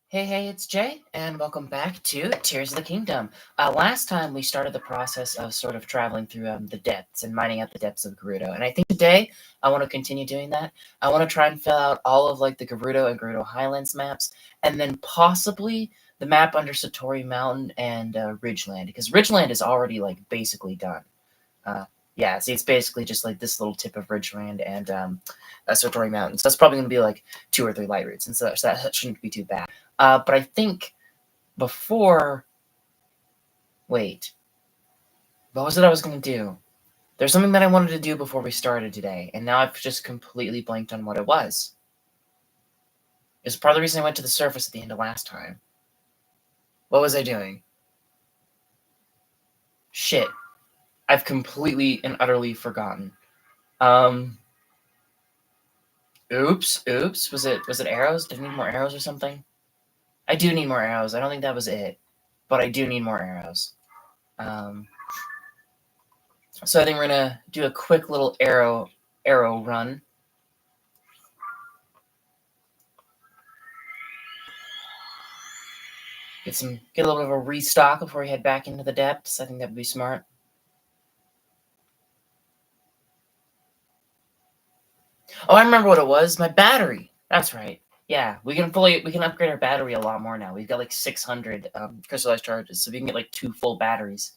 Hey, it's Jay, and welcome back to Tears of the Kingdom. Last time we started the process of sort of traveling through the depths and mining out the depths of Gerudo, and I think today I want to continue doing that. I want to try and fill out all of like the Gerudo and Gerudo Highlands maps, and then possibly the map under Satori Mountain and Ridgeland, because Ridgeland is already like basically done. Yeah, see, it's basically just like this little tip of Ridgeland and Satori Mountain. So that's probably going to be like 2 or 3 light routes, and so that shouldn't be too bad. But I think before... Wait. What was it I was going to do? There's something that I wanted to do before we started today, and now I've just completely blanked on what it was. It's part of the reason I went to the surface at the end of last time. What was I doing? Shit. I've completely and utterly forgotten. Oops. Was it arrows? Did I need more arrows or something? I do need more arrows. I don't think that was it. But I do need more arrows. So I think we're gonna do a quick little arrow run. Get a little bit of a restock before we head back into the depths. I think that would be smart. Oh, I remember what it was. My battery. That's right. Yeah, we can upgrade our battery a lot more now. We've got like 600 crystallized charges, so we can get like 2 full batteries.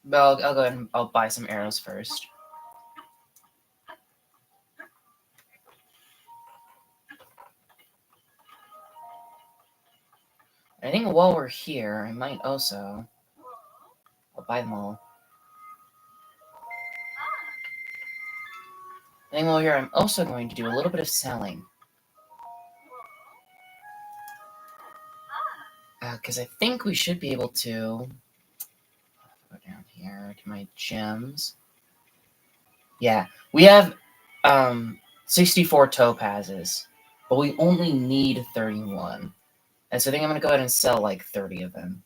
But I'll go ahead and I'll buy some arrows first. I think while we're here, I might also... I'll buy them all. I think while we're here, I'm also going to do a little bit of selling. Because I think we should be able to... Go down here to my gems. Yeah, we have 64 topazes, but we only need 31. And so I think I'm going to go ahead and sell like 30 of them.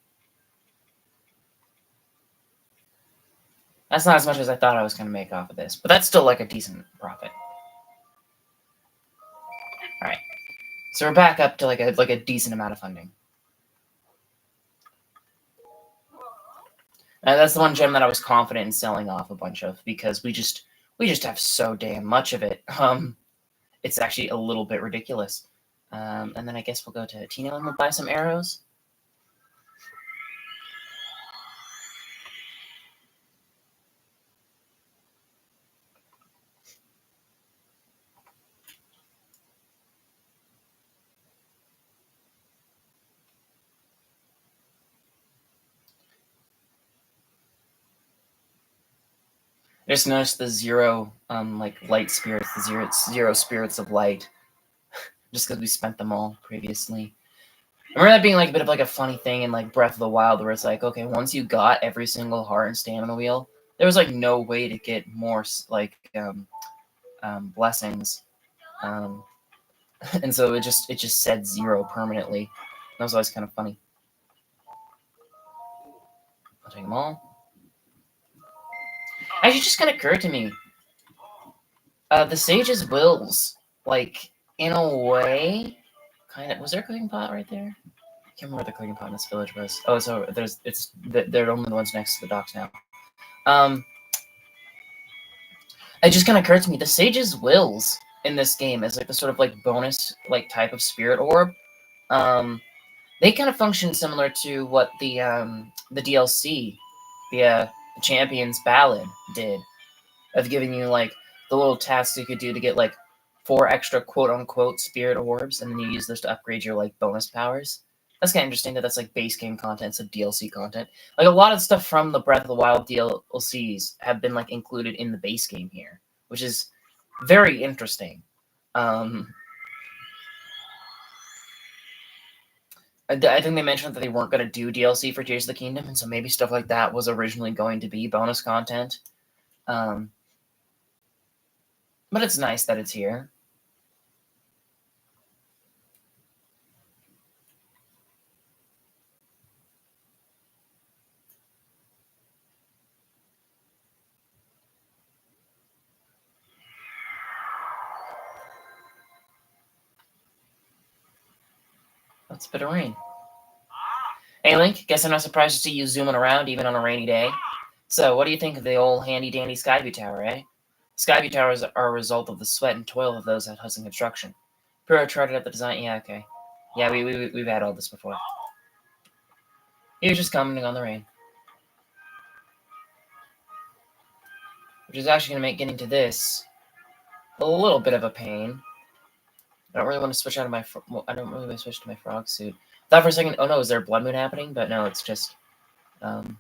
That's not as much as I thought I was going to make off of this, but that's still like a decent profit. All right, so we're back up to like a decent amount of funding. That's the one gem that I was confident in selling off a bunch of, because we just have so damn much of it. It's actually a little bit ridiculous. And then I guess we'll go to Tino and we'll buy some arrows. I just noticed the 0 like light spirits, the zero spirits of light, just because we spent them all previously. I remember that being like a bit of like a funny thing in like Breath of the Wild, where it's like, okay, once you got every single heart and stamina wheel, there was like no way to get more like blessings, and so it just said 0 permanently. That was always kind of funny. I'll take them all. Actually, it just kind of occurred to me. The sage's wills, like, in a way, kind of... Was there a cooking pot right there? I can't remember where the cooking pot in this village was. Oh, so they're only the ones next to the docks now. It just kind of occurred to me, the sage's wills in this game is like the sort of like bonus like type of spirit orb. They kind of function similar to what the DLC, the Champion's Ballad did, of giving you like the little tasks you could do to get like 4 extra quote-unquote spirit orbs, and then you use those to upgrade your like bonus powers. That's kind of interesting that that's like base game content, so DLC content. Like a lot of stuff from the Breath of the Wild DLCs have been like included in the base game here, which is very interesting. I think they mentioned that they weren't going to do DLC for Tears of the Kingdom, and so maybe stuff like that was originally going to be bonus content. But it's nice that it's here. it's a bit of rain. Hey, Link, guess I'm not surprised to see you zooming around even on a rainy day. So, what do you think of the old handy-dandy Skyview Tower, eh? Skyview Towers are a result of the sweat and toil of those at Hudson Construction. Pro charted out the design. Yeah, okay. Yeah, we've had all this before. He was just commenting on the rain. Which is actually going to make getting to this a little bit of a pain. I don't really want to switch out of my... I don't really want to switch to my frog suit. I thought for a second, oh no, is there a blood moon happening? But no, it's just... and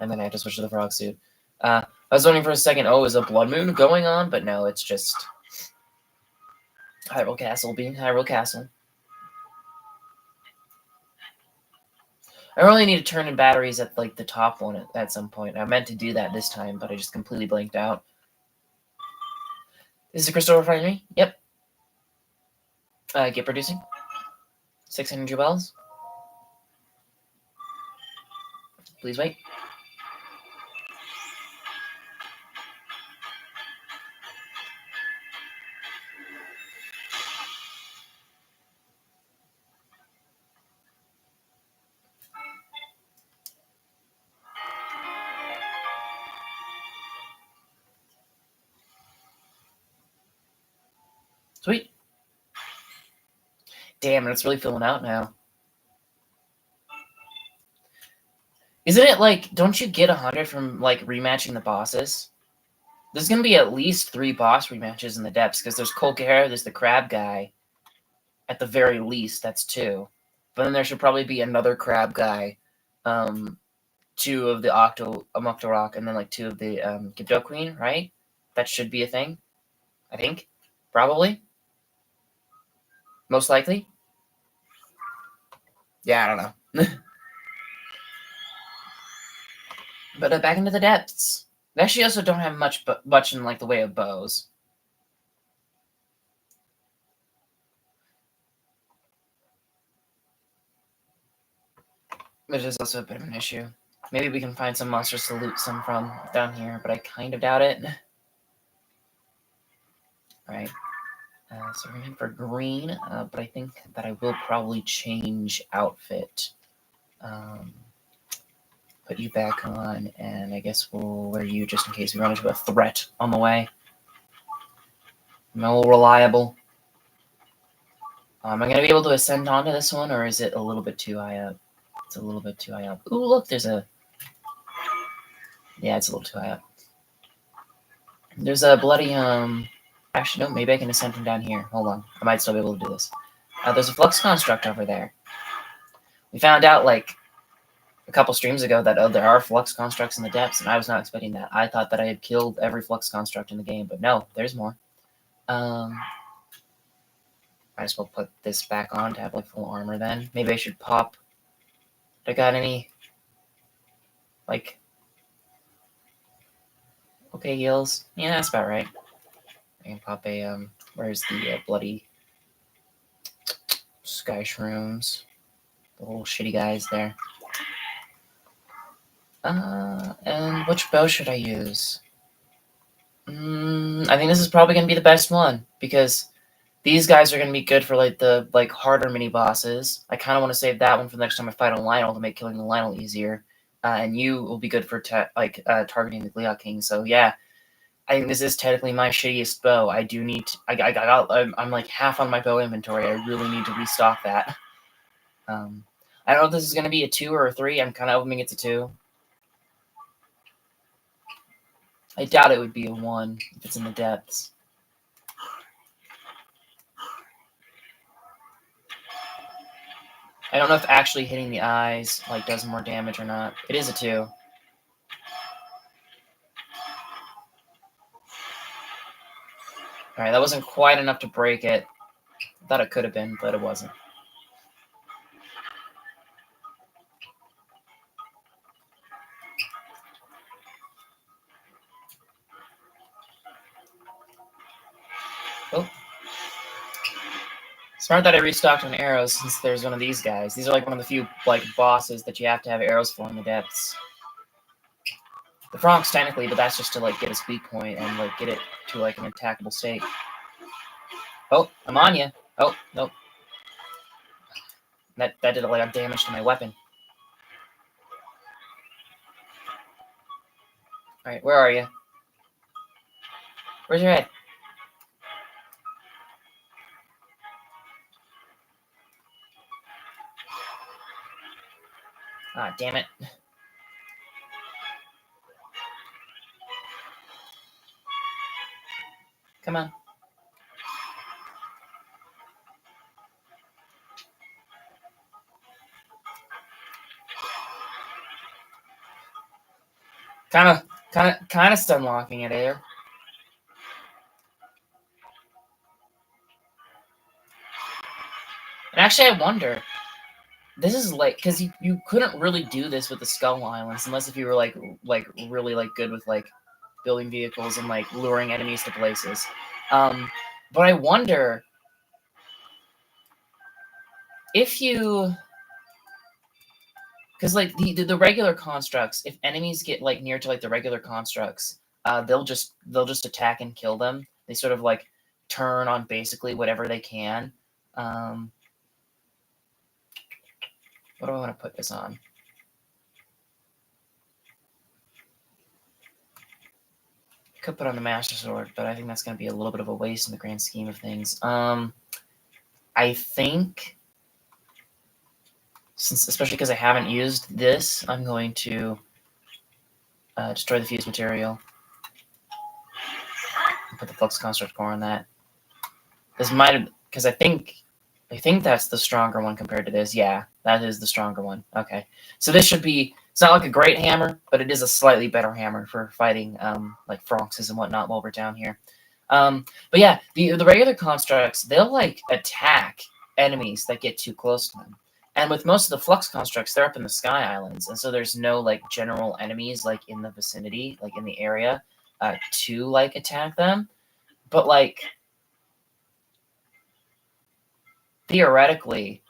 then I have to switch to the frog suit. I was wondering for a second, oh, is a blood moon going on? But no, it's just... Hyrule Castle being Hyrule Castle. I really need to turn in batteries at, like, the top one at some point. I meant to do that this time, but I just completely blanked out. Is the crystal refinery? Yep. Get producing. 6 energy wells. Please wait. Sweet. Damn, it's really filling out now. Isn't it like, don't you get 100 from, like, rematching the bosses? There's going to be at least 3 boss rematches in the depths, because there's Colcare, there's the crab guy. At the very least, that's 2. But then there should probably be another crab guy, 2 of the Octorok, and then, like, 2 of the Gibdo Queen, right? That should be a thing, I think. Probably. Most likely. Yeah, I don't know. But back into the depths. They actually also don't have much in, like, the way of bows. Which is also a bit of an issue. Maybe we can find some monsters to loot some from down here, but I kind of doubt it. Alright. So we're going for green, but I think that I will probably change outfit. Put you back on, and I guess we'll wear you just in case we run into a threat on the way. No reliable. Am I going to be able to ascend onto this one, or is it a little bit too high up? It's a little bit too high up. Ooh, look, there's a... Yeah, it's a little too high up. There's a bloody, Actually, no, maybe I can ascend from down here. Hold on. I might still be able to do this. There's a flux construct over there. We found out, like, a couple streams ago that there are flux constructs in the depths, and I was not expecting that. I thought that I had killed every flux construct in the game, but no, there's more. Might as well put this back on to have, like, full armor then. Maybe I should pop... I got any... Like... Okay, heals. Yeah, that's about right. I can pop a, where's the, bloody... Sky Shrooms. The little shitty guys there. And which bow should I use? I think this is probably going to be the best one, because these guys are going to be good for, like, the, like, harder mini-bosses. I kind of want to save that one for the next time I fight on Lynel to make killing the Lynel easier. And you will be good for, targeting the Gliok King. So, yeah, I think this is technically my shittiest bow. I do need to... I'm, like, half on my bow inventory. I really need to restock that. I don't know if this is going to be a 2 or a 3. I'm kind of hoping it's a 2. I doubt it would be a 1 if it's in the depths. I don't know if actually hitting the eyes, like, does more damage or not. It is a 2. Alright, that wasn't quite enough to break it. I thought it could have been, but it wasn't. Oh. Smart that I restocked on arrows since there's one of these guys. These are, like, one of the few, like, bosses that you have to have arrows for in the depths. The frogs, technically, but that's just to, like, get a speed point and, like, get it to, like, an attackable state. Oh, I'm on ya. Oh, nope. That did a lot of damage to my weapon. Alright, where are you? Where's your head? Ah, damn it. Come on. Kind of stun locking it here. And actually, I wonder. This is like because you couldn't really do this with the Skull Islands unless if you were like really like good with like building vehicles and like luring enemies to places. But I wonder if you, because like the regular constructs, if enemies get like near to like the regular constructs, they'll just attack and kill them. They sort of like turn on basically whatever they can. What do I want to put this on? Could put on the Master Sword, but I think that's going to be a little bit of a waste in the grand scheme of things. I think, especially because I haven't used this, I'm going to destroy the fused material. Put the Flux Construct core on that. This might have, because I think that's the stronger one compared to this. Yeah, that is the stronger one. Okay, so this should be. It's not like a great hammer, but it is a slightly better hammer for fighting like Fronxes and whatnot while we're down here. But yeah, the regular constructs, they'll like attack enemies that get too close to them. And with most of the Flux constructs, they're up in the Sky Islands, and so there's no like general enemies like in the vicinity, like in the area, to like attack them. But like theoretically,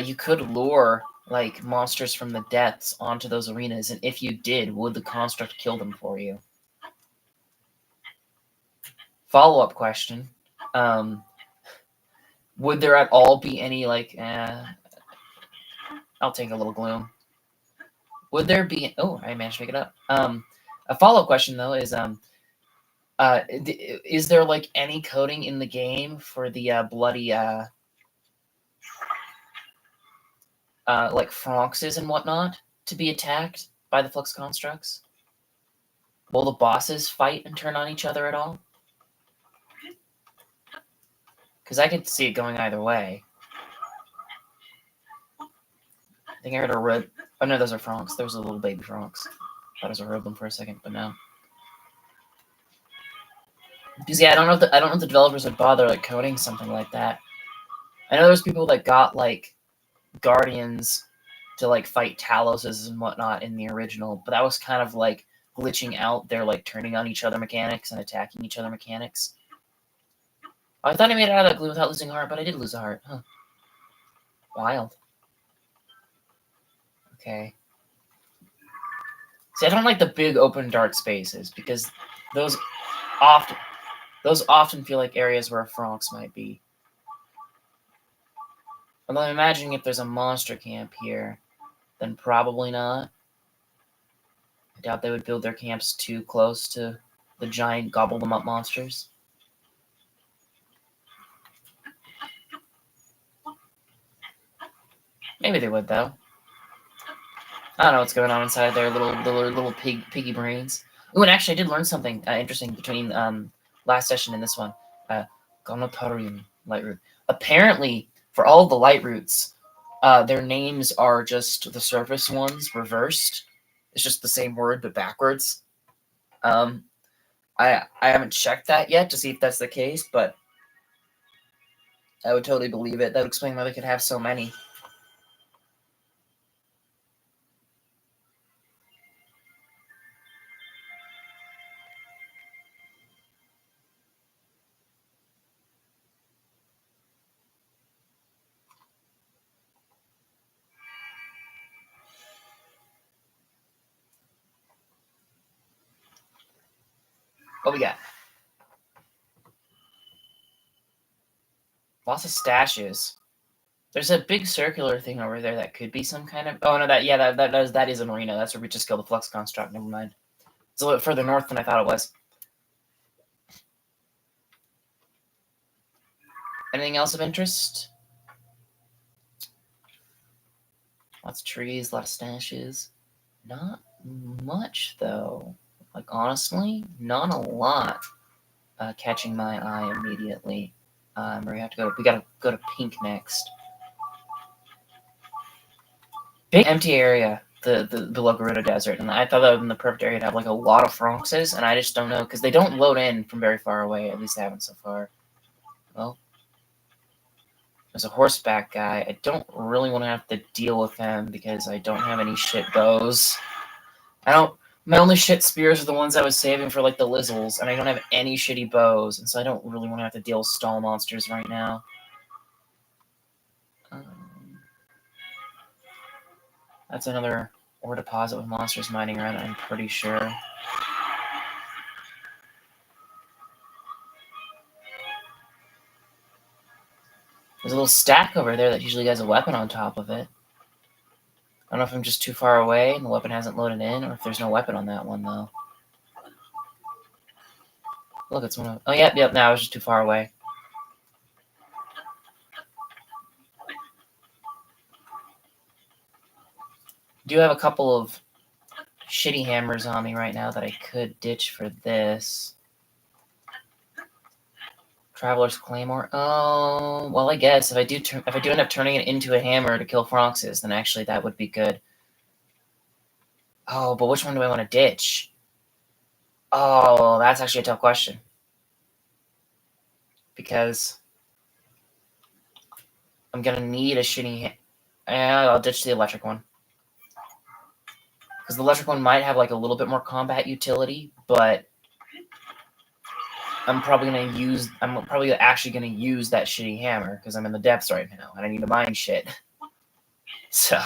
you could lure like monsters from the depths onto those arenas, and if you did, would the construct kill them for you? Follow-up question: would there at all be any like? I'll take a little gloom. Would there be? Oh, I managed to make it up. A follow-up question though is there like any coding in the game for the bloody like Fronxes and whatnot to be attacked by the Flux constructs? Will the bosses fight and turn on each other at all? Because I could see it going either way. I think I heard a red. Oh no, those are Fronx. Those are little baby Fronx. Thought it was a Roblin for a second, but no. Because yeah, I don't know if the developers would bother like coding something like that. I know there's people that got like Guardians to like fight Taloses and whatnot in the original, but that was kind of like glitching out their like turning on each other mechanics and attacking each other mechanics. Oh, I thought I made it out of that glue without losing a heart, but I did lose a heart. Huh. Wild. Okay. See, I don't like the big open dark spaces because those often feel like areas where a Fronx might be. Although I'm imagining if there's a monster camp here, then probably not. I doubt they would build their camps too close to the giant gobble them up monsters. Maybe they would though. I don't know what's going on inside their little piggy brains. Ooh, and actually, I did learn something interesting between last session and this one. Gonotarium light root. Apparently, for all of the light roots, their names are just the surface ones reversed. It's just the same word but backwards. I haven't checked that yet to see if that's the case, but I would totally believe it. That would explain why they could have so many. What we got? Lots of stashes. There's a big circular thing over there that could be some kind of. Oh no, that is a marina. That's where we just killed the flux construct. Never mind. It's a little bit further north than I thought it was. Anything else of interest? Lots of trees, a lot of stashes. Not much though. Like honestly, not a lot catching my eye immediately. We gotta go to pink next. Big empty area, the Gerudo Desert, and I thought that would be the perfect area to have like a lot of Franxes, and I just don't know because they don't load in from very far away. At least they haven't so far. Well, there's a horseback guy. I don't really want to have to deal with him because I don't have any shit bows. My only shit spears are the ones I was saving for like the Lizzles, and I don't have any shitty bows, and so I don't really want to have to deal with stall monsters right now. That's another ore deposit with monsters mining around, I'm pretty sure. There's a little stack over there that usually has a weapon on top of it. I don't know if I'm just too far away and the weapon hasn't loaded in, or if there's no weapon on that one, though. Look, it's one of... Oh, yep, no, I was just too far away. I do have a couple of shitty hammers on me right now that I could ditch for this. Traveler's Claymore. Oh, well, I guess if I do end up turning it into a hammer to kill Franxes, then actually that would be good. Oh, but which one do I want to ditch? Oh, that's actually a tough question. Because I'm going to need a shitty... I'll ditch the electric one. Because the electric one might have like a little bit more combat utility, but I'm probably actually gonna use that shitty hammer because I'm in the depths right now and I need to mine shit. So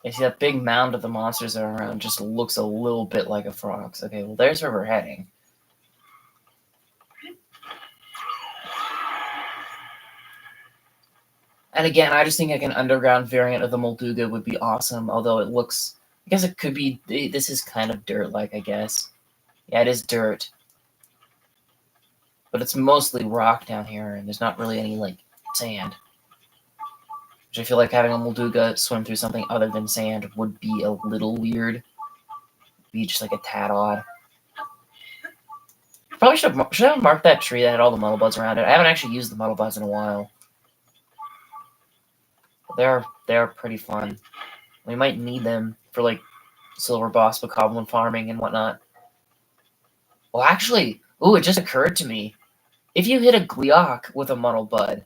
you see that big mound of the monsters that are around just looks a little bit like a frog's. Okay, well there's where we're heading. And again, I just think like an underground variant of the Molduga would be awesome, although it looks... I guess it could be... This is kind of dirt-like, I guess. Yeah, it is dirt. But it's mostly rock down here, and there's not really any, like, sand. Which I feel like having a Molduga swim through something other than sand would be a little weird. Be just like a tad odd. Probably should have marked that tree that had all the muddle buds around it. I haven't actually used the muddle buds in a while. But they're pretty fun. We might need them for like silver boss bokoblin farming and whatnot. Well, actually, it just occurred to me. If you hit a Gleeok with a muddle bud,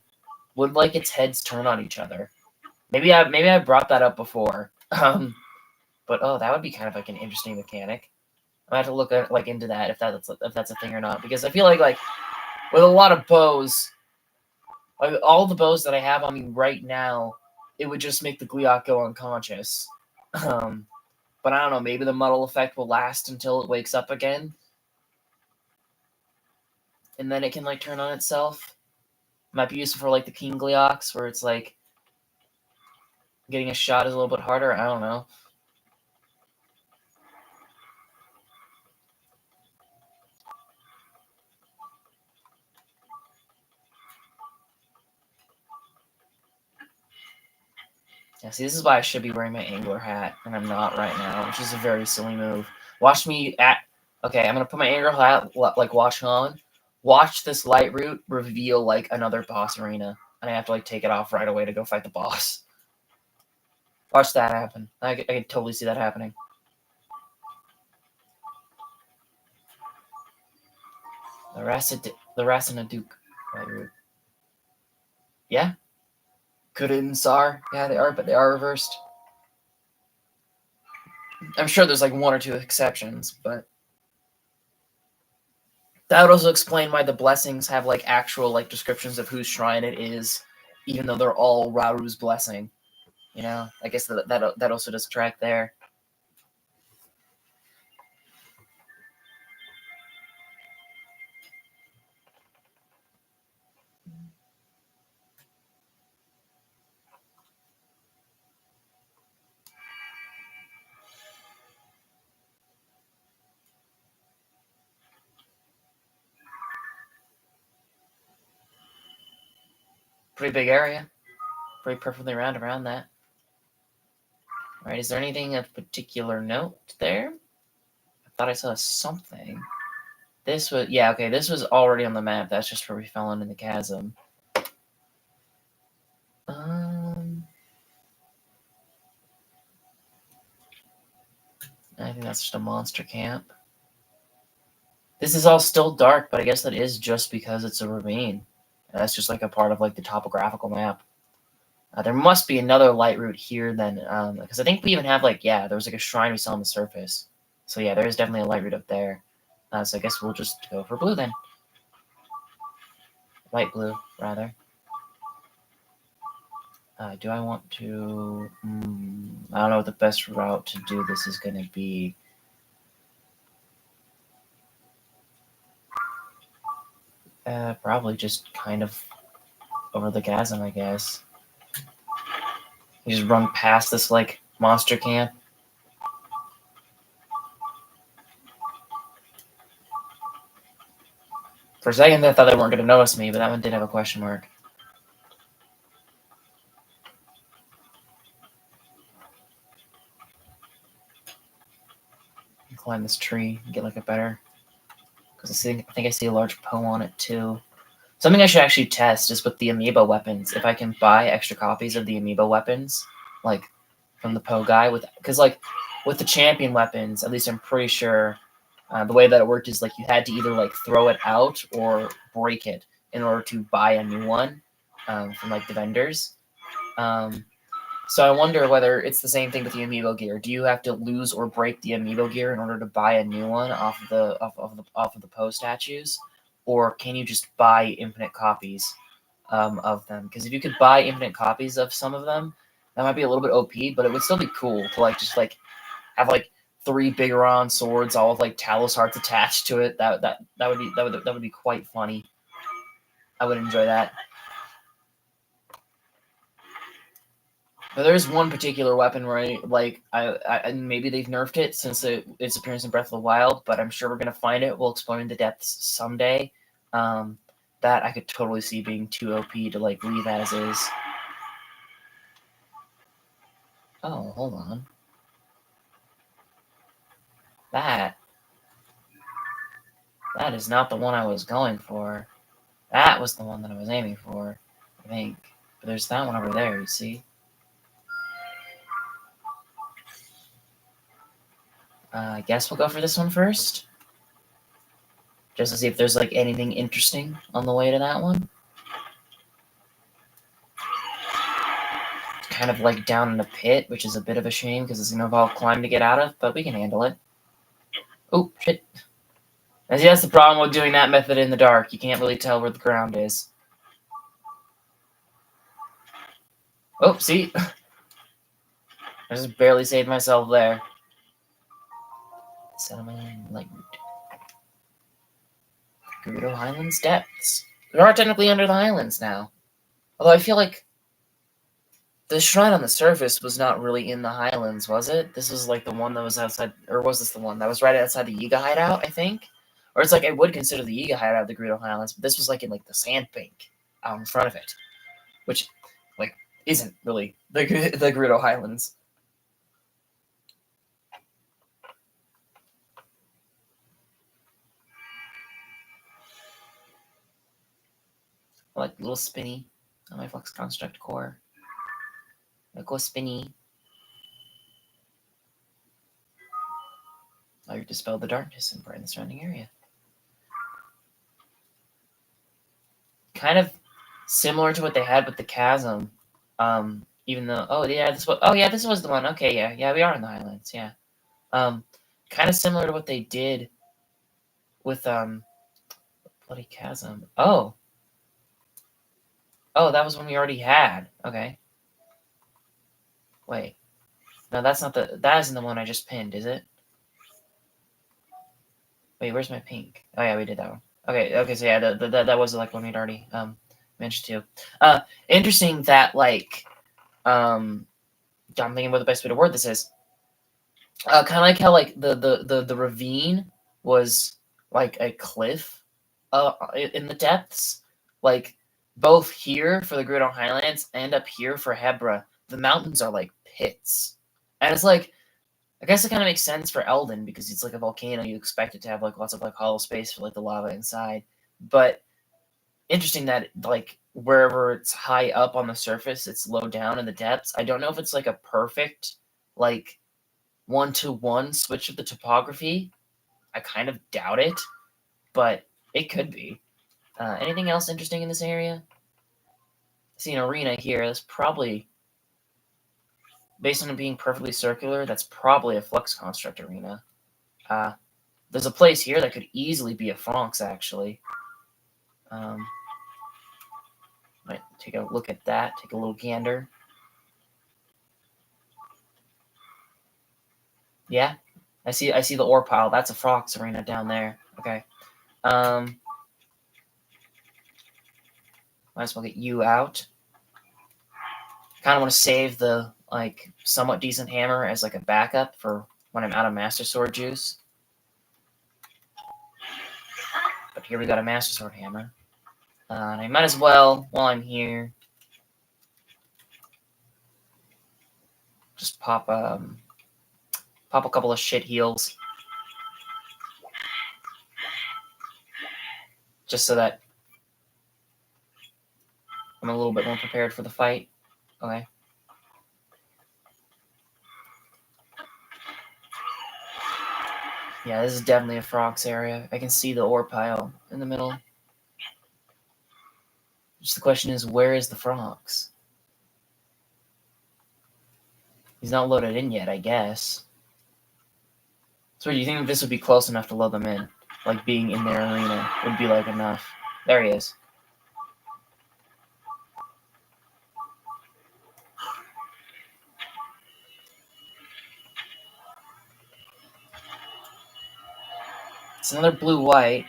would like its heads turn on each other? Maybe I brought that up before. But that would be kind of like an interesting mechanic. I have to look at like into that if that's a thing or not, because I feel like with a lot of bows, like all the bows that I have on me right now, it would just make the Gleeok go unconscious. But I don't know, maybe the muddle effect will last until it wakes up again, and then it can like turn on itself. Might be useful for like the King Gleeoks, where it's like getting a shot is a little bit harder. I don't know. Yeah, see, this is why I should be wearing my angler hat, and I'm not right now, which is a very silly move. Watch me Okay, I'm gonna put my angler hat, like, watch this light route reveal, like, another boss arena, and I have to, like, take it off right away to go fight the boss. Watch that happen. I can totally see that happening. The Rasinaduke light route. Yeah? Kuda and Sar. Yeah, they are, but they are reversed. I'm sure there's, like, one or two exceptions, but... That would also explain why the blessings have, like, actual, like, descriptions of whose shrine it is. even though they're all Raru's blessing. You know, I guess that also does track there. Pretty big area. Pretty perfectly round around that. All right, is there anything of particular note there? I thought I saw something. This was, yeah, okay, this was already on the map. That's just where we fell into the chasm. I think that's just a monster camp. This is all still dark, but I guess that is just because it's a ravine. That's just like a part of like the topographical map. There must be another light route here then, because I think we even have like, yeah, there was like a shrine we saw on the surface. So yeah, there is definitely a light route up there. So I guess we'll just go for blue then. Light blue, rather. Do I want to... I don't know what the best route to do this is going to be. Probably just kind of over the chasm, I guess. We just run past this, like, monster camp. For a second, I thought they weren't going to notice me, but that one did have a question mark. Climb this tree and get, like, a better... Because I think I see a large Poe on it, too. Something I should actually test is with the amiibo weapons. If I can buy extra copies of the amiibo weapons, like, from the Poe guy. Because, like, with the champion weapons, at least I'm pretty sure... the way that it worked is like you had to either like throw it out or break it in order to buy a new one from like the vendors. So I wonder whether it's the same thing with the amiibo gear. Do you have to lose or break the amiibo gear in order to buy a new one off of the Poe statues, or can you just buy infinite copies of them? Because if you could buy infinite copies of some of them, that might be a little bit OP, but it would still be cool to like just like have like 3 Bigoron swords, all with like Talos hearts attached to it. That would be quite funny. I would enjoy that. But there's one particular weapon where I maybe they've nerfed it since its appearance in Breath of the Wild, but I'm sure we're gonna find it. We'll explore in the depths someday. That I could totally see being too OP to like leave as is. Oh, hold on. That is not the one I was going for. That was the one that I was aiming for, I think. But there's that one over there, you see? I guess we'll go for this one first. Just to see if there's like anything interesting on the way to that one. It's kind of like down in a pit, which is a bit of a shame because it's going to involve climb to get out of, but we can handle it. Oh, shit. And see, that's the problem with doing that method in the dark. You can't really tell where the ground is. Oh, see? I just barely saved myself there. Silver Maned Lynel. Gerudo Highlands Depths. We are technically under the Highlands now. Although I feel like the shrine on the surface was not really in the Highlands, was it? This was like the one that was outside, or was this the one that was right outside the Yiga hideout, I think? Or it's like I would consider the Yiga hideout the Gerudo Highlands, but this was like in like the sandbank out in front of it, which like isn't really the Gerudo Highlands. I like little spinny on my Flux Construct core. I go spinny. I dispel the darkness and brighten the surrounding area. Kind of similar to what they had with the chasm. Even though, this was the one. Okay, yeah, we are in the Highlands. Yeah, kind of similar to what they did with bloody chasm. Oh, Oh, that was one we already had. Okay. Wait. No, that's not the... That isn't the one I just pinned, is it? Wait, where's my pink? Oh, yeah, we did that one. Okay, so yeah, that was like one we'd already mentioned too. Interesting that, like... I'm thinking what the best way to word this is. Kind of like how, like, the ravine was, like, a cliff in the depths. Like, both here for the Gerudo Highlands and up here for Hebra, the mountains are like pits. And it's like, I guess it kind of makes sense for Eldin because it's like a volcano. You expect it to have like lots of like hollow space for like the lava inside. But interesting that like wherever it's high up on the surface, it's low down in the depths. I don't know if it's like a perfect like 1-to-1 switch of the topography. I kind of doubt it, but it could be. Anything else interesting in this area? I see an arena here. That's probably, based on it being perfectly circular, that's probably a flux construct arena. There's a place here that could easily be a Fonx, actually. Might take a look at that, take a little gander. Yeah, I see the ore pile. That's a Fonx arena down there. Okay. Might as well get you out. Kind of want to save the like somewhat decent hammer as like a backup for when I'm out of Master Sword juice. But here we got a Master Sword hammer. And I might as well, while I'm here, just pop a couple of shit heals. Just so that I'm a little bit more prepared for the fight. Okay. Yeah, this is definitely a Frox area. I can see the ore pile in the middle. Just the question is, where is the Frox? He's not loaded in yet, I guess. So do you think this would be close enough to load them in? Like being in their arena would be like enough. There he is. It's another blue-white.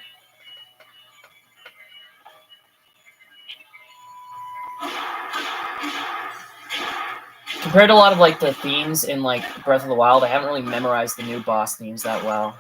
Compared to a lot of like the themes in like Breath of the Wild, I haven't really memorized the new boss themes that well.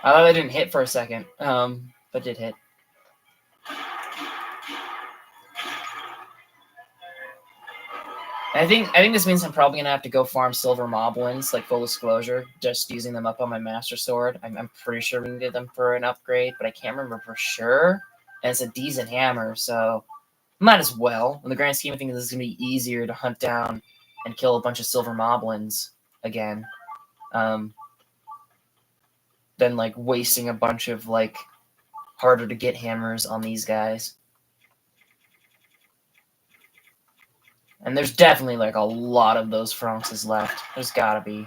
I thought I didn't hit for a second, but did hit. I think this means I'm probably gonna have to go farm silver moblins, like full disclosure, just using them up on my master sword. I'm pretty sure we needed them for an upgrade, but I can't remember for sure. And it's a decent hammer, so might as well. In the grand scheme of things, it's gonna be easier to hunt down and kill a bunch of silver moblins again, than like wasting a bunch of like harder to get hammers on these guys. And there's definitely like a lot of those Franxes left. There's gotta be.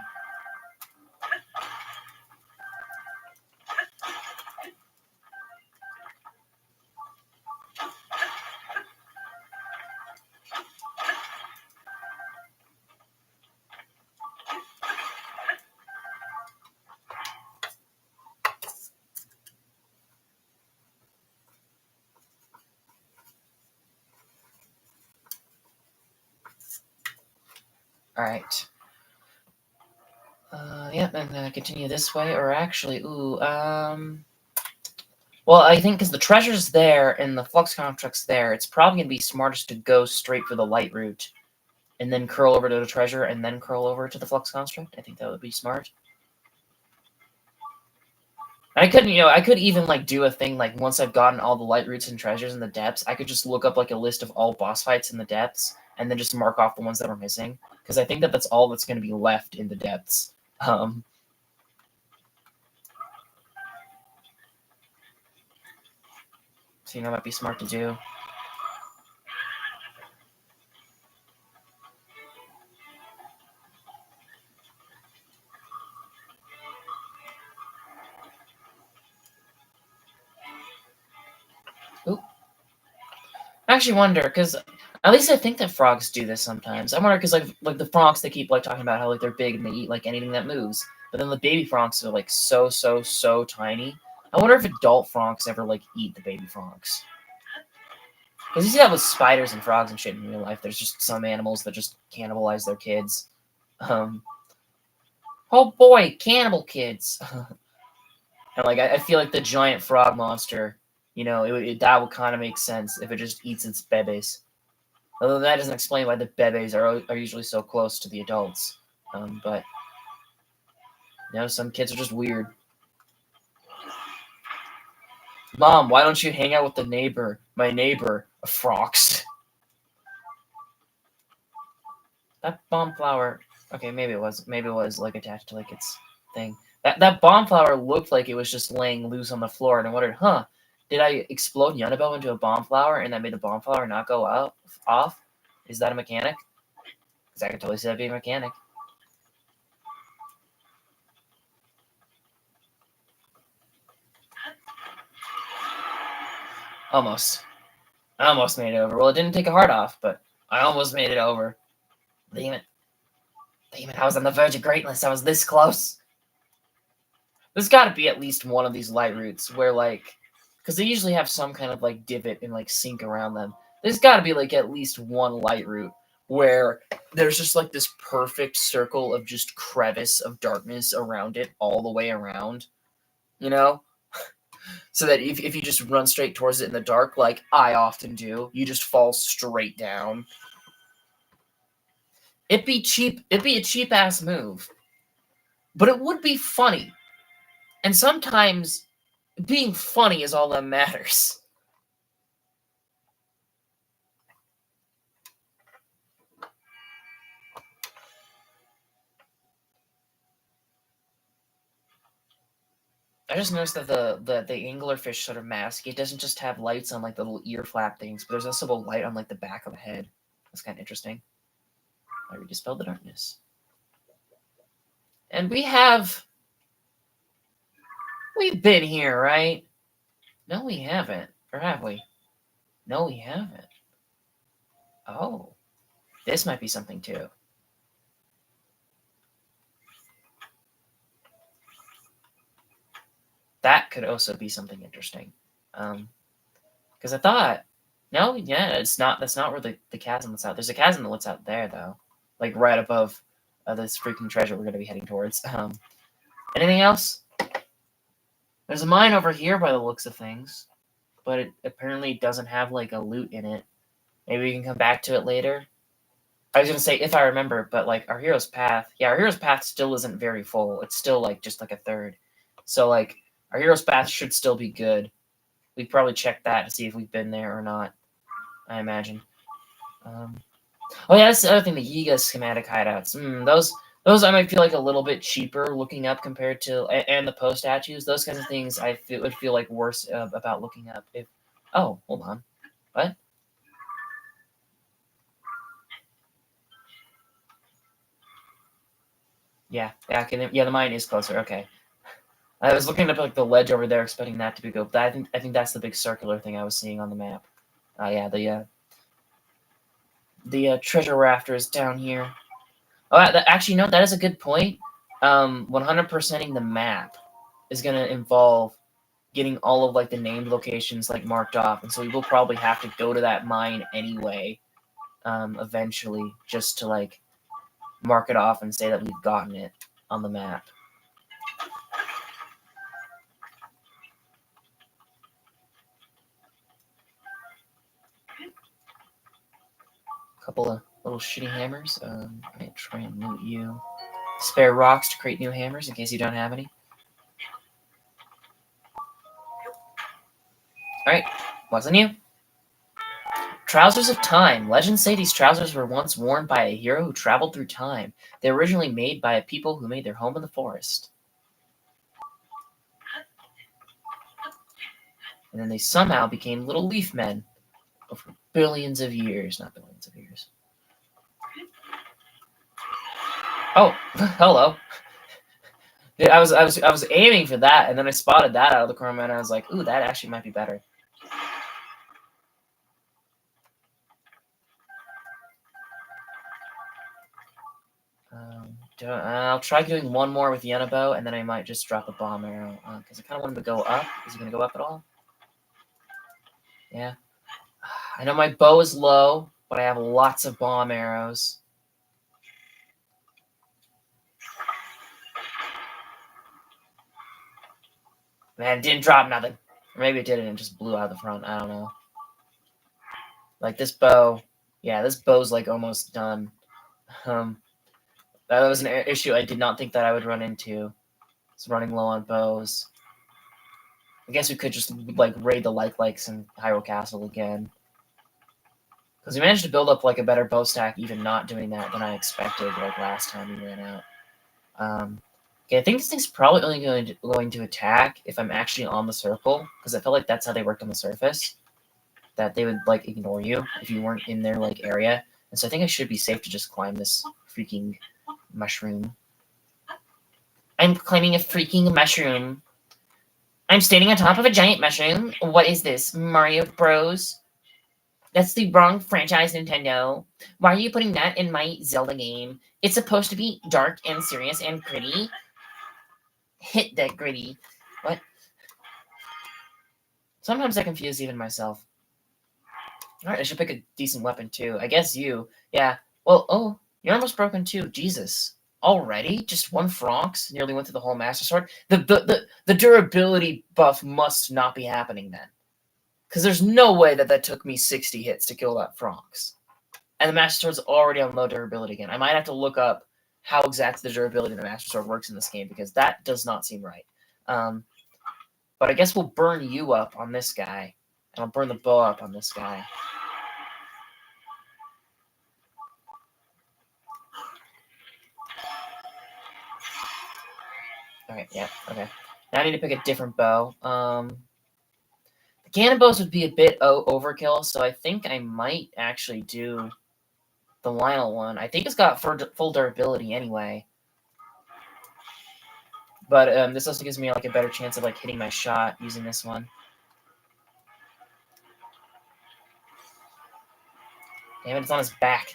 All right. Yeah, then continue this way, or actually, well, I think because the treasure's there and the flux contract's there, it's probably gonna be smartest to go straight for the light route, and then curl over to the treasure, and then curl over to the flux construct. I think that would be smart. I couldn't, I could even like do a thing like once I've gotten all the light roots and treasures in the depths, I could just look up like a list of all boss fights in the depths and then just mark off the ones that are missing because I think that that's all that's going to be left in the depths. So that might be smart to do. Oop. I actually wonder because at least I think that frogs do this sometimes. I wonder because like the frogs they keep like talking about how like they're big and they eat like anything that moves, but then the baby frogs are like so tiny. I wonder if adult frogs ever like eat the baby frogs. Because you see that with spiders and frogs and shit in real life. There's just some animals that just cannibalize their kids. Um, oh boy, cannibal kids. And like I feel like the giant frog monster, that would kind of make sense if it just eats its bebes. Although that doesn't explain why the bebes are usually so close to the adults. But some kids are just weird. Mom, why don't you hang out with my neighbor, frogs? That bomb flower. Okay, maybe it was like attached to like its thing. That bomb flower looked like it was just laying loose on the floor, and I wondered, did I explode Yunabo into a bomb flower, and that made the bomb flower not go off? Is that a mechanic? Because I could totally see that being a mechanic. Almost. I almost made it over. Well, it didn't take a heart off, but I almost made it over. Damn it. I was on the verge of greatness. I was this close. There's got to be at least one of these light roots where, like, because they usually have some kind of, like, divot and, like, sink around them. There's got to be, like, at least one light root where there's just, like, this perfect circle of just crevice of darkness around it all the way around, So that if you just run straight towards it in the dark, like I often do, you just fall straight down. It'd be cheap. It'd be a cheap-ass move. But it would be funny. And sometimes being funny is all that matters. I just noticed that the anglerfish sort of mask, it doesn't just have lights on like the little ear flap things, but there's also a light on like the back of the head. That's kind of interesting. I redispelled the darkness. And we've been here, right? No, we haven't. Or have we? No, we haven't. Oh. This might be something too. That could also be something interesting. Because I thought, no, yeah, it's not. That's not where the chasm lets out. There's a chasm that lets out there, though. Like right above this freaking treasure we're going to be heading towards. Anything else? There's a mine over here by the looks of things. But it apparently doesn't have like a loot in it. Maybe we can come back to it later. I was gonna say if I remember, but like our hero's path, our hero's path still isn't very full. It's still like just like a third. So like our hero's path should still be good. We'd probably check that to see if we've been there or not. I imagine. Oh yeah, that's the other thing. The Yiga schematic hideouts. Those I might feel like a little bit cheaper looking up compared to and the post statues. Those kinds of things would feel like worse about looking up. If hold on, what? Yeah, the mine is closer. Okay. I was looking up like the ledge over there, expecting that to be good. But I think that's the big circular thing I was seeing on the map. Yeah, the treasure rafter is down here. Oh, actually, no, that is a good point. 100%ing the map is going to involve getting all of like the named locations like marked off, and so we will probably have to go to that mine anyway, eventually, just to like mark it off and say that we've gotten it on the map. Couple of little shitty hammers. I might try and loot you. Spare rocks to create new hammers in case you don't have any. Alright, what's new? Trousers of Time. Legends say these trousers were once worn by a hero who traveled through time. They were originally made by a people who made their home in the forest. And then they somehow became little leaf men over billions of years. Not billions of years. Oh, hello. I was aiming for that, and then I spotted that out of the corner, and I was like, ooh, that actually might be better. I'll try doing one more with Yenabo, and then I might just drop a bomb arrow, because I kind of want him to go up. Is he going to go up at all? Yeah. I know my bow is low, but I have lots of bomb arrows. Man, it didn't drop nothing. Or maybe it did and it just blew out the front. I don't know. Like, this bow... Yeah, this bow's, like, almost done. That was an issue I did not think that I would run into. It's running low on bows. I guess we could just, like, raid the likes in Hyrule Castle again. Because we managed to build up, like, a better bow stack even not doing that than I expected, like, last time we ran out. Okay, I think this thing's probably only going to attack if I'm actually on the circle, because I felt like that's how they worked on the surface. That they would, like, ignore you if you weren't in their, like, area. And so I think I should be safe to just climb this freaking mushroom. I'm climbing a freaking mushroom. I'm standing on top of a giant mushroom. What is this? Mario Bros? That's the wrong franchise, Nintendo. Why are you putting that in my Zelda game? It's supposed to be dark and serious and gritty. Hit that gritty. What? Sometimes I confuse even myself. Alright, I should pick a decent weapon too. I guess you. Yeah. Well, oh, you're almost broken too. Jesus. Already? Just one Frox? Nearly went through the whole Master Sword? The durability buff must not be happening then. Because there's no way that took me 60 hits to kill that Frox. And the Master Sword's already on low durability again. I might have to look up how exactly the durability of the Master Sword works in this game, because that does not seem right. But I guess we'll burn you up on this guy. And I'll burn the bow up on this guy. Alright, yeah, okay. Now I need to pick a different bow. The cannon bows would be a bit overkill, so I think I might actually do the Lynel one. I think it's got full durability anyway. But this also gives me like a better chance of like hitting my shot using this one. Damn it, it's on his back.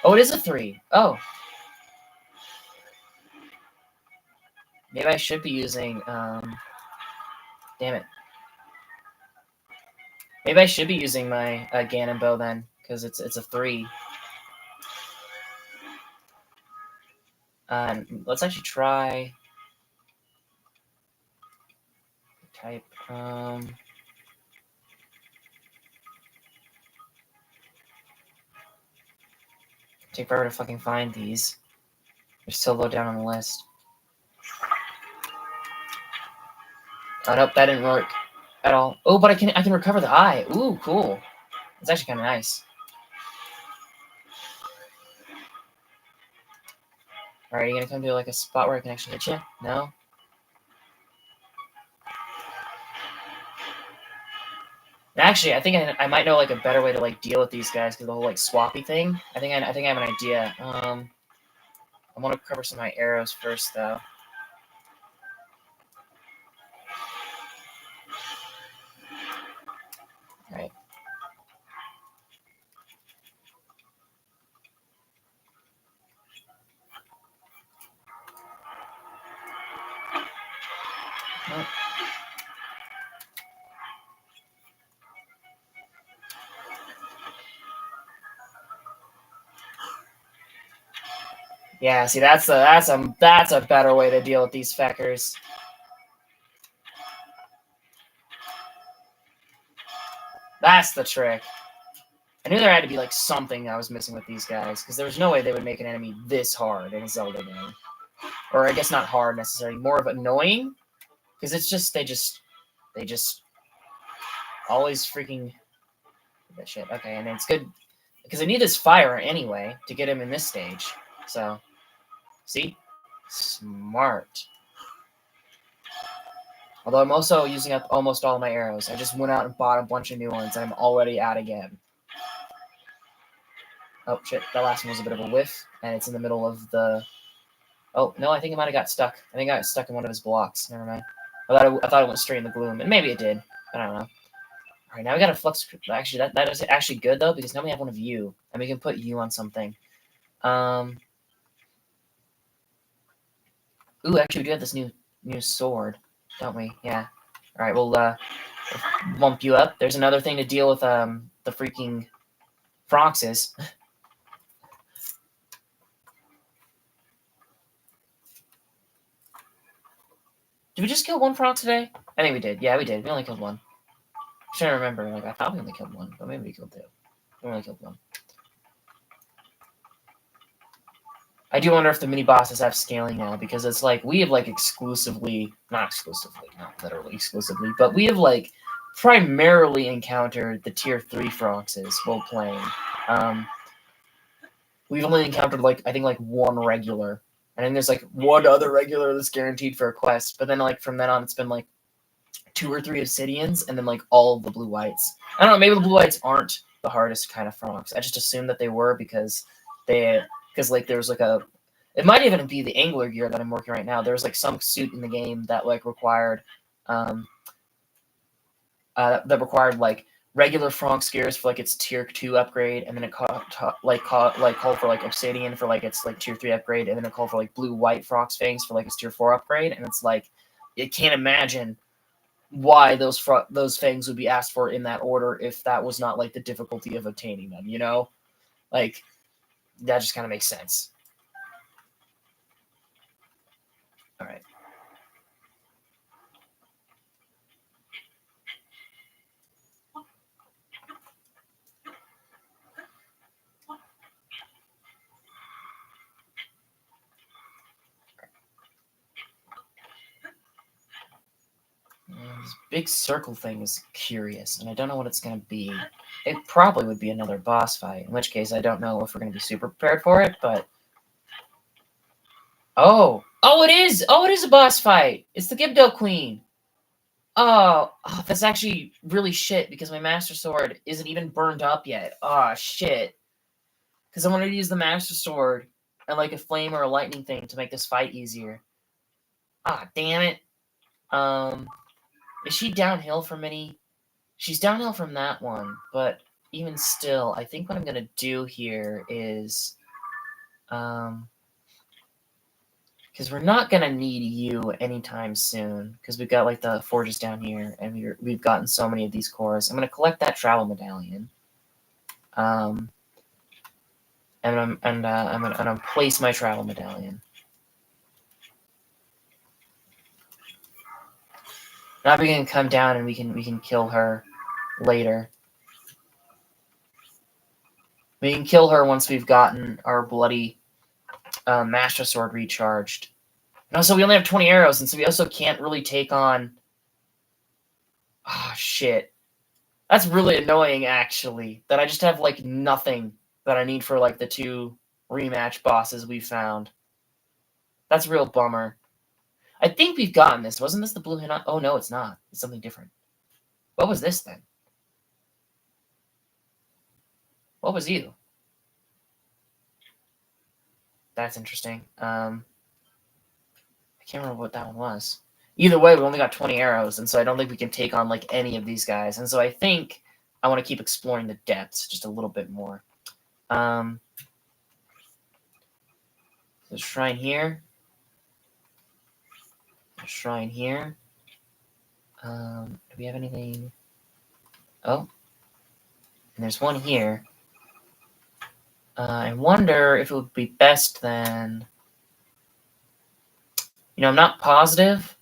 Oh, it is a 3. Oh. Maybe I should be using, damn it. Maybe I should be using my Ganon bow then, because it's a 3. Let's actually try... Type, take forever to fucking find these. They're so low down on the list. Oh, nope, that didn't work at all. Oh, but I can recover the eye. Ooh, cool. It's actually kind of nice. Alright, are you gonna come to like a spot where I can actually hit you? No? Actually, I think I might know like a better way to like deal with these guys because the whole like swappy thing. I think I have an idea. I want to cover some of my arrows first though. All right. Oh. Yeah, see that's a better way to deal with these feckers. That's the trick. I knew there had to be like something I was missing with these guys because there was no way they would make an enemy this hard in a Zelda game. Or I guess not hard necessarily, more of annoying because it's just they just Always freaking that shit. Okay, and it's good because I need this fire anyway to get him in this stage. So, see? Smart. Although I'm also using up almost all my arrows. I just went out and bought a bunch of new ones, and I'm already out again. Oh, shit. That last one was a bit of a whiff, and it's in the middle of the... Oh, no, I think it might have got stuck. I think I got stuck in one of his blocks. Never mind. I thought it went straight in the gloom, and maybe it did. I don't know. All right, now we got a flux... Actually, that is actually good, though, because now we have one of you, and we can put you on something. Ooh, actually, we do have this new sword, don't we? Yeah. All right, we'll bump you up. There's another thing to deal with the freaking Froxes. Did we just kill one Frox today? I think we did. Yeah, we did. We only killed one. I'm trying to remember. Like, I thought we only killed one, but maybe we killed two. We only killed one. I do wonder if the mini bosses have scaling now, because it's like we have like exclusively, not literally exclusively, but we have like primarily encountered the tier 3 Froxes while playing. We've only encountered like I think like one regular, and then there's like one other regular that's guaranteed for a quest. But then like from then on, it's been like 2 or 3 obsidians, and then like all of the blue whites. I don't know. Maybe the blue whites aren't the hardest kind of frogs. I just assumed that they were because like there was like a. It might even be the angler gear that I'm working right now. There's like some suit in the game that like required, that required like regular frog gears for like its tier 2 upgrade, and then it called for like obsidian for like its like tier 3 upgrade, and then it called for like blue white frogs fangs for like its tier 4 upgrade. And it's like you can't imagine why those fangs would be asked for in that order if that was not like the difficulty of obtaining them, you know? Like that just kind of makes sense. All right. This big circle thing is curious, and I don't know what it's going to be. It probably would be another boss fight, in which case I don't know if we're going to be super prepared for it, but... Oh, it is! Oh, it is a boss fight! It's the Gibdo Queen! Oh, that's actually really shit, because my Master Sword isn't even burned up yet. Oh, shit. Because I wanted to use the Master Sword and like a flame or a lightning thing to make this fight easier. Ah, damn it. Is she downhill from any? She's downhill from that one, but even still, I think what I'm gonna do here is, because we're not gonna need you anytime soon, because we've got like the forges down here, and we've gotten so many of these cores. I'm gonna collect that travel medallion, and I'm gonna place my travel medallion. Now we can come down and we can kill her later. We can kill her once we've gotten our bloody Master Sword recharged. And also, we only have 20 arrows, and so we also can't really take on... Oh, shit. That's really annoying, actually, that I just have, like, nothing that I need for, like, the 2 rematch bosses we found. That's a real bummer. I think we've gotten this. Wasn't this the blue Hina? Oh, no, it's not. It's something different. What was this, then? What was you? That's interesting. I can't remember what that one was. Either way, we only got 20 arrows, and so I don't think we can take on, like, any of these guys. And so I think I want to keep exploring the depths just a little bit more. The shrine here. The shrine here. Do we have anything? Oh. And there's one here. I wonder if it would be best then... You know, I'm not positive,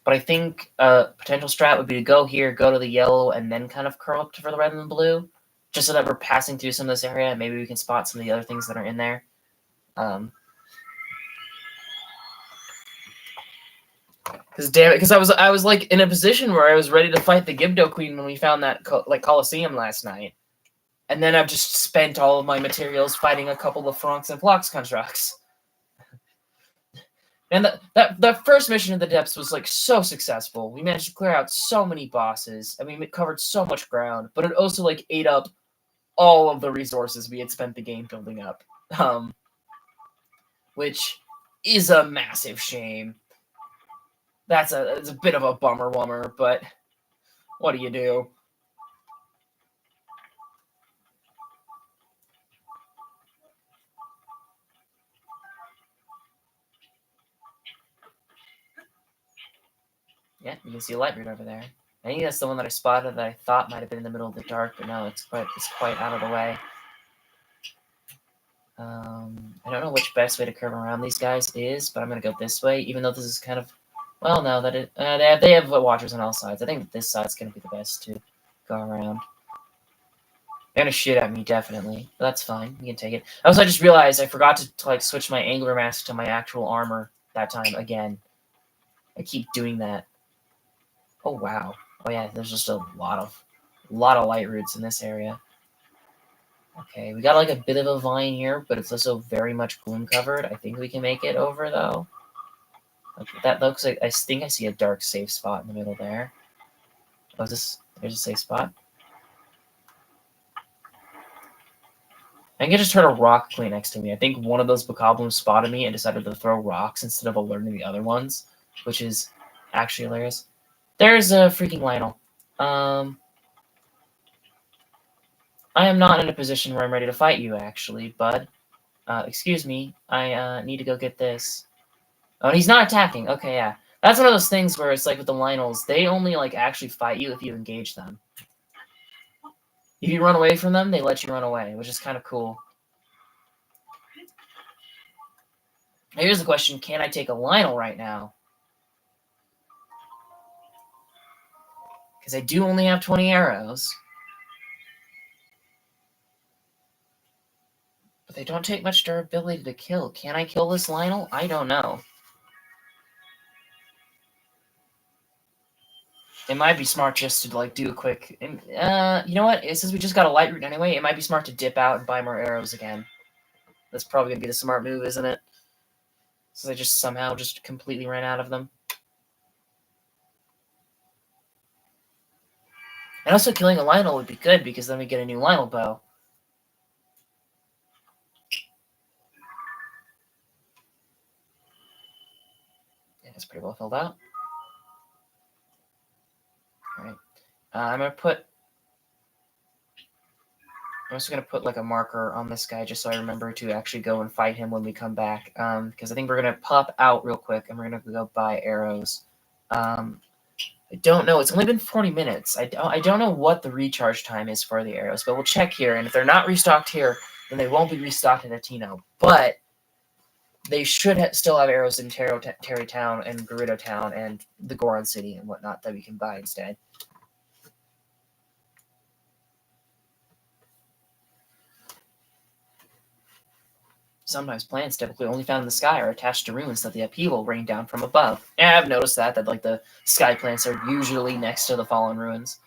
but I think a potential strat would be to go here, go to the yellow, and then kind of curl up to for the red and the blue, just so that we're passing through some of this area, and maybe we can spot some of the other things that are in there. Because damn it, because I was like in a position where I was ready to fight the Gibdo Queen when we found that like Coliseum last night, and then I've just spent all of my materials fighting a couple of Francs and Flox constructs. And that first mission in the depths was like so successful. We managed to clear out so many bosses. I mean, it covered so much ground, but it also like ate up all of the resources we had spent the game building up, which is a massive shame. It's a bit of a bummer, but what do you do? Yeah, you can see a light root over there. I think that's the one that I spotted that I thought might have been in the middle of the dark, but no, it's quite out of the way. I don't know which best way to curve around these guys is, but I'm gonna go this way, even though this is kind of, well, no, they have watchers on all sides. I think this side's gonna be the best to go around. They're gonna shoot at me definitely, but that's fine. You can take it. Also, I just realized I forgot to like switch my angler mask to my actual armor that time again. I keep doing that. Oh wow. Oh yeah, there's just a lot of light roots in this area. Okay, we got like a bit of a vine here, but it's also very much gloom covered. I think we can make it over though. Okay, that looks like, I think I see a dark safe spot in the middle there. Oh, there's a safe spot. I think I just heard a rock play next to me. I think one of those bokoblins spotted me and decided to throw rocks instead of alerting the other ones, which is actually hilarious. There's a freaking Lynel. I am not in a position where I'm ready to fight you, actually, bud. Excuse me. I need to go get this. Oh, and he's not attacking. Okay, yeah. That's one of those things where it's like with the Lynels, they only like actually fight you if you engage them. If you run away from them, they let you run away, which is kind of cool. Now, here's the question: can I take a Lynel right now? Because I do only have 20 arrows. But they don't take much durability to kill. Can I kill this Lynel? I don't know. It might be smart just to like do a quick. You know what? Since we just got a light root anyway, it might be smart to dip out and buy more arrows again. That's probably gonna be the smart move, isn't it? So I just somehow just completely ran out of them. And also killing a Lynel would be good because then we get a new Lynel bow. Yeah, it's pretty well filled out. Alright. I'm also going to put like a marker on this guy just so I remember to actually go and fight him when we come back. Because I think we're going to pop out real quick and we're going to go buy arrows. I don't know. It's only been 40 minutes. I don't know what the recharge time is for the arrows, but we'll check here. And if they're not restocked here, then they won't be restocked in Atino. But they should still have arrows in Terry Town and Gerudo Town and the Goron City and whatnot that we can buy instead. Sometimes plants typically only found in the sky are attached to ruins that the upheaval rained down from above. And I've noticed that like the sky plants are usually next to the fallen ruins.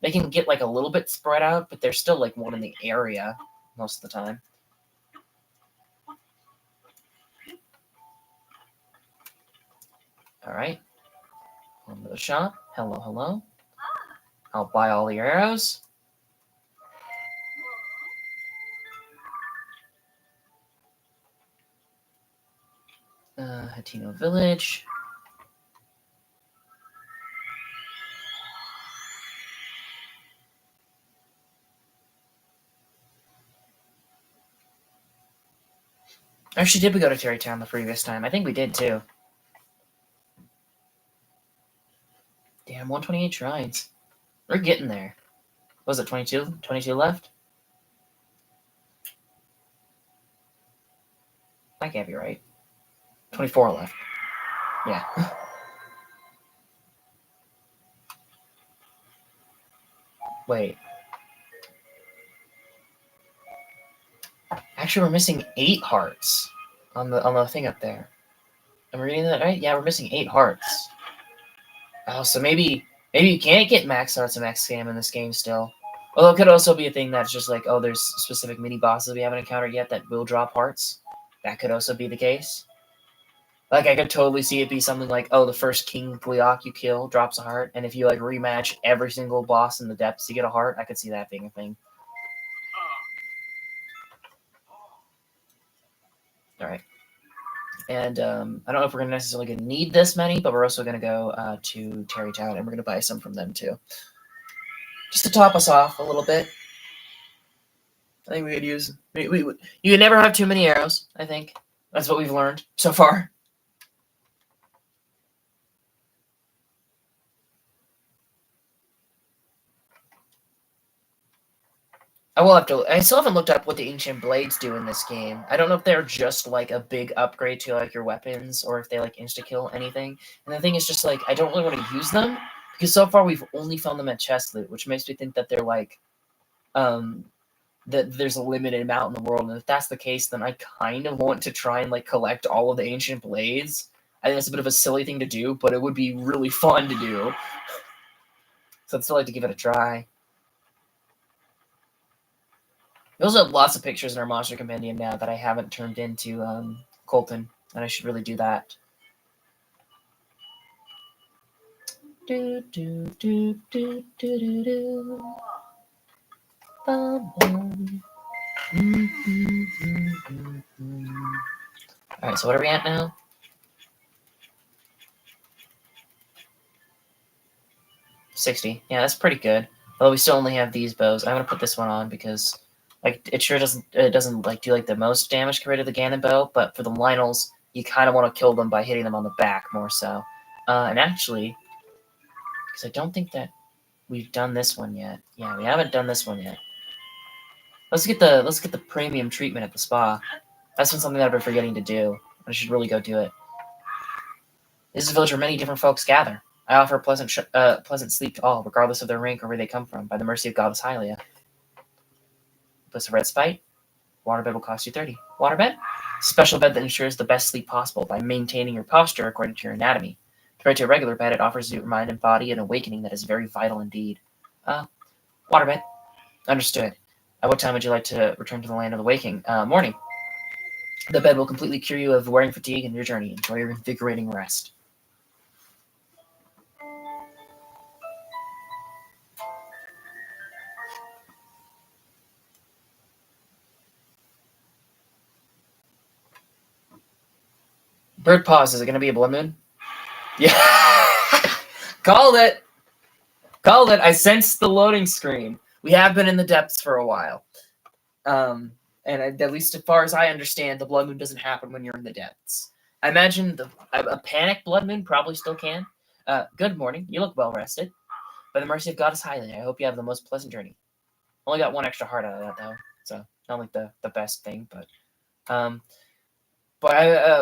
They can get like a little bit spread out, but they're still like one in the area most of the time. All right. Come to the shop. Hello, hello. I'll buy all the arrows. Hatino Village. Actually, did we go to Terrytown the previous time? I think we did too. Damn, 128 shrines. We're getting there. What was it 22? 22 left? That can't be right. 24 left. Yeah. Wait. Actually, we're missing 8 hearts on the thing up there. Am I reading that right? Yeah, we're missing 8 hearts. Oh, so maybe you can't get max arts and max scam in this game still. Although it could also be a thing that's just like, oh, there's specific mini bosses we haven't encountered yet that will drop hearts. That could also be the case. Like, I could totally see it be something like, oh, the first King Gleok you kill drops a heart, and if you, like, rematch every single boss in the depths, you get a heart. I could see that being a thing. Alright. And I don't know if we're necessarily going to need this many, but we're also going to go to Terrytown, and we're going to buy some from them, too. Just to top us off a little bit. I think we could use... you can never have too many arrows, I think. That's what we've learned so far. I will have to... I still haven't looked up what the Ancient Blades do in this game. I don't know if they're just, like, a big upgrade to, like, your weapons, or if they, like, insta-kill anything. And the thing is just, like, I don't really want to use them, because so far we've only found them at chest loot, which makes me think that they're, like, that there's a limited amount in the world. And if that's the case, then I kind of want to try and, like, collect all of the Ancient Blades. I think that's a bit of a silly thing to do, but it would be really fun to do. So I'd still like to give it a try. We also have lots of pictures in our monster compendium now that I haven't turned into Colton, and I should really do that. Do do do do do do do. Bum, bum. All right, so what are we at now? 60. Yeah, that's pretty good. Although we still only have these bows. I'm gonna put this one on because, like, it sure doesn't like do like the most damage compared to the Ganon bow, but for the Lynels, you kind of want to kill them by hitting them on the back more so. And actually, because I don't think that we've done this one yet. Yeah, we haven't done this one yet. Let's get the premium treatment at the spa. That's been something that I've been forgetting to do. I should really go do it. This is a village where many different folks gather. I offer pleasant sleep to all, regardless of their rank or where they come from, by the mercy of Goddess Hylia. Plus a red spite. Waterbed will cost you 30. Waterbed? Special bed that ensures the best sleep possible by maintaining your posture according to your anatomy. Compared to a regular bed, it offers your mind and body an awakening that is very vital indeed. Waterbed. Understood. At what time would you like to return to the land of the waking? Morning. The bed will completely cure you of wearing fatigue in your journey. Enjoy your invigorating rest. Bird pause. Is it going to be a blood moon? Yeah. Called it. Called it. I sensed the loading screen. We have been in the depths for a while. And at least as far as I understand, the blood moon doesn't happen when you're in the depths. I imagine a panic blood moon probably still can. Good morning. You look well rested. By the mercy of Goddess Hylia, I hope you have the most pleasant journey. Only got one extra heart out of that, though. So, not like the best thing, but...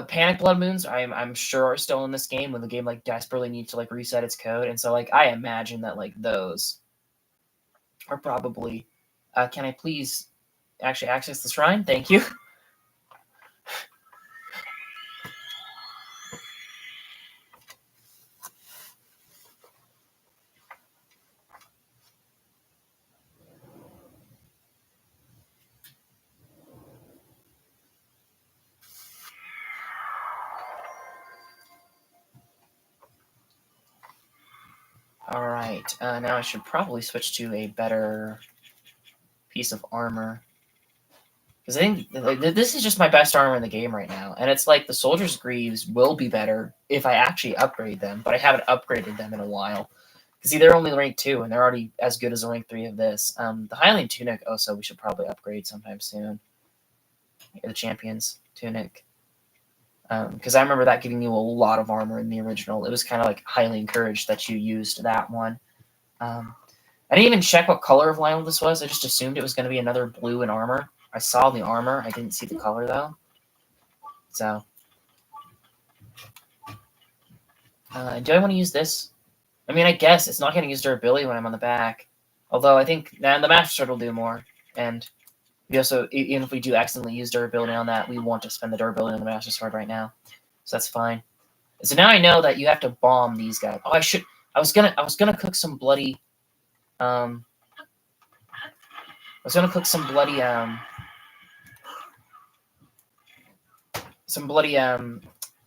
panic blood moons, I'm sure are still in this game when the game like desperately needs to like reset its code, and so like I imagine that like those are probably. Can I please actually access the shrine? Thank you. All right, now I should probably switch to a better piece of armor. Because I think like, this is just my best armor in the game right now. And it's like the Soldier's Greaves will be better if I actually upgrade them, but I haven't upgraded them in a while. Because see, they're only rank 2, and they're already as good as a rank 3 of this. The Highland Tunic, also, we should probably upgrade sometime soon. The Champion's Tunic. Because I remember that giving you a lot of armor in the original. It was kind of like highly encouraged that you used that one. I didn't even check what color of Lynel this was. I just assumed it was going to be another blue in armor. I saw the armor. I didn't see the color, though. So. Do I want to use this? I mean, I guess it's not going to use durability when I'm on the back. Although I think the Master Sword will do more. And we also, even if we do accidentally use durability on that, we want to spend the durability on the Master Sword right now. So that's fine. So now I know that you have to bomb these guys. Oh, I was gonna cook some bloody I was gonna cook some bloody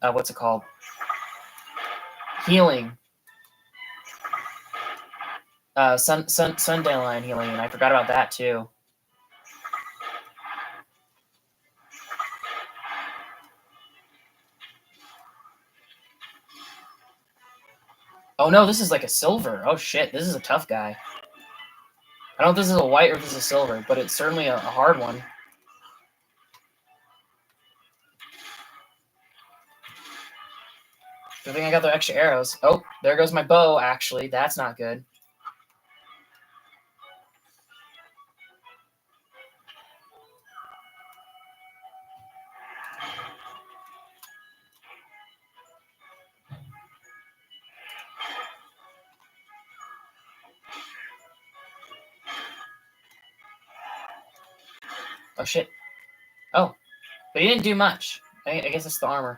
what's it called? Healing. Dandelion healing, and I forgot about that too. Oh no, this is like a silver. Oh shit, this is a tough guy. I don't know if this is a white or if this is a silver, but it's certainly a hard one. Good thing I got the extra arrows. Oh, there goes my bow, actually. That's not good. Oh shit. Oh, but he didn't do much. I guess it's the armor.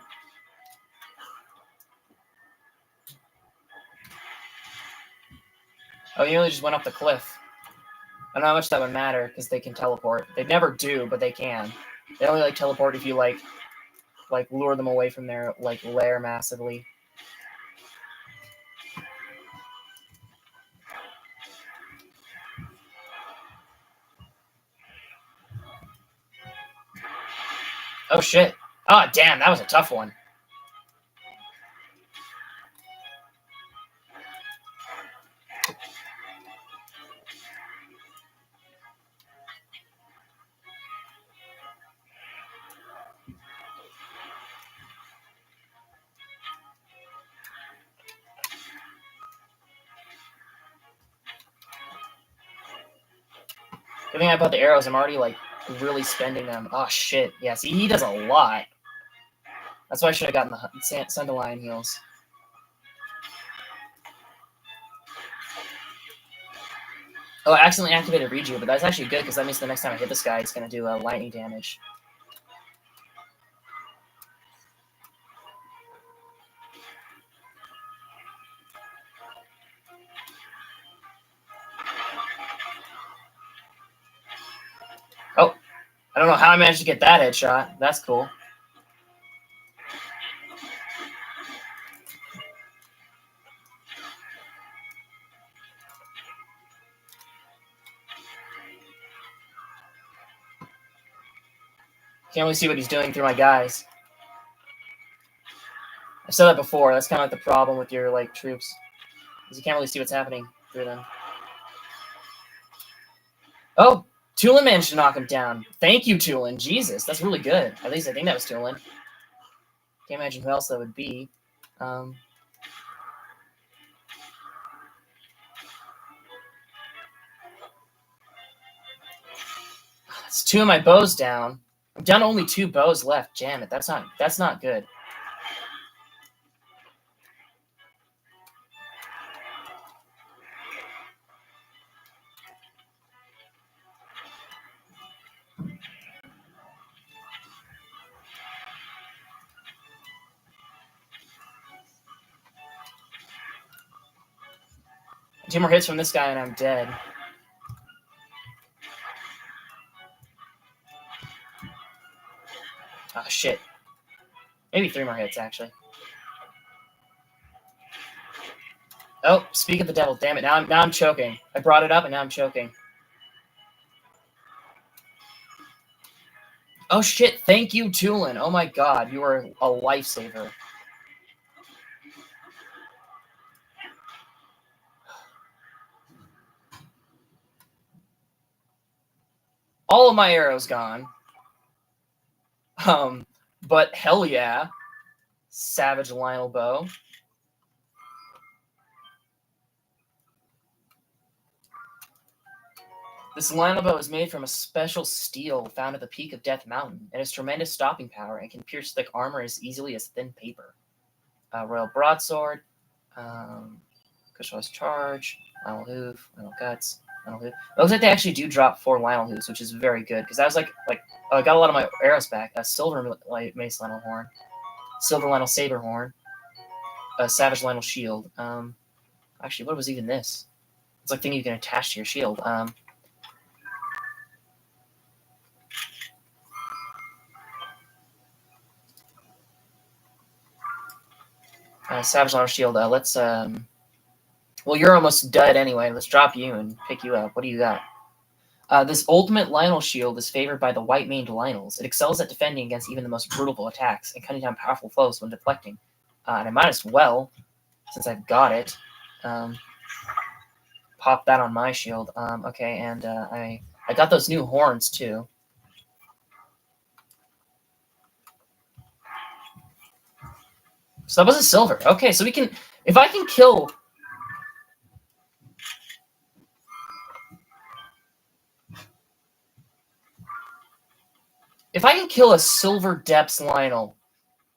Oh, he nearly just went up the cliff. I don't know how much that would matter because they can teleport. They never do, but they can. They only like teleport if you like lure them away from their like lair massively. Oh shit. Oh damn, that was a tough one. Good thing I bought the arrows. I'm already like really spending them. Oh shit. Yeah, see, he does a lot. That's why I should have gotten the Dandelion heals. Oh, I accidentally activated Reju, but that's actually good because that means the next time I hit this guy, it's going to do lightning damage. Oh, I don't know how I managed to get that headshot. That's cool. Can't really see what he's doing through my guys. I said that before. That's kind of like the problem with your like troops, is you can't really see what's happening through them. Oh, Tulin managed to knock him down. Thank you, Tulin. Jesus, that's really good. At least I think that was Tulin. Can't imagine who else that would be. That's two of my bows down. I'm down to only 2 bows left. Damn it, that's not good. Two more hits from this guy and I'm dead. Oh shit. Maybe 3 more hits actually. Oh, speak of the devil, damn it. Now I'm choking. I brought it up and now I'm choking. Oh shit, thank you, Tulin. Oh my god, you are a lifesaver. All of my arrows gone. But hell yeah. Savage Lynel bow. This Lynel bow is made from a special steel found at the peak of Death Mountain. It has tremendous stopping power and can pierce thick armor as easily as thin paper. Royal Broadsword. Kushaw's Charge. Lynel Hoof. Lynel Guts. Lynel Hoof. It looks like they actually do drop 4 Lynel Hoofs, which is very good because I was like I got a lot of my arrows back. Silver Mace Lynel Horn. Silver Lynel Saber Horn. Savage Lynel Shield. Actually, what was even this? It's like thing you can attach to your shield. Savage Launch Shield. Let's well, you're almost dead anyway. Let's drop you and pick you up. What do you got? This ultimate Lynel shield is favored by the White Maned Lynels. It excels at defending against even the most brutal attacks and cutting down powerful foes when deflecting. And I might as well, since I've got it, pop that on my shield. Okay, and I got those new horns too. So that was a silver. Okay, so we can, if I can kill. If I can kill a Silver Depths Lynel,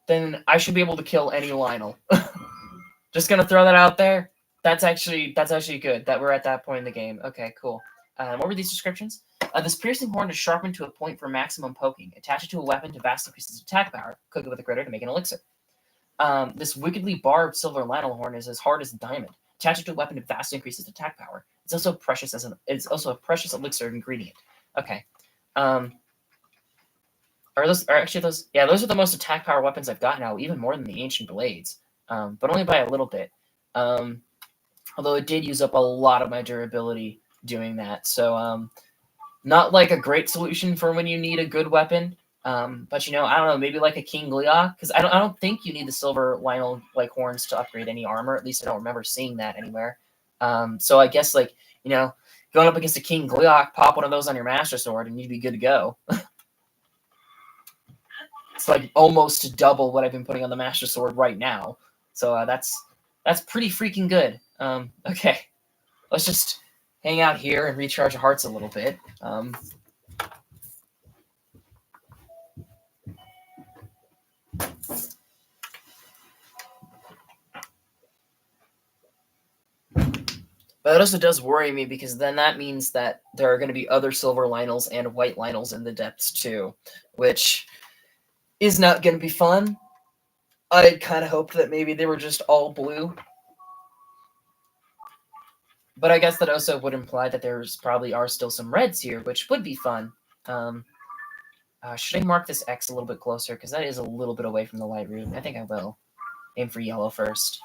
then I should be able to kill any Lynel. Just gonna throw that out there. That's actually good that we're at that point in the game. Okay, cool. What were these descriptions? This piercing horn is sharpened to a point for maximum poking. Attach it to a weapon to vastly increase its attack power. Cook it with a critter to make an elixir. This wickedly barbed silver Lynel horn is as hard as diamond. Attach it to a weapon to vastly increase its attack power. It's also a precious elixir ingredient. Okay. Those are the most attack power weapons I've got now, even more than the ancient blades. But only by a little bit. Although it did use up a lot of my durability doing that. So not like a great solution for when you need a good weapon. But I don't know, maybe like a King Gliok, because I don't think you need the silver Lynel like horns to upgrade any armor. At least I don't remember seeing that anywhere. So I guess going up against a King Gliok, pop one of those on your Master Sword, and you'd be good to go. It's like almost double what I've been putting on the Master Sword right now. So that's pretty freaking good. Okay, let's just hang out here and recharge our hearts a little bit. But it also does worry me because then that means that there are going to be other silver Lynels and white Lynels in the depths too, which is not going to be fun. I kind of hoped that maybe they were just all blue. But I guess that also would imply that there's probably are still some reds here, which would be fun. Should I mark this X a little bit closer? Because that is a little bit away from the light rune. I think I will. Aim for yellow first.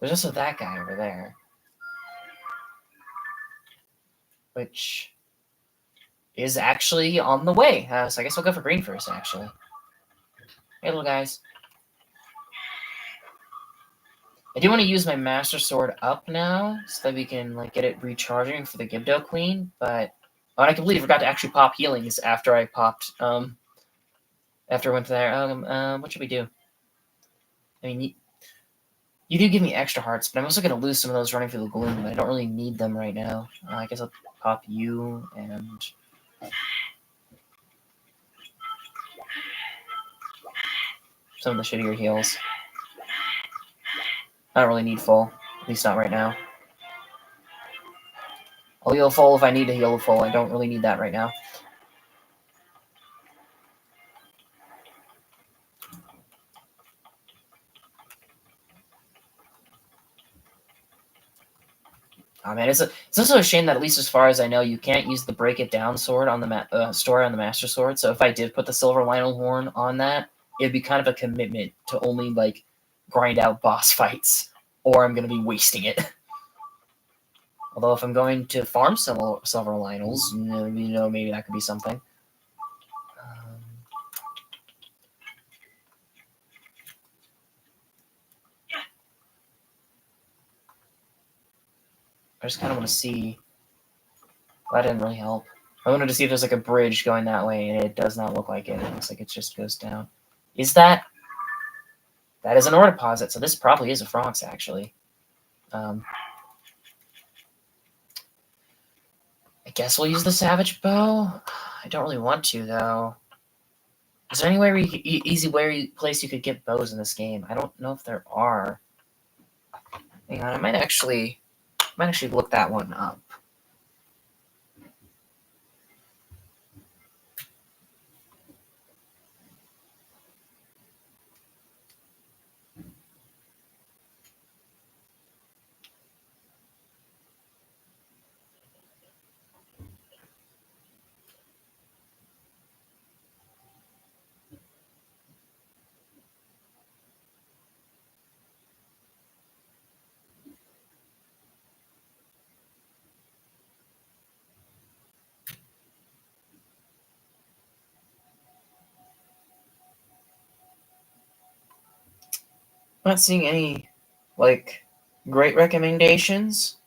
There's also that guy over there. Which is actually on the way. So I guess I'll go for green first, actually. Hey, little guys. I do want to use my Master Sword up now, so that we can get it recharging for the Gibdo Queen, but I completely forgot to actually pop healings after I popped, after I went there. What should we do? I mean, you do give me extra hearts, but I'm also going to lose some of those running through the gloom. I don't really need them right now. I guess I'll pop you and some of the shittier heals. I don't really need full, at least not right now. I'll heal full if I need to heal full. I don't really need that right now. Oh man, it's also a shame that at least as far as I know, you can't use the break it down sword on the story on the Master Sword. So if I did put the silver Lynel horn on that, it'd be kind of a commitment to only grind out boss fights, or I'm gonna be wasting it. Although if I'm going to farm silver Lynels, maybe that could be something. I just kind of want to see. That didn't really help. I wanted to see if there's a bridge going that way, and it does not look like it. It looks like it just goes down. Is that? That is an ore deposit, so this probably is a Frox, actually. I guess we'll use the Savage Bow. I don't really want to, though. Is there any place you could get bows in this game? I don't know if there are. Hang on, I might actually look that one up. Not seeing any, like, great recommendations.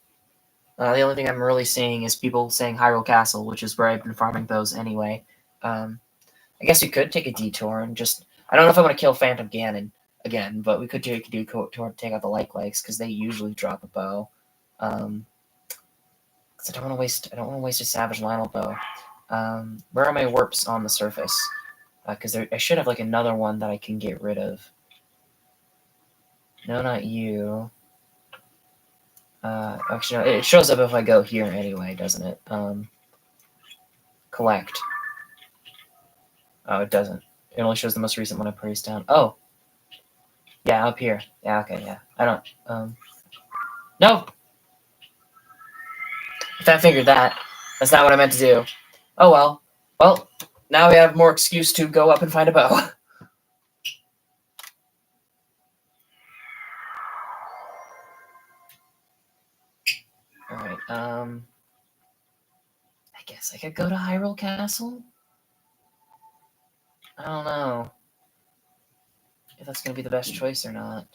The only thing I'm really seeing is people saying Hyrule Castle, which is where I've been farming those anyway. I guess we could take a detour and just... I don't know if I want to kill Phantom Ganon again, but we could take a detour to take out the Likes, because they usually drop a bow. Because I don't want to waste a Savage Lynel bow. Where are my warps on the surface? Because I should have, like, another one that I can get rid of. No, not you. Actually, no, it shows up if I go here anyway, doesn't it? Collect. Oh, it doesn't. It only shows the most recent one I placed down. Oh! Yeah, up here. Yeah, okay, yeah. I don't... No! If I figured that. That's not what I meant to do. Oh well. Well, now we have more excuse to go up and find a bow. Alright, I guess I could go to Hyrule Castle? I don't know if that's gonna be the best choice or not.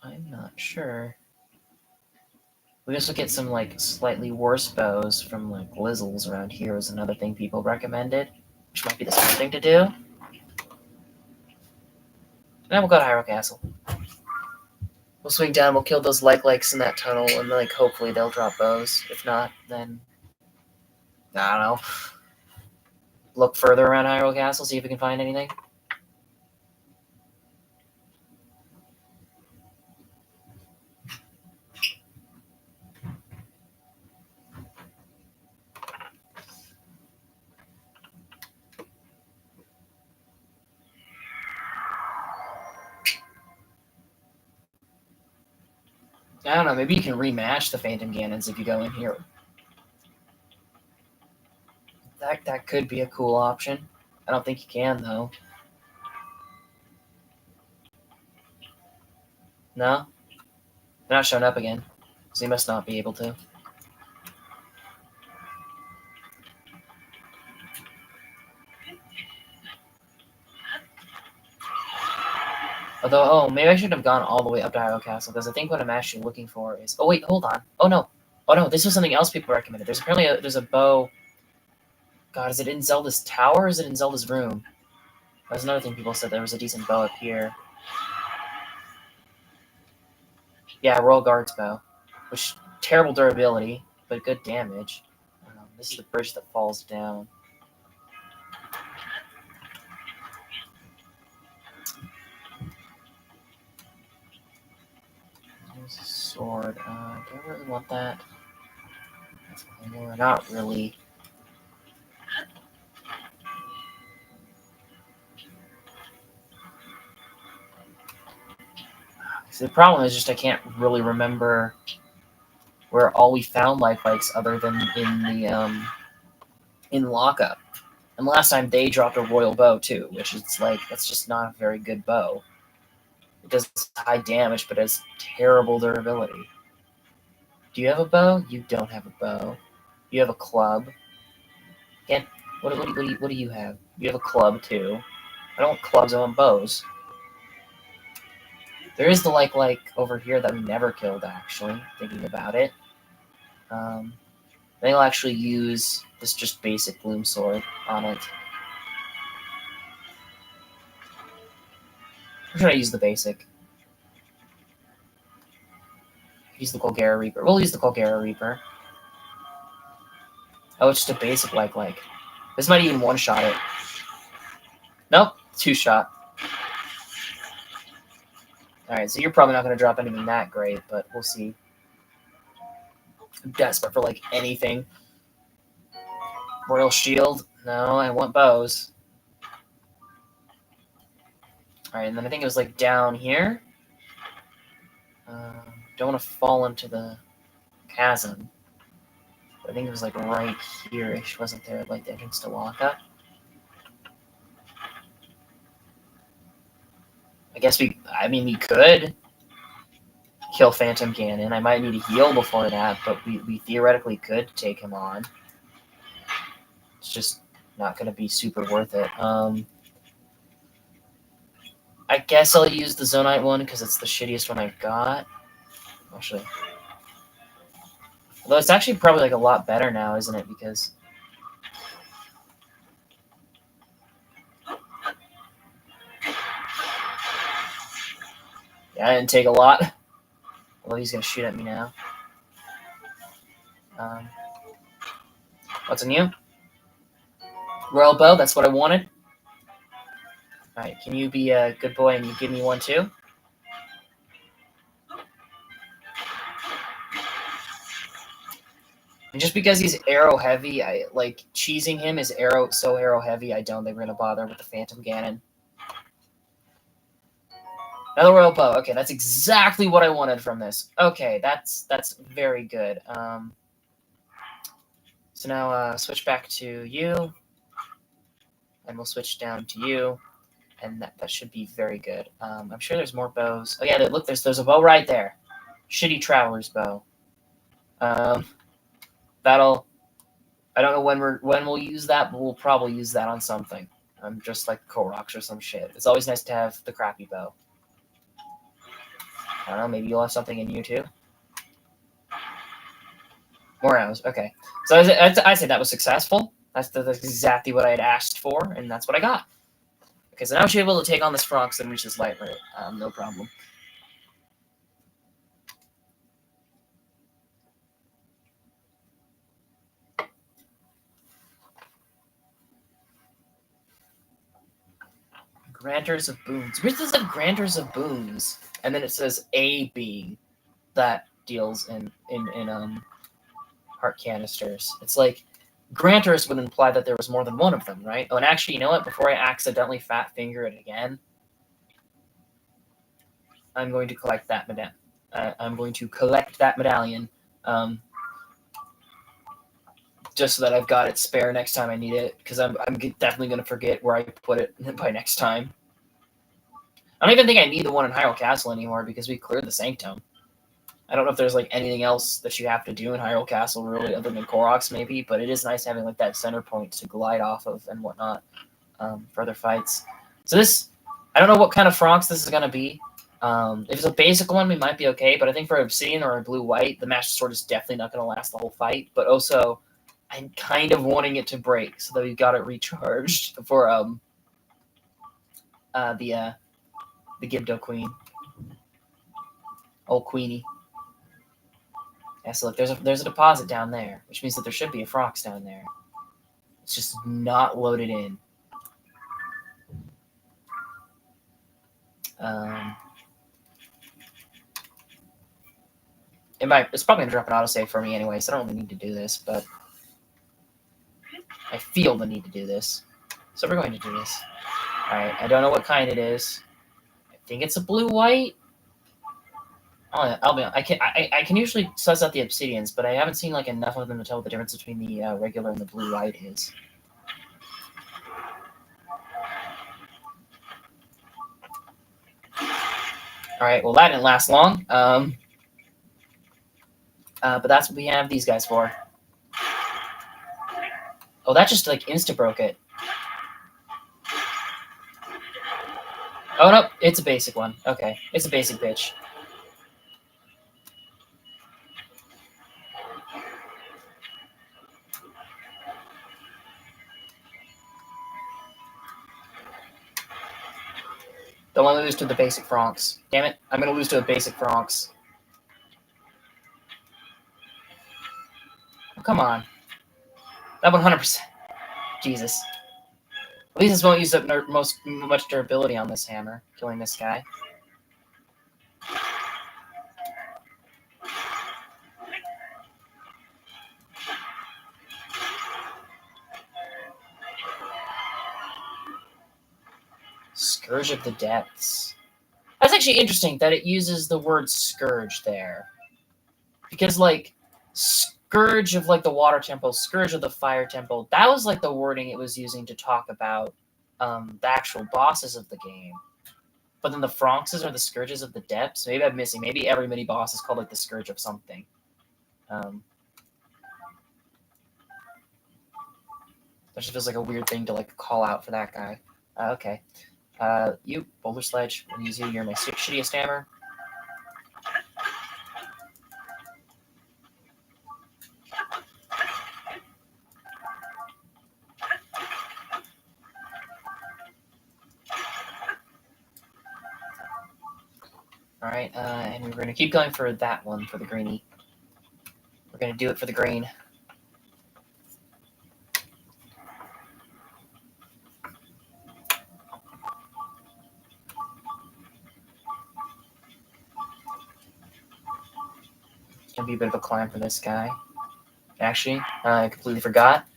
I'm not sure. We also get some, like, slightly worse bows from, like, Lizzles around here was another thing people recommended, which might be the smart thing to do. Then we'll go to Hyrule Castle. We'll swing down, we'll kill those Likes in that tunnel, and, like, hopefully they'll drop bows. If not, then... I don't know. Look further around Hyrule Castle, see if we can find anything. I don't know, maybe you can rematch the Phantom Ganons if you go in here. That could be a cool option. I don't think you can, though. No? They're not showing up again, so you must not be able to. Although, oh, maybe I should have gone all the way up to Hyrule Castle, because I think what I'm actually looking for is... Oh, wait, hold on. Oh, no. Oh, no, this was something else people recommended. There's apparently there's a bow... God, is it in Zelda's tower or is it in Zelda's room? That was another thing people said. There was a decent bow up here. Yeah, Royal Guard's bow. Which, terrible durability, but good damage. This is the bridge that falls down. There's a sword. Do I really want that? That's more. Not really. So the problem is just I can't really remember where all we found Likes other than in the in lockup. And last time they dropped a royal bow too, which is like that's just not a very good bow. It does high damage, but has terrible durability. Do you have a bow? You don't have a bow. You have a club. Can't. What do you have? You have a club too. I don't want clubs. I want bows. There is the like over here that we never killed. Actually, thinking about it, I think I'll actually use this just basic Gloom Sword on it. Or should I use the basic? Use the Golgara Reaper. We'll use the Golgara Reaper. Oh, it's just a basic like. This might even one-shot it. Nope, two-shot. Alright, so you're probably not going to drop anything that great, but we'll see. I'm desperate for, like, anything. Royal Shield? No, I want bows. Alright, and then I think it was, like, down here. Don't want to fall into the chasm. I think it was, like, right here-ish, wasn't there? Like, the entrance to Waka. I guess we could kill Phantom Ganon. I might need a heal before that, but we theoretically could take him on. It's just not going to be super worth it. I guess I'll use the Zonite one because it's the shittiest one I've got. Actually. Although it's actually probably like a lot better now, isn't it? Because... yeah, I didn't take a lot. Well, he's going to shoot at me now. What's in you? Royal Bow, that's what I wanted. Alright, can you be a good boy and you give me one too? And just because he's arrow heavy, I like cheesing him is so arrow heavy, I don't think we're gonna bother with the Phantom Ganon. Another Royal Bow. Okay, that's exactly what I wanted from this. Okay, that's very good. So now switch back to you. And we'll switch down to you. And that should be very good. I'm sure there's more bows. Oh yeah, look, there's a bow right there. Shitty Traveler's Bow. That'll... I don't know when we'll use that, but we'll probably use that on something. Just like Koroks or some shit. It's always nice to have the crappy bow. I don't know, maybe you'll have something in you too? More arrows, okay. So I said that was successful. That's exactly what I had asked for, and that's what I got. Okay, so now I should be able to take on this Frox and reach this light rate. No problem. Granters of Boons. Where does it have Granters of Boons? And then it says a being that deals in heart canisters. It's like Granters would imply that there was more than one of them, right? Oh, and actually, you know what? Before I accidentally fat finger it again, I'm going to collect that medallion. Just so that I've got it spare next time I need it, because I'm definitely going to forget where I put it by next time. I don't even think I need the one in Hyrule Castle anymore, because we cleared the Sanctum. I don't know if there's like anything else that you have to do in Hyrule Castle really, other than Koroks maybe, but it is nice having like that center point to glide off of and whatnot for other fights. So this, I don't know what kind of Frox this is going to be. If it's a basic one, we might be okay, but I think for Obsidian or a blue-white, the Master Sword is definitely not going to last the whole fight, but also I'm kind of wanting it to break so that we've got it recharged for the Gibdo Queen. Old Queenie. Yeah, so look, there's a deposit down there, which means that there should be a Frox down there. It's just not loaded in. It's probably going to drop an autosave for me anyway, so I don't really need to do this, but I feel the need to do this. So we're going to do this. Alright, I don't know what kind it is. I think it's a blue-white. I can usually suss out the obsidians, but I haven't seen like enough of them to tell what the difference between the regular and the blue-white is. Alright, well that didn't last long. But that's what we have these guys for. Oh, that just like insta-broke it. Oh no, it's a basic one. Okay, it's a basic bitch. Don't want to lose to the basic Frox. Damn it, I'm going to lose to a basic Frox. Oh, come on. That 100%. Jesus. At least this won't use up much durability on this hammer, killing this guy. Scourge of the Depths. That's actually interesting that it uses the word Scourge there. Because, like, Scourge of, like, the Water Temple, Scourge of the Fire Temple, that was, like, the wording it was using to talk about the actual bosses of the game. But then the Froxes are the Scourges of the Depths. Maybe I'm missing. Maybe every mini-boss is called, like, the Scourge of something. That just feels like a weird thing to like call out for that guy. Okay. You, Boulder Sledge, we'll use you. You're my shittiest hammer. Alright, and we're going to keep going for that one, for the greenie. We're going to do it for the green. It's going to be a bit of a climb for this guy. Actually, I completely forgot.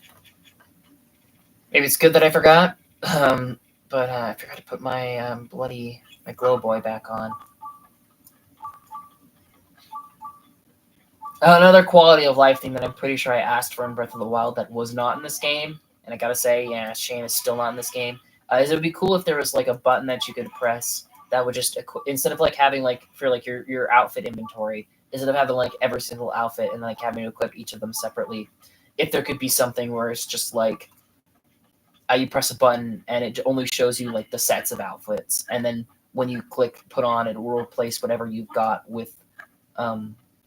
Maybe it's good that I forgot, but I forgot to put my my glow boy back on. Another quality of life thing that I'm pretty sure I asked for in Breath of the Wild that was not in this game, and I gotta say, yeah, Shane is still not in this game, is it would be cool if there was like a button that you could press that would just, instead of like having like, for like your outfit inventory, instead of having like every single outfit and like having to equip each of them separately, if there could be something where it's just like, you press a button and it only shows you like the sets of outfits, and then when you click put on, it will replace whatever you've got with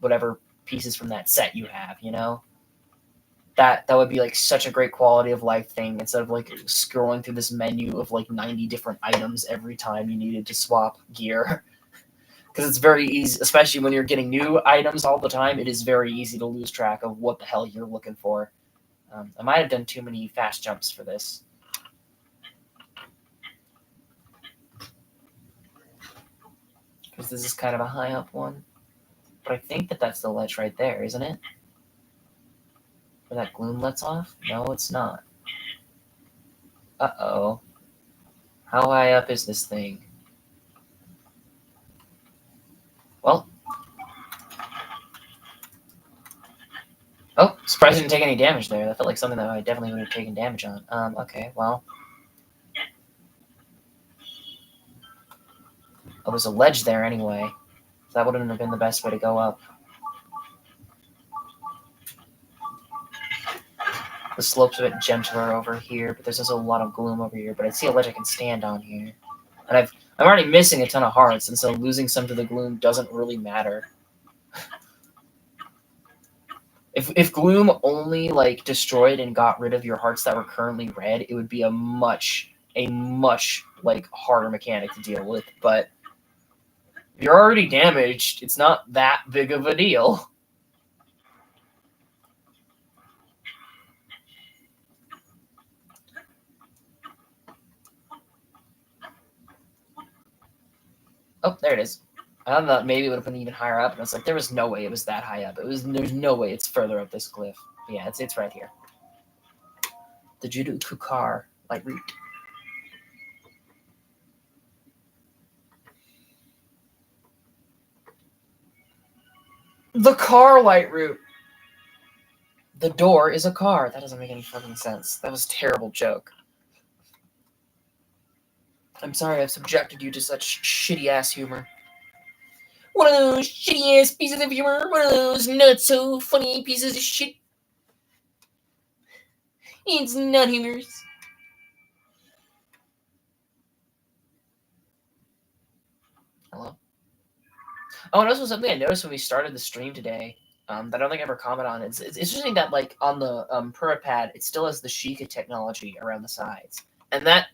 whatever pieces from that set you have, you know? That would be like such a great quality of life thing, instead of like scrolling through this menu of like 90 different items every time you needed to swap gear. Because it's very easy, especially when you're getting new items all the time, it is very easy to lose track of what the hell you're looking for. I might have done too many fast jumps for this. Because this is kind of a high up one. But I think that that's the ledge right there, isn't it? Where that gloom lets off? No, it's not. Uh-oh. How high up is this thing? Well. Oh, surprised I didn't take any damage there. That felt like something that I definitely would have taken damage on. Okay, well. Oh, there's a ledge there anyway. So that wouldn't have been the best way to go up. The slope's a bit gentler over here, but there's also a lot of gloom over here. But I see a ledge I can stand on here. And I'm already missing a ton of hearts, and so losing some to the gloom doesn't really matter. If gloom only like destroyed and got rid of your hearts that were currently red, it would be a much like harder mechanic to deal with. But if you're already damaged, it's not that big of a deal. Oh, there it is. I thought maybe it would have been even higher up, and I was like, there was no way it was that high up. There's no way it's further up this cliff. But yeah, it's right here. The Gerudo Kukar light root. The car light root. The door is a car. That doesn't make any fucking sense. That was a terrible joke. I'm sorry I've subjected you to such shitty ass humor. One of those shitty ass pieces of humor. One of those not so funny pieces of shit. It's not humorous. Hello. Oh, and also something I noticed when we started the stream today, that I don't think I ever comment on. It's interesting that like on the Pura pad, it still has the Sheikah technology around the sides, and that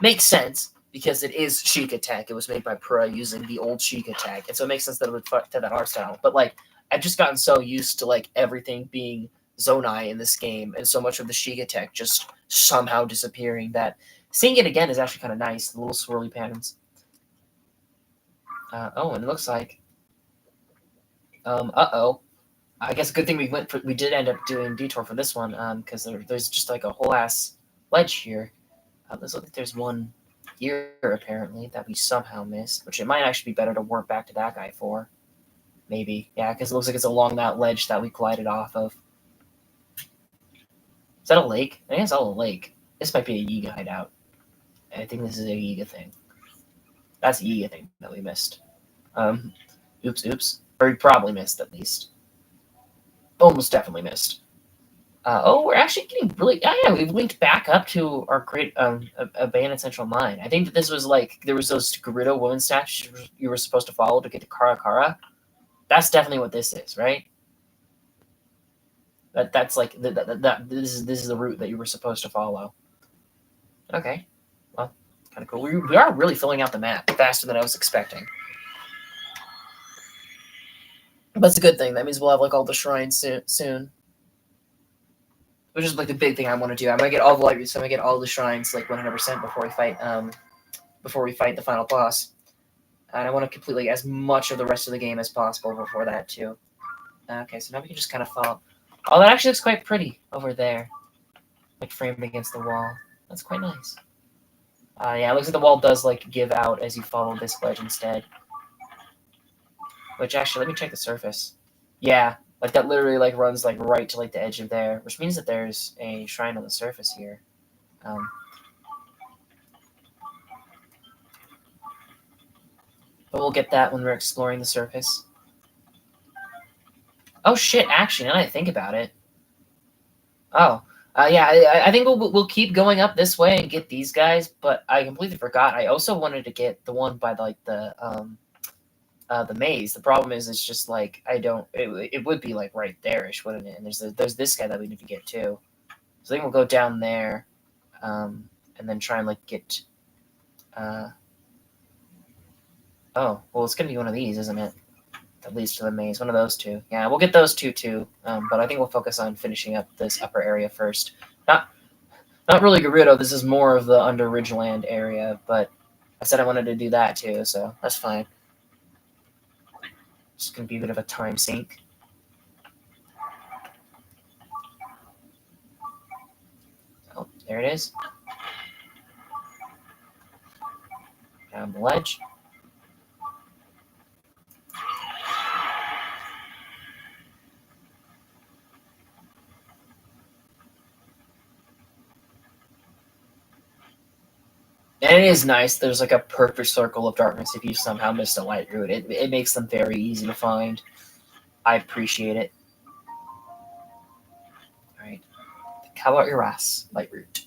makes sense because it is Sheikah tech. It was made by Pura using the old Sheikah tech, and so it makes sense that it would fit that art style. But like, I've just gotten so used to like everything being Zonai in this game, and so much of the Sheikah tech just somehow disappearing that seeing it again is actually kind of nice. The little swirly patterns. Oh, and it looks like. Uh-oh. I guess a good thing we did end up doing detour for this one, because there's just like a whole ass ledge here. Looks like there's one here apparently that we somehow missed, which it might actually be better to warp back to that guy for. Maybe. Yeah, because it looks like it's along that ledge that we glided off of. Is that a lake? I think it's all a lake. This might be a Yiga hideout. I think this is a Yiga thing. That's a Yiga thing that we missed. Oops. Or we probably missed, at least. Almost definitely missed. Oh, we're actually getting really. Oh, yeah, we've linked back up to our great abandoned central mine. I think that this was like there was those Gerudo woman statues you were supposed to follow to get to Kara. That's definitely what this is, right? That's like this is the route that you were supposed to follow. Okay, well, kind of cool. We are really filling out the map faster than I was expecting. That's a good thing. That means we'll have like all the shrines soon. Which is like the big thing I want to do. I'm gonna get all the libraries, so I'm gonna get all the shrines like 100% before we fight the final boss. And I want to complete like as much of the rest of the game as possible before that too. Okay, so now we can just kind of follow. Oh, that actually looks quite pretty over there, like framed against the wall. That's quite nice. Yeah, it looks like the wall does like give out as you follow this ledge instead. Which actually, let me check the surface. Yeah, like that literally like runs like right to like the edge of there, which means that there's a shrine on the surface here. But we'll get that when we're exploring the surface. Oh shit! Actually, now that I think about it, oh yeah, I think we'll keep going up this way and get these guys. But I completely forgot. I also wanted to get the one by like the maze. The problem is, it's just like I don't. It would be like right there-ish, wouldn't it? And there's this guy that we need to get too. So I think we'll go down there, and then try and like get. Oh well, it's gonna be one of these, isn't it? That leads to the maze. One of those two. Yeah, we'll get those two too. But I think we'll focus on finishing up this upper area first. Not really Gerudo. This is more of the Under Ridgeland area, but I said I wanted to do that too, so that's fine. It's gonna be a bit of a time sink. Oh, there it is. Down the ledge. And it is nice. There's like a perfect circle of darkness if you somehow missed a light route. It makes them very easy to find. I appreciate it. Alright. How about your ass, light route?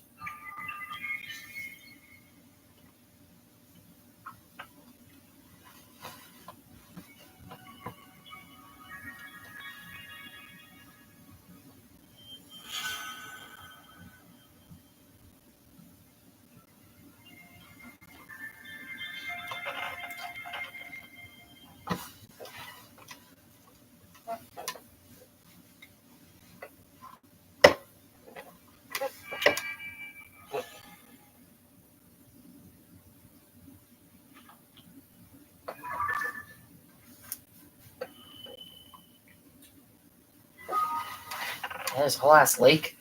There's a whole ass lake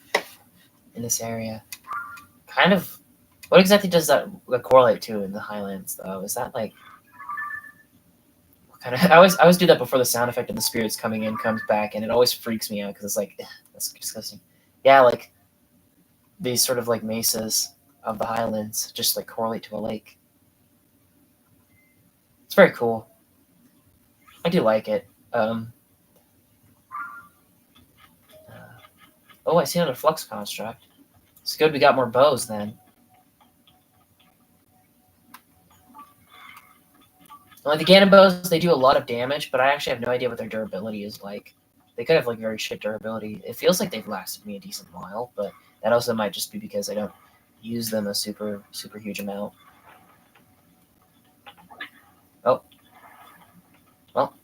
in this area. Kind of. What exactly does that correlate to in the Highlands, though? Is that like what kind of? I always do that before the sound effect of the spirits coming in comes back, and it always freaks me out because it's like that's disgusting. Yeah, like these sort of like mesas of the Highlands just like correlate to a lake. It's very cool. I do like it. Oh, I see another flux construct. It's good we got more bows then. Like the Ganon bows, they do a lot of damage, but I actually have no idea what their durability is like. They could have like very shit durability. It feels like they've lasted me a decent while, but that also might just be because I don't use them a super huge amount. Oh. Well,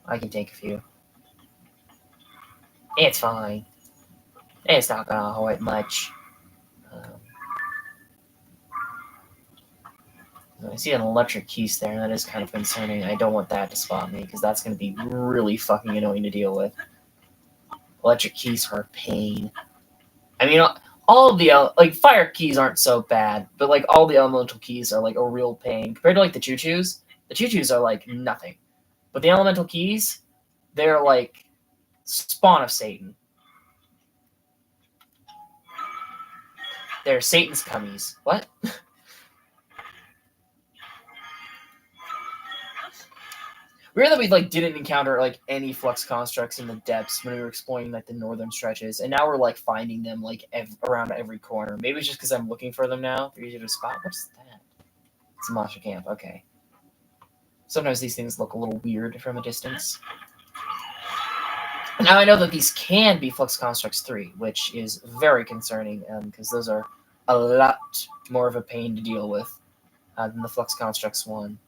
I can take a few. It's fine. It's not gonna hurt much. I see an electric keys there, and that is kind of concerning. I don't want that to spot me, because that's going to be really fucking annoying to deal with. Electric keys are a pain. I mean, all of the, like, fire keys aren't so bad, but, like, all the elemental keys are, like, a real pain. Compared to, like, the choo-choos are, like, nothing. But the elemental keys, they're, like, spawn of Satan. They're Satan's cummies. What? Weird that we like didn't encounter like any flux constructs in the depths when we were exploring like the northern stretches, and now we're like finding them like around every corner. Maybe it's just because I'm looking for them now. They're easy to spot. What's that? It's a monster camp. Okay. Sometimes these things look a little weird from a distance. Now I know that these can be Flux Constructs 3, which is very concerning because those are a lot more of a pain to deal with than the Flux Constructs 1.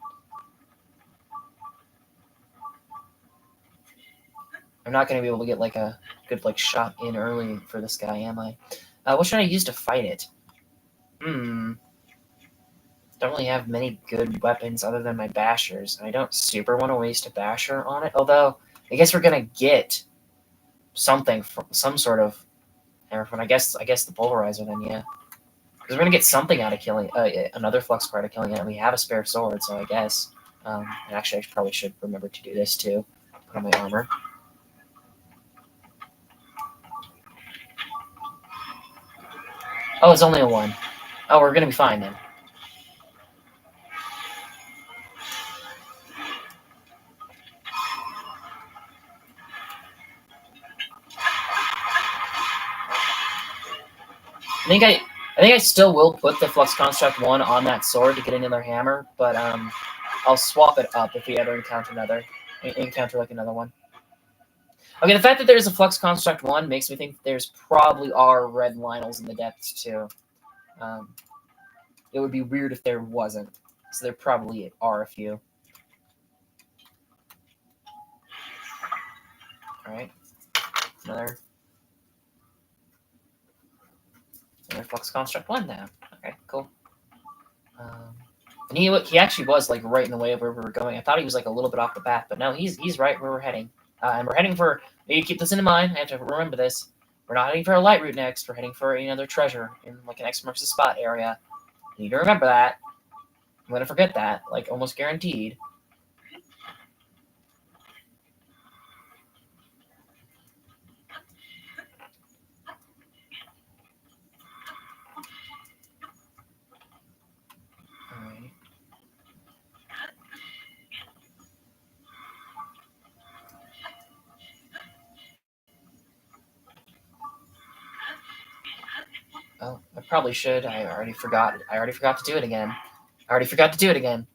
I'm not going to be able to get like a good like shot in early for this guy, am I? What should I use to fight it? Don't really have many good weapons other than my bashers. I don't super want to waste a basher on it, although I guess we're going to get something from some sort of hammer from. I guess the pulverizer then, yeah. Because we're gonna get something out of killing another flux card of killing it, and we have a spare sword, so I guess. And actually, I probably should remember to do this too. Put on my armor. Oh, it's only a 1. Oh, we're gonna be fine then. I think I still will put the Flux Construct 1 on that sword to get another hammer, but I'll swap it up if we ever encounter like another one. Okay, the fact that there's a Flux Construct 1 makes me think there's probably are red Lynels in the depths too. It would be weird if there wasn't. So there probably are a few. Alright. Another Flux Construct 1 down. Okay, cool. And he actually was like right in the way of where we were going. I thought he was like a little bit off the path, but no, he's right where we're heading. And we're heading for. You need to keep this in mind. I have to remember this. We're not heading for a light route next. We're heading for another treasure in like an X marks the spot area. You need to remember that. I'm gonna forget that, like almost guaranteed. Alright. Oh, I probably should. I already forgot. I already forgot to do it again.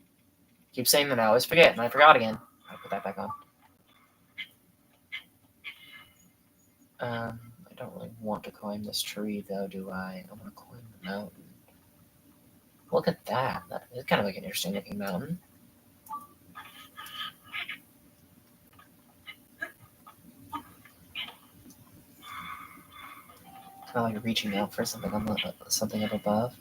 Keep saying that I always forget, and I forgot again. I'll put that back on. I don't really want to climb this tree, though, do I? I want to climb the mountain. Look at that. That is kind of like an interesting looking mountain. Kind of like reaching out for something something up above.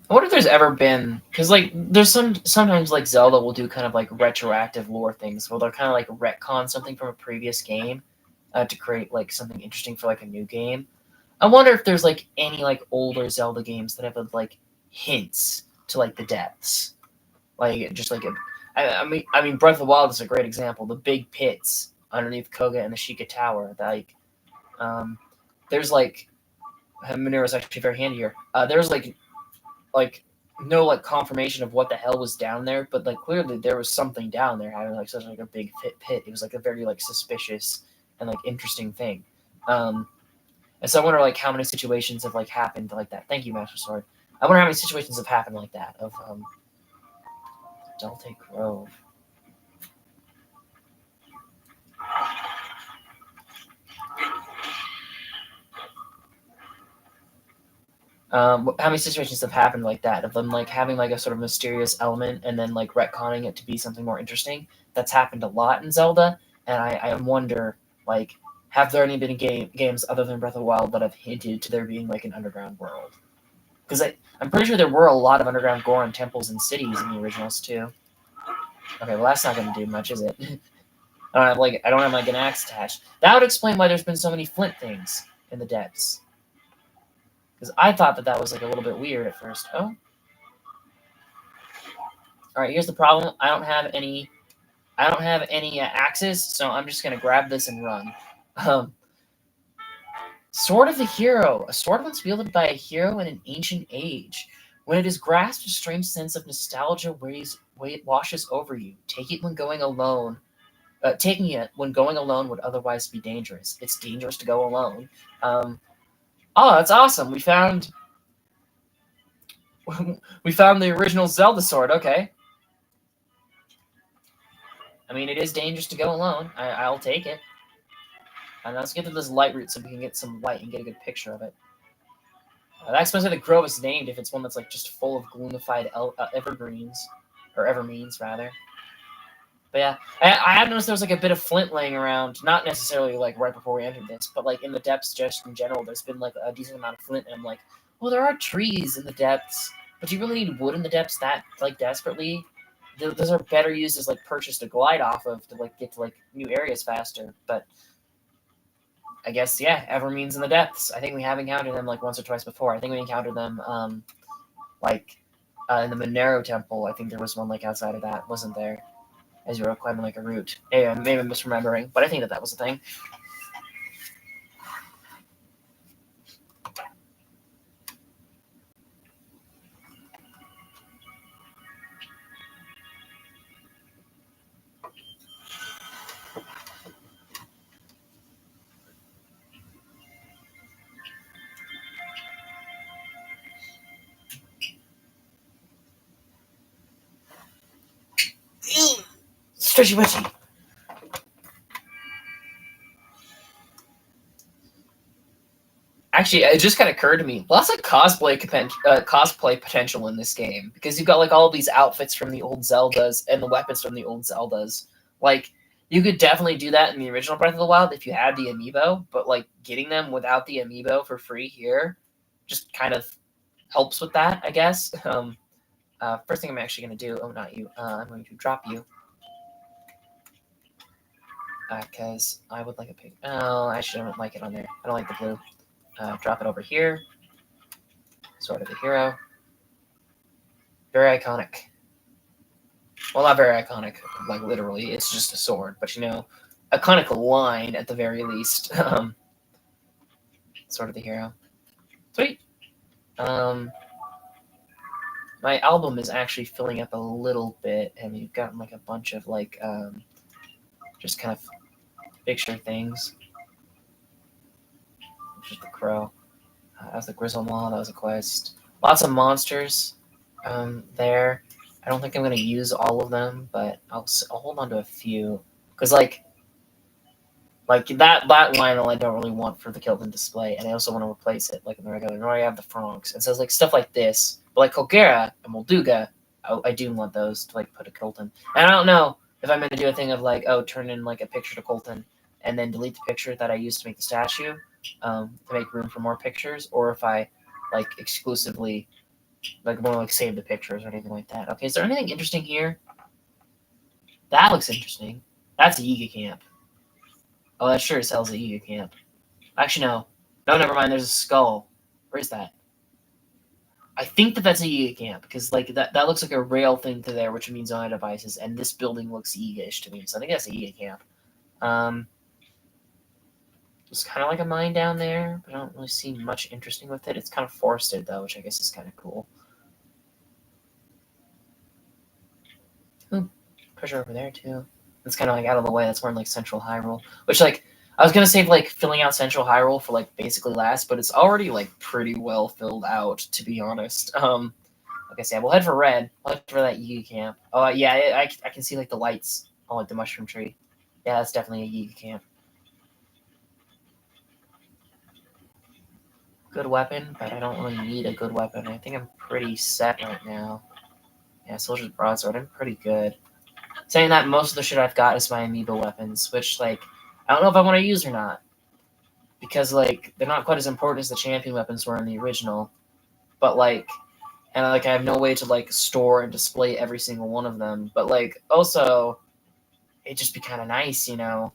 I wonder if there's ever been because like there's sometimes like Zelda will do kind of like retroactive lore things where they'll kind of like retcon something from a previous game to create like something interesting for like a new game. I wonder if there's like any like older Zelda games that have like hints to like the depths, like just like I mean Breath of the Wild is a great example. The big pits underneath Koga and the Sheikah Tower, like there's like Minero's actually very handy here. There's like no like confirmation of what the hell was down there, but like clearly there was something down there having like such like a big pit. It was like a very like suspicious and like interesting thing. And so I wonder like how many situations have like happened like that. Thank you, Master Sword. I wonder how many situations have happened like that of Delta Grove. How many situations have happened like that of them like having like a sort of mysterious element and then like retconning it to be something more interesting? That's happened a lot in Zelda, and I wonder like have there any been games other than Breath of the Wild that have hinted to there being like an underground world? Because I'm pretty sure there were a lot of underground Goron temples and cities in the originals too. Okay, well that's not going to do much, is it? I don't have like an axe attached. That would explain why there's been so many flint things in the depths. Because I thought that was like a little bit weird at first. Oh. All right, here's the problem. I don't have any axes, so I'm just gonna grab this and run. Sword of the Hero. A sword once wielded by a hero in an ancient age. When it is grasped, a strange sense of nostalgia washes over you. Take it when going alone. Taking it when going alone would otherwise be dangerous. It's dangerous to go alone. Oh, that's awesome. We found the original Zelda sword. Okay. I mean, it is dangerous to go alone. I'll take it. And let's get to this light route so we can get some light and get a good picture of it. That explains why the grove is named if it's one that's like just full of gloonified evergreens, or evermeans rather. But yeah, I have noticed there was like a bit of flint laying around, not necessarily like right before we entered this, but like in the depths just in general, there's been like a decent amount of flint, and I'm like, well, there are trees in the depths, but do you really need wood in the depths that like desperately? Those are better used as like perches to glide off of to like get to like new areas faster. But I guess yeah, evermeans in the depths. I think we have encountered them like once or twice before. I think we encountered them like in the Monero temple. I think there was one like outside of that, wasn't there? As you were climbing like a route. Yeah, maybe I'm misremembering, but I think that was a thing. Stretchy witchy. Actually, it just kind of occurred to me. Lots of cosplay potential in this game because you've got like all these outfits from the old Zeldas and the weapons from the old Zeldas. Like you could definitely do that in the original Breath of the Wild if you had the amiibo, but like getting them without the amiibo for free here just kind of helps with that, I guess. First thing I'm actually going to do. Oh, not you. I'm going to drop you. Because I would like a pink. Oh, actually, I don't like it on there. I don't like the blue. Drop it over here. Sword of the Hero. Very iconic. Well, not very iconic, like literally. It's just a sword, but you know, iconic line at the very least. Sword of the Hero. Sweet. My album is actually filling up a little bit, and we've gotten like a bunch of like just kind of picture things. Just the crow. That was the Grizzle Maw. That was a quest. Lots of monsters there. I don't think I'm going to use all of them, but I'll hold on to a few. Because, like that Lionel I don't really want for the Kilton display, and I also want to replace it, like in the regular. I already have the Franks. And so, like, stuff like this. But, like, Colgera and Molduga, I do want those to, like, put a Kilton. And I don't know if I'm going to do a thing of, like, oh, turn in, like, a picture to Colton and then delete the picture that I used to make the statue to make room for more pictures, or if I, like, exclusively, like, want to, like, save the pictures or anything like that. Okay, is there anything interesting here? That looks interesting. That's a Yiga camp. Oh, that sure sells a Yiga camp. Actually, no. No, never mind. There's a skull. Where is that? I think that's a Yiga camp because like that looks like a rail thing to there, which means on devices, and this building looks Yiga-ish to me. So I think that's a Yiga camp. It's kind of like a mine down there, but I don't really see much interesting with it. It's kind of forested though, which I guess is kind of cool. Ooh, pressure over there too. It's kind of like out of the way. That's more in like Central Hyrule, which like I was gonna save like filling out Central Hyrule for like basically last, but it's already like pretty well filled out to be honest. Like I said, we'll head for red. We'll head for that Yiga camp. Oh yeah, I can see like the lights on like the mushroom tree. Yeah, that's definitely a Yiga camp. Good weapon, but I don't really need a good weapon. I think I'm pretty set right now. Yeah, Soldier's Broadsword, I'm pretty good. Saying that, most of the shit I've got is my amiibo weapons, which, like, I don't know if I want to use or not. Because, like, they're not quite as important as the champion weapons were in the original. But, like, and, like, I have no way to, like, store and display every single one of them. But, like, also, it'd just be kind of nice, you know,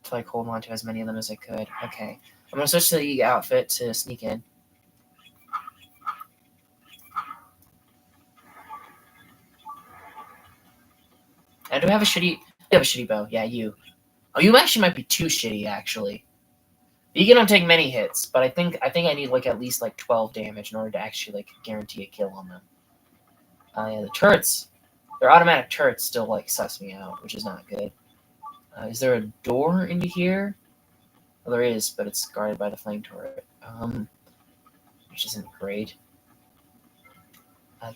to, like, hold on to as many of them as I could. Okay. I'm going to switch to the outfit to sneak in. And do I have a shitty... You have a shitty bow. Yeah, you. Oh, you actually might be too shitty, actually. You don't take many hits, but I think I need like at least like 12 damage in order to actually like guarantee a kill on them. Yeah, the turrets, their automatic turrets still like suss me out, which is not good. Is there a door into here? Well, there is, but it's guarded by the flame turret, which isn't great.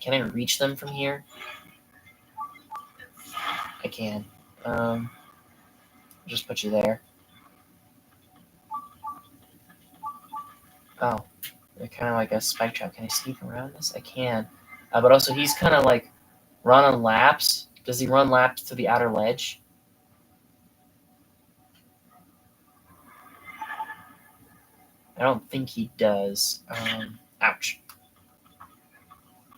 Can I reach them from here? I can. I'll just put you there. Oh, they're kind of like a spike trap. Can I sneak around this? I can. But also, he's kind of like running laps. Does he run laps to the outer ledge? I don't think he does. Ouch.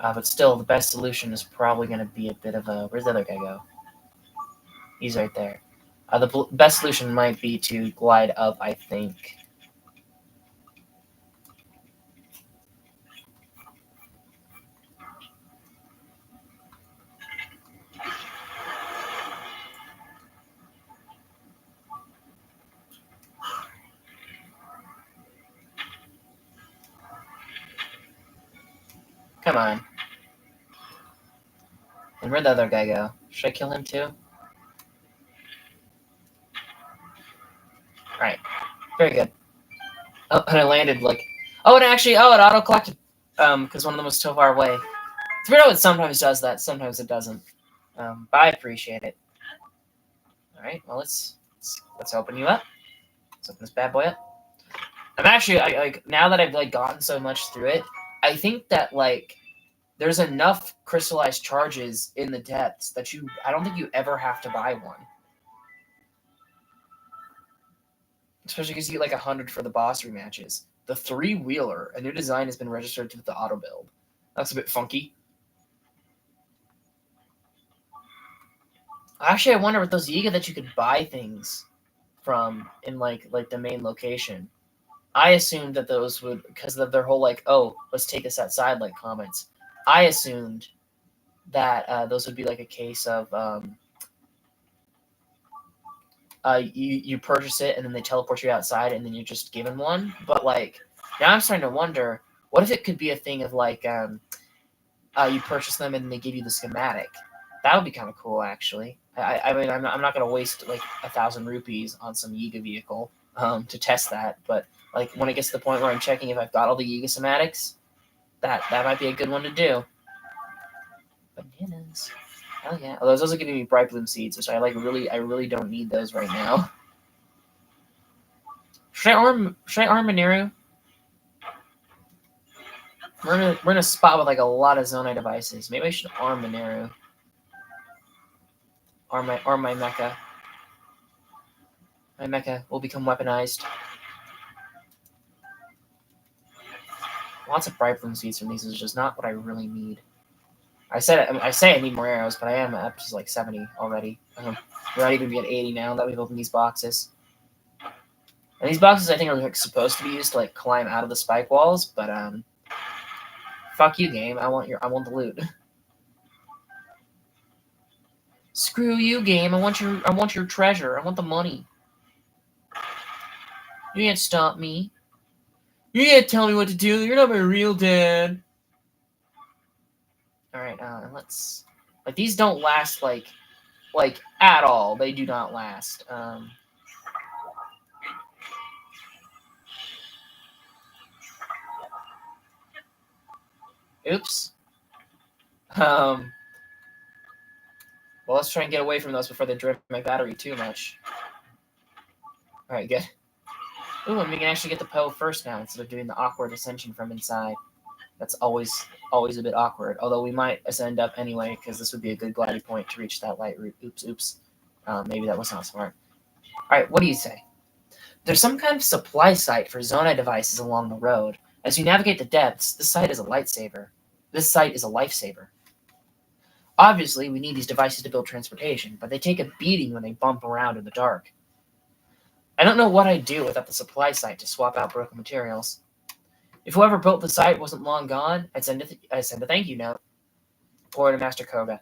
But still, the best solution is probably going to be a bit of a... Where's the other guy go? He's right there. The best solution might be to glide up, I think. Come on. And where'd the other guy go? Should I kill him too? Alright. Very good. Oh, and I landed like... Oh, it actually... Oh, it auto-collected. Because one of them was so far away. It's weird how it sometimes does that. Sometimes it doesn't. But I appreciate it. Alright, well, let's open you up. Let's open this bad boy up. I'm actually... like now that I've like gotten so much through it, I think that like... There's enough crystallized charges in the depths that I don't think you ever have to buy one. Especially because you get like 100 for the boss rematches. The 3-wheeler, a new design has been registered to the auto build. That's a bit funky. Actually, I wonder with those Yiga that you could buy things from in like the main location. I assumed that those would, because of their whole like, oh, let's take this outside like comments. I assumed that those would be like a case of you purchase it and then they teleport you outside and then you're just given one. But like now I'm starting to wonder, what if it could be a thing of like you purchase them and they give you the schematic? That would be kind of cool, actually. I mean, I'm not going to waste like 1,000 rupees on some Yiga vehicle to test that. But like when it gets to the point where I'm checking if I've got all the Yiga schematics, that might be a good one to do. Bananas. Hell yeah. Although those are giving me bright bloom seeds, which I really don't need those right now. Should I arm Mineru? We're in a spot with like a lot of Zonai devices. Maybe I should arm Mineru. Arm my mecha. My mecha will become weaponized. Lots of bright bloom seeds from these is just not what I really need. I say I need more arrows, but I am up to like 70 already. We're not even at 80 now that we've opened these boxes. And these boxes I think are like supposed to be used to like climb out of the spike walls, but fuck you, game. I want the loot. Screw you, game. I want your treasure. I want the money. You can't stop me. You can't tell me what to do. You're not my real dad. Alright, let's... Like, these don't last, like, at all. They do not last. Oops. Well, let's try and get away from those before they drift my battery too much. Alright, good. Ooh, and we can actually get the Poe first now instead of doing the awkward ascension from inside. That's always a bit awkward. Although we might ascend up anyway, because this would be a good gliding point to reach that light route. Oops. Maybe that was not smart. Alright, what do you say? There's some kind of supply site for Zonai devices along the road. As you navigate the depths, this site is a lifesaver. Obviously, we need these devices to build transportation, but they take a beating when they bump around in the dark. I don't know what I'd do without the supply site to swap out broken materials. If whoever built the site wasn't long gone, I'd send a thank you note. Or to Master Koga.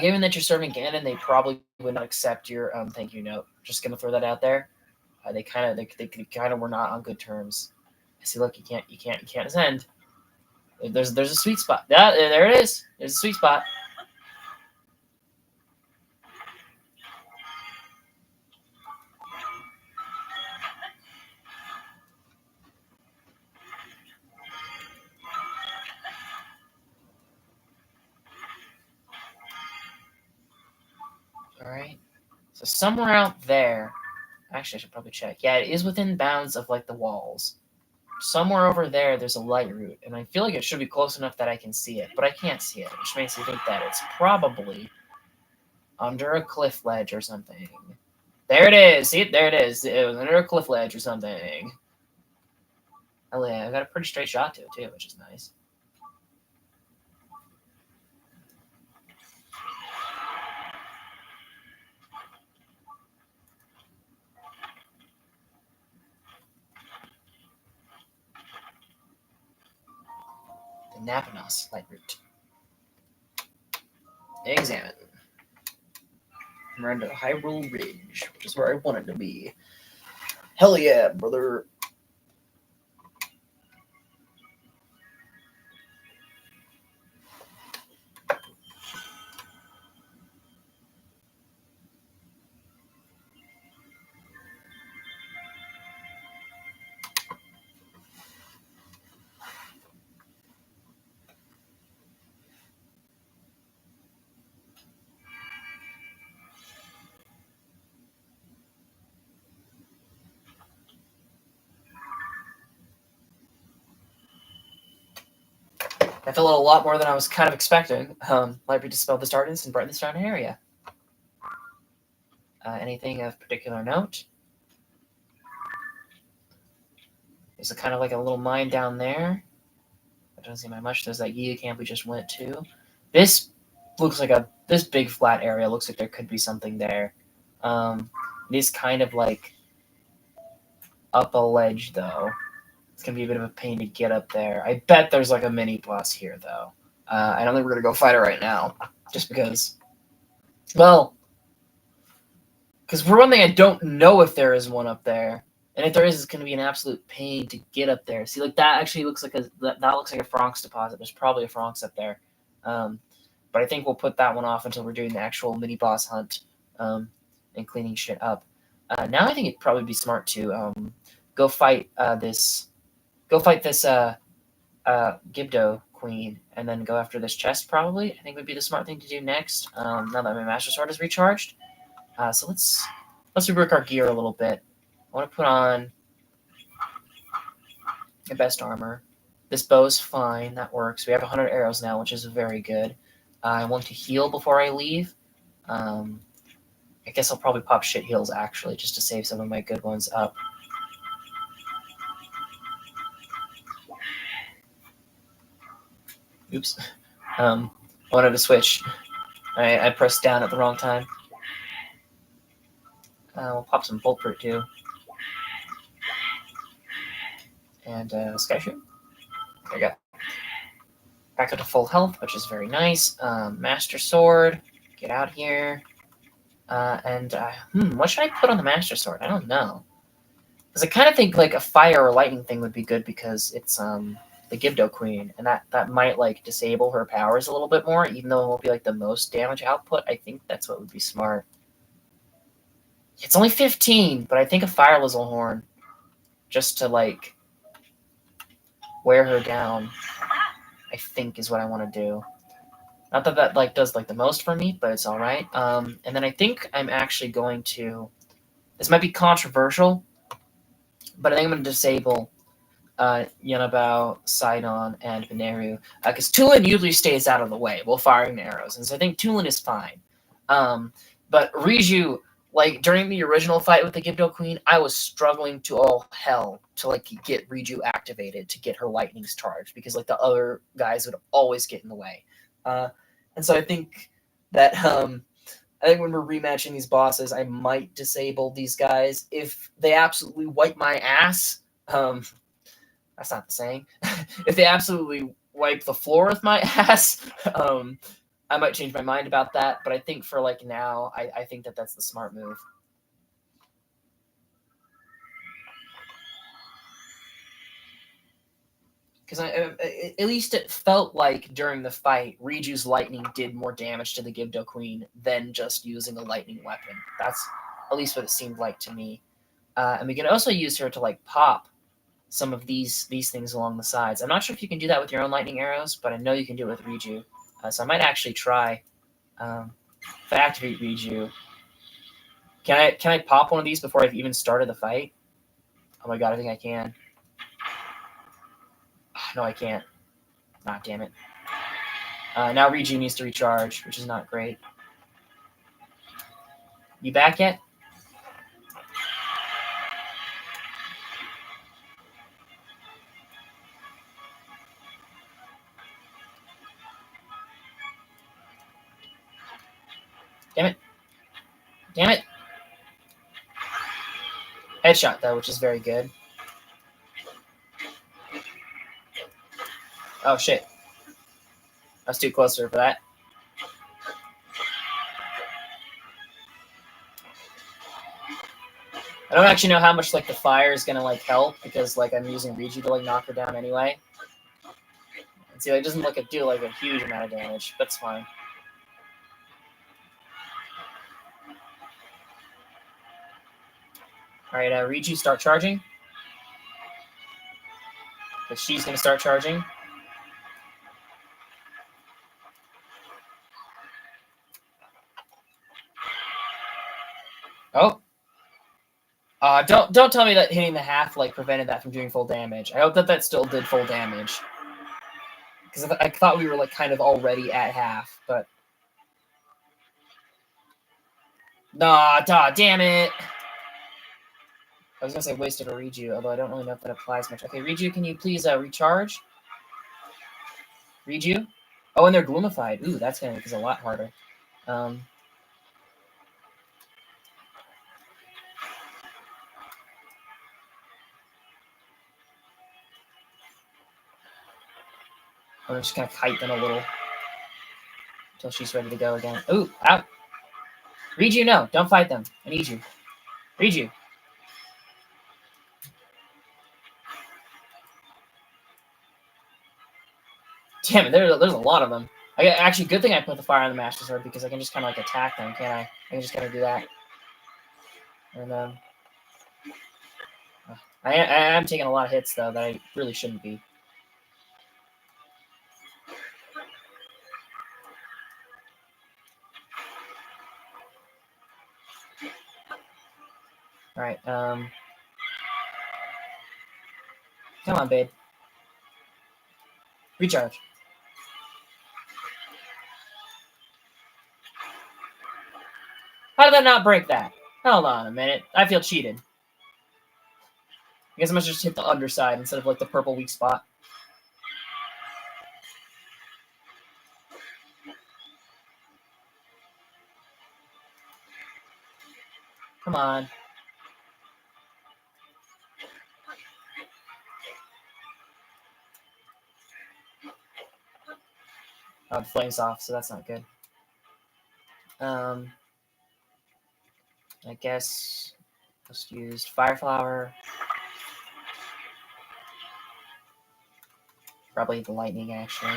Given that you're serving Ganon, they probably would not accept your thank you note. Just gonna throw that out there. They kind of were not on good terms. See, look, you can't ascend. There's a sweet spot. Yeah, there it is. There's a sweet spot. All right. So somewhere out there, actually, I should probably check. Yeah, it is within bounds of like the walls. Somewhere over there, there's a light route, and I feel like it should be close enough that I can see it, but I can't see it, which makes me think that it's probably under a cliff ledge or something. There it is. See it? There it is. It was under a cliff ledge or something. Oh yeah, I got a pretty straight shot to it too, which is nice. The Napanos light route. Examine. We're under Hyrule Ridge, which is where I wanted to be. Hell yeah, brother. I feel a lot more than I was kind of expecting. Light route dispelled this darkness and brighten the surrounding area. Anything of particular note? There's kind of like a little mine down there. I don't see my much. There's that Giga camp we just went to. This looks like this big flat area looks like there could be something there. It is kind of like up a ledge though. It's gonna be a bit of a pain to get up there. I bet there's like a mini boss here though. I don't think we're gonna go fight it right now, just because. Well, because for one thing, I don't know if there is one up there. And if there is, it's going to be an absolute pain to get up there. See, like that actually looks like that looks like a Franx deposit. There's probably a Franx up there, but I think we'll put that one off until we're doing the actual mini boss hunt and cleaning shit up. Now I think it'd probably be smart to go fight this Gibdo Queen and then go after this chest. Probably, I think would be the smart thing to do next. Now that my Master Sword is recharged, so let's rework our gear a little bit. I want to put on my best armor. This bow's fine. That works. We have 100 arrows now, which is very good. I want to heal before I leave. I guess I'll probably pop shit heals, actually, just to save some of my good ones up. Oops. I wanted to switch. I pressed down at the wrong time. We'll pop some bolt fruit, too. And Sky Shoot. There you go. Back up to full health, which is very nice. Master Sword. Get out here. What should I put on the Master Sword? I don't know. Because I kind of think like a fire or lightning thing would be good because it's the Gibdo Queen, and that might like disable her powers a little bit more, even though it won't be like the most damage output. I think that's what would be smart. It's only 15, but I think a Fire Lizzle Horn, just to like wear her down, I think is what I want to do. Not that that like does like the most for me, but it's all right. And then I think I'm actually going to. This might be controversial, but I think I'm going to disable Yanabao, Sidon, and Beneru because Tulin usually stays out of the way while firing arrows, and so I think Tulin is fine. But Riju, like during the original fight with the Gibdo Queen, I was struggling to all hell to like get Riju activated to get her lightnings charged because like the other guys would always get in the way. And so I think that I think when we're rematching these bosses, I might disable these guys if they absolutely wipe my ass. That's not the saying. If they absolutely wipe the floor with my ass, I might change my mind about that. But I think for like now, I think that that's the smart move. Because at least it felt like during the fight, Riju's lightning did more damage to the Gibdo Queen than just using a lightning weapon. That's at least what it seemed like to me. And we can also use her to like pop some of these things along the sides. I'm not sure if you can do that with your own lightning arrows, but I know you can do it with Riju. So I might actually try. If I activate Riju, can I pop one of these before I've even started the fight? Oh my god, I think I can. No, I can't. Ah, damn it. Now Riju needs to recharge, which is not great. You back yet? Damn it. Damn it. Headshot, though, which is very good. Oh, shit. I was too close for that. I don't actually know how much like the fire is gonna like help because like I'm using Riju to like knock her down anyway. And see, like, it doesn't like do like a huge amount of damage, but it's fine. All right, Riju, start charging. But she's gonna start charging. Oh. Don't tell me that hitting the half like prevented that from doing full damage. I hope that still did full damage. Because I thought we were like kind of already at half, but nah, damn it. I was gonna say wasted a Riju, although I don't really know if that applies much. Okay, Riju, can you please recharge? Riju? Oh, and they're gloomified. Ooh, that's gonna make this a lot harder. I'm just gonna kite them a little until she's ready to go again. Ooh, out. Riju, no, don't fight them. I need you. Riju. Damn it, there's a lot of them. Actually, good thing I put the fire on the Master Sword because I can just kind of like attack them, can't I? I can just kind of do that. And I am taking a lot of hits though that I really shouldn't be. All right. Come on, babe. Recharge. How did that not break that? Hold on a minute. I feel cheated. I guess I must just hit the underside instead of like the purple weak spot. Come on. Oh, the flame's off, so that's not good. I guess just used Fire Flower. Probably the lightning, actually.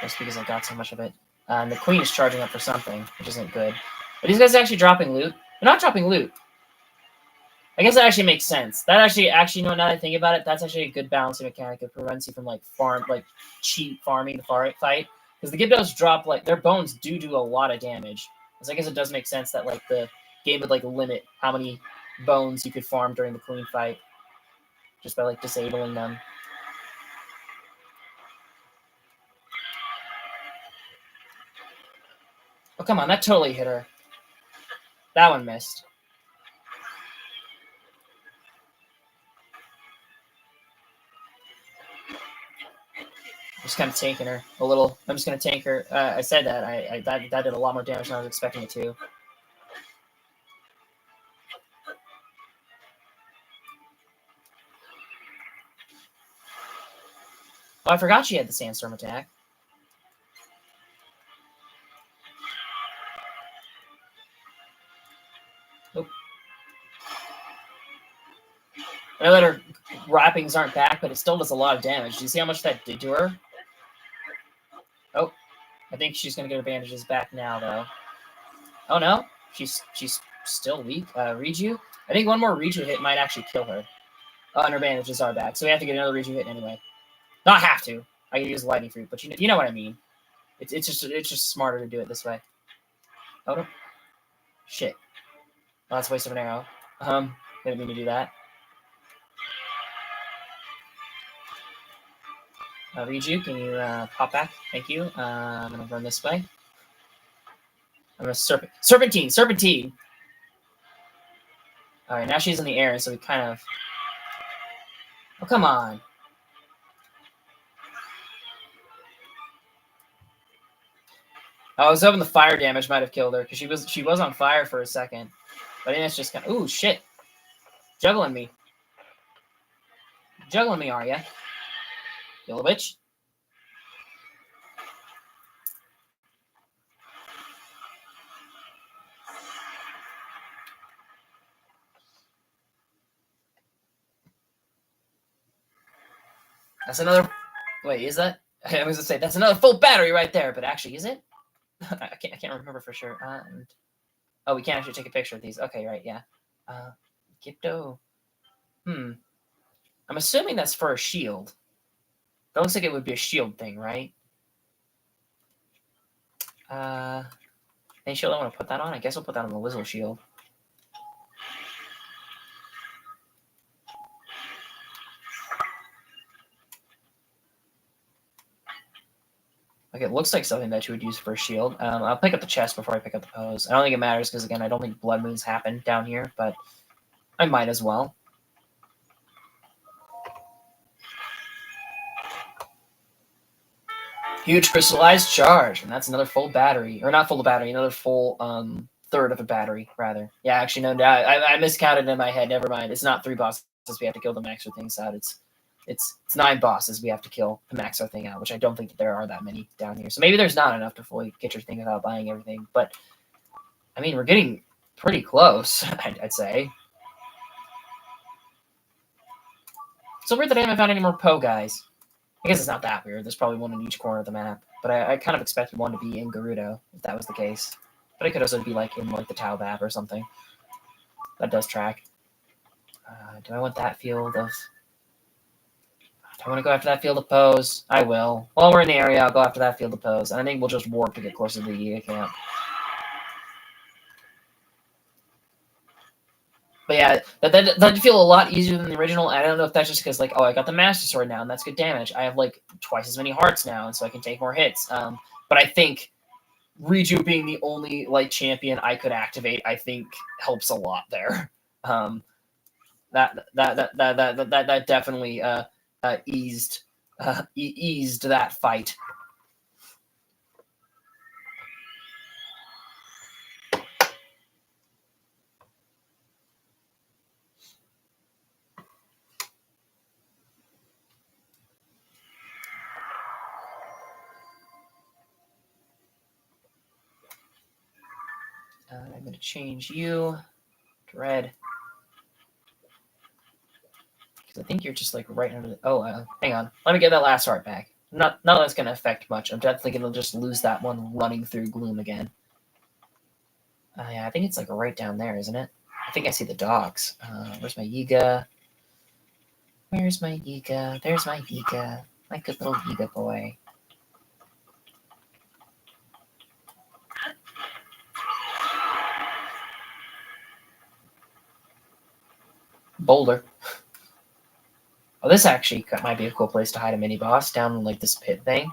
Just because I got so much of it. And the Queen is charging up for something, which isn't good. But these guys are actually dropping loot. They're not dropping loot. I guess that actually makes sense. That actually, now that I think about it, that's actually a good balancing mechanic. It prevents you from like cheap farming the fight. Because the Gibdos drop like their bones do a lot of damage. So I guess it does make sense that like the game would like limit how many bones you could farm during the Queen fight, just by like disabling them. Oh come on, that totally hit her. That one missed. Just kind of tanking her a little. I'm just gonna tank her. I said that. That did a lot more damage than I was expecting it to. Oh, I forgot she had the sandstorm attack. Oh. I let her wrappings aren't back, but it still does a lot of damage. Do you see how much that did to her? Oh, I think she's going to get her bandages back now, though. Oh, no. She's still weak. Riju? I think one more Riju hit might actually kill her. Oh, and her bandages are back, so we have to get another Riju hit anyway. Not have to. I can use lightning fruit, but you know what I mean. It's just smarter to do it this way. Oh, no. Shit. Oh, that's a waste of an arrow. Didn't mean to do that. Riju, can you pop back? Thank you. I'm gonna run this way. I'm gonna serpentine. All right, now she's in the air, so we kind of. Oh, come on. I was hoping the fire damage might have killed her because she was on fire for a second, but I think it's just kind of. Ooh, shit! Juggling me, are ya? You little bitch. That's another. Wait, is that? I was gonna say that's another full battery right there, but actually, is it? I can't remember for sure. Oh, we can't actually take a picture of these. Okay, right, yeah. Gibdo. I'm assuming that's for a shield. That looks like it would be a shield thing, right? Any shield I want to put that on? I guess I'll put that on the Whistle shield. Like, it looks like something that you would use for a shield. I'll pick up the chest before I pick up the pose. I don't think it matters because, again, I don't think blood moons happen down here, but I might as well. Huge crystallized charge, and that's another full battery. Or not full of battery, another full third of a battery, rather. Yeah, actually, no, I miscounted in my head. Never mind. It's not 3 bosses we have to kill to max our things out. It's 9 bosses we have to kill to max our thing out, which I don't think that there are that many down here. So maybe there's not enough to fully get your thing without buying everything. But, I mean, we're getting pretty close, I'd say. So weird that I haven't found any more Poe guys. I guess it's not that weird. There's probably one in each corner of the map. But I kind of expected one to be in Gerudo, if that was the case. But it could also be like in like the Tau Bab or something. That does track. Do I want that field of... Do I want to go after that field of pose? I will. While we're in the area, I'll go after that field of pose. And I think we'll just warp to get closer to the Yiga camp. But yeah, that'd feel a lot easier than the original. I don't know if that's just because, like, oh, I got the Master Sword now, and that's good damage. I have, like, twice as many hearts now, and so I can take more hits. But I think Riju being the only, like, champion I could activate, I think helps a lot there. That definitely eased that fight. I'm going to change you to red. Because I think you're just like right under the... Oh, hang on. Let me get that last heart back. Not that's going to affect much. I'm definitely going to just lose that one running through gloom again. Yeah, I think it's like right down there, isn't it? I think I see the dogs. Where's my Yiga? Where's my Yiga? There's my Yiga. My good little Yiga boy. Boulder. Oh, this actually might be a cool place to hide a mini boss down in like this pit thing.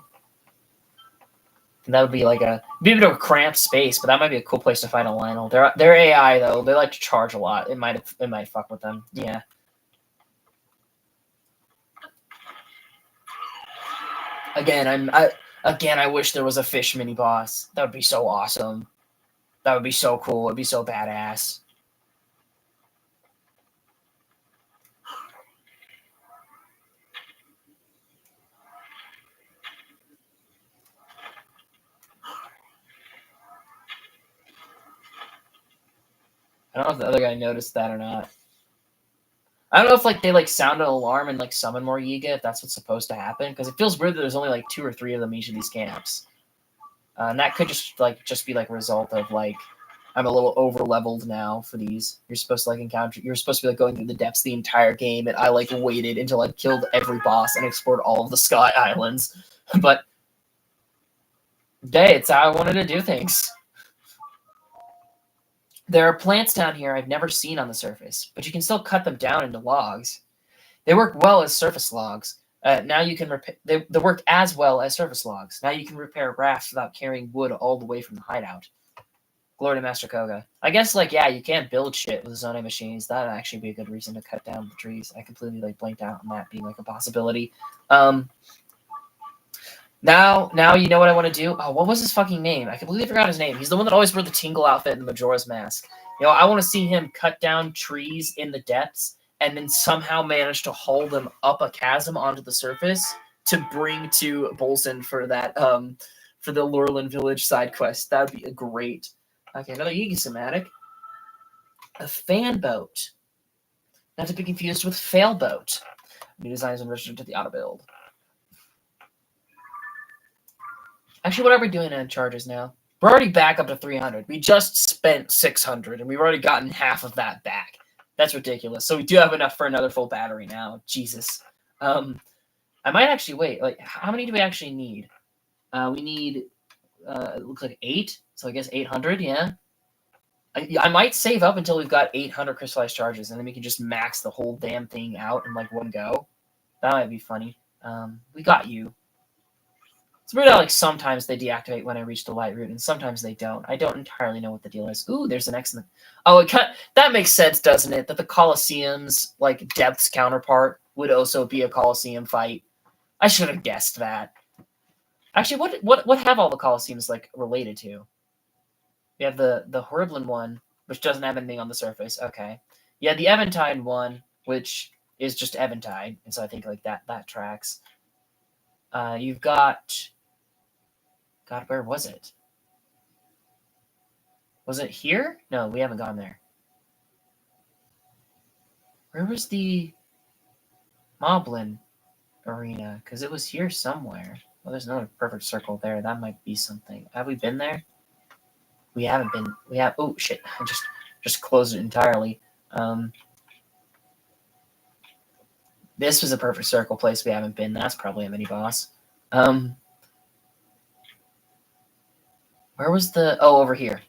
And that would be like a bit of a cramped space, but that might be a cool place to fight a Lynel. They're AI though. They like to charge a lot. It might fuck with them. Yeah. Again, I wish there was a fish mini boss. That would be so awesome. That would be so cool. It'd be so badass. I don't know if the other guy noticed that or not. I don't know if like they like sound an alarm and like summon more Yiga if that's what's supposed to happen, because it feels weird that there's only like 2 or 3 of them each of these camps. And that could just be like a result of like I'm a little over leveled now for these. You're supposed to like encounter. You're supposed to be like going through the depths the entire game, and I like waited until I killed every boss and explored all of the Sky Islands. But hey, it's how I wanted to do things. There are plants down here I've never seen on the surface, but you can still cut them down into logs. They work well as surface logs. Now you can repair. They work as well as surface logs. Now you can repair rafts without carrying wood all the way from the hideout. Glory to Master Koga. I guess like yeah, you can't build shit with zoning machines. That'd actually be a good reason to cut down the trees. I completely like blanked out on that being like a possibility. Now you know what I want to do? Oh, what was his fucking name? I completely forgot his name. He's the one that always wore the Tingle outfit and the Majora's Mask. You know, I want to see him cut down trees in the depths and then somehow manage to haul them up a chasm onto the surface to bring to Bolson for that for the Lorelin Village side quest. That would be great. Okay, another Yugi somatic. A fan boat. Not to be confused with fail boat. New designs and registered to the auto build. Actually, what are we doing on charges now? We're already back up to 300. We just spent 600, and we've already gotten half of that back. That's ridiculous. So we do have enough for another full battery now. Jesus. I might actually wait. Like, how many do we actually need? We need, it looks like 8. So I guess 800, yeah. I might save up until we've got 800 crystallized charges, and then we can just max the whole damn thing out in like one go. That might be funny. We got you. It's weird how like sometimes they deactivate when I reach the light route, and sometimes they don't. I don't entirely know what the deal is. Ooh, there's an excellent. Oh, that makes sense, doesn't it? That the Colosseum's like depths counterpart would also be a Colosseum fight. I should have guessed that. Actually, what have all the Colosseums like related to? We have the Horriblin one, which doesn't have anything on the surface. Okay, yeah, the Eventide one, which is just Eventide, and so I think like that tracks. You've got. God, where was it? Was it here? No, we haven't gone there. Where was the Moblin arena? Because it was here somewhere. Well, there's no perfect circle there. That might be something. Have we been there? We haven't been. We have. Oh shit! I just closed it entirely. This was a perfect circle place we haven't been. That's probably a mini boss. Where was the? Oh, over here.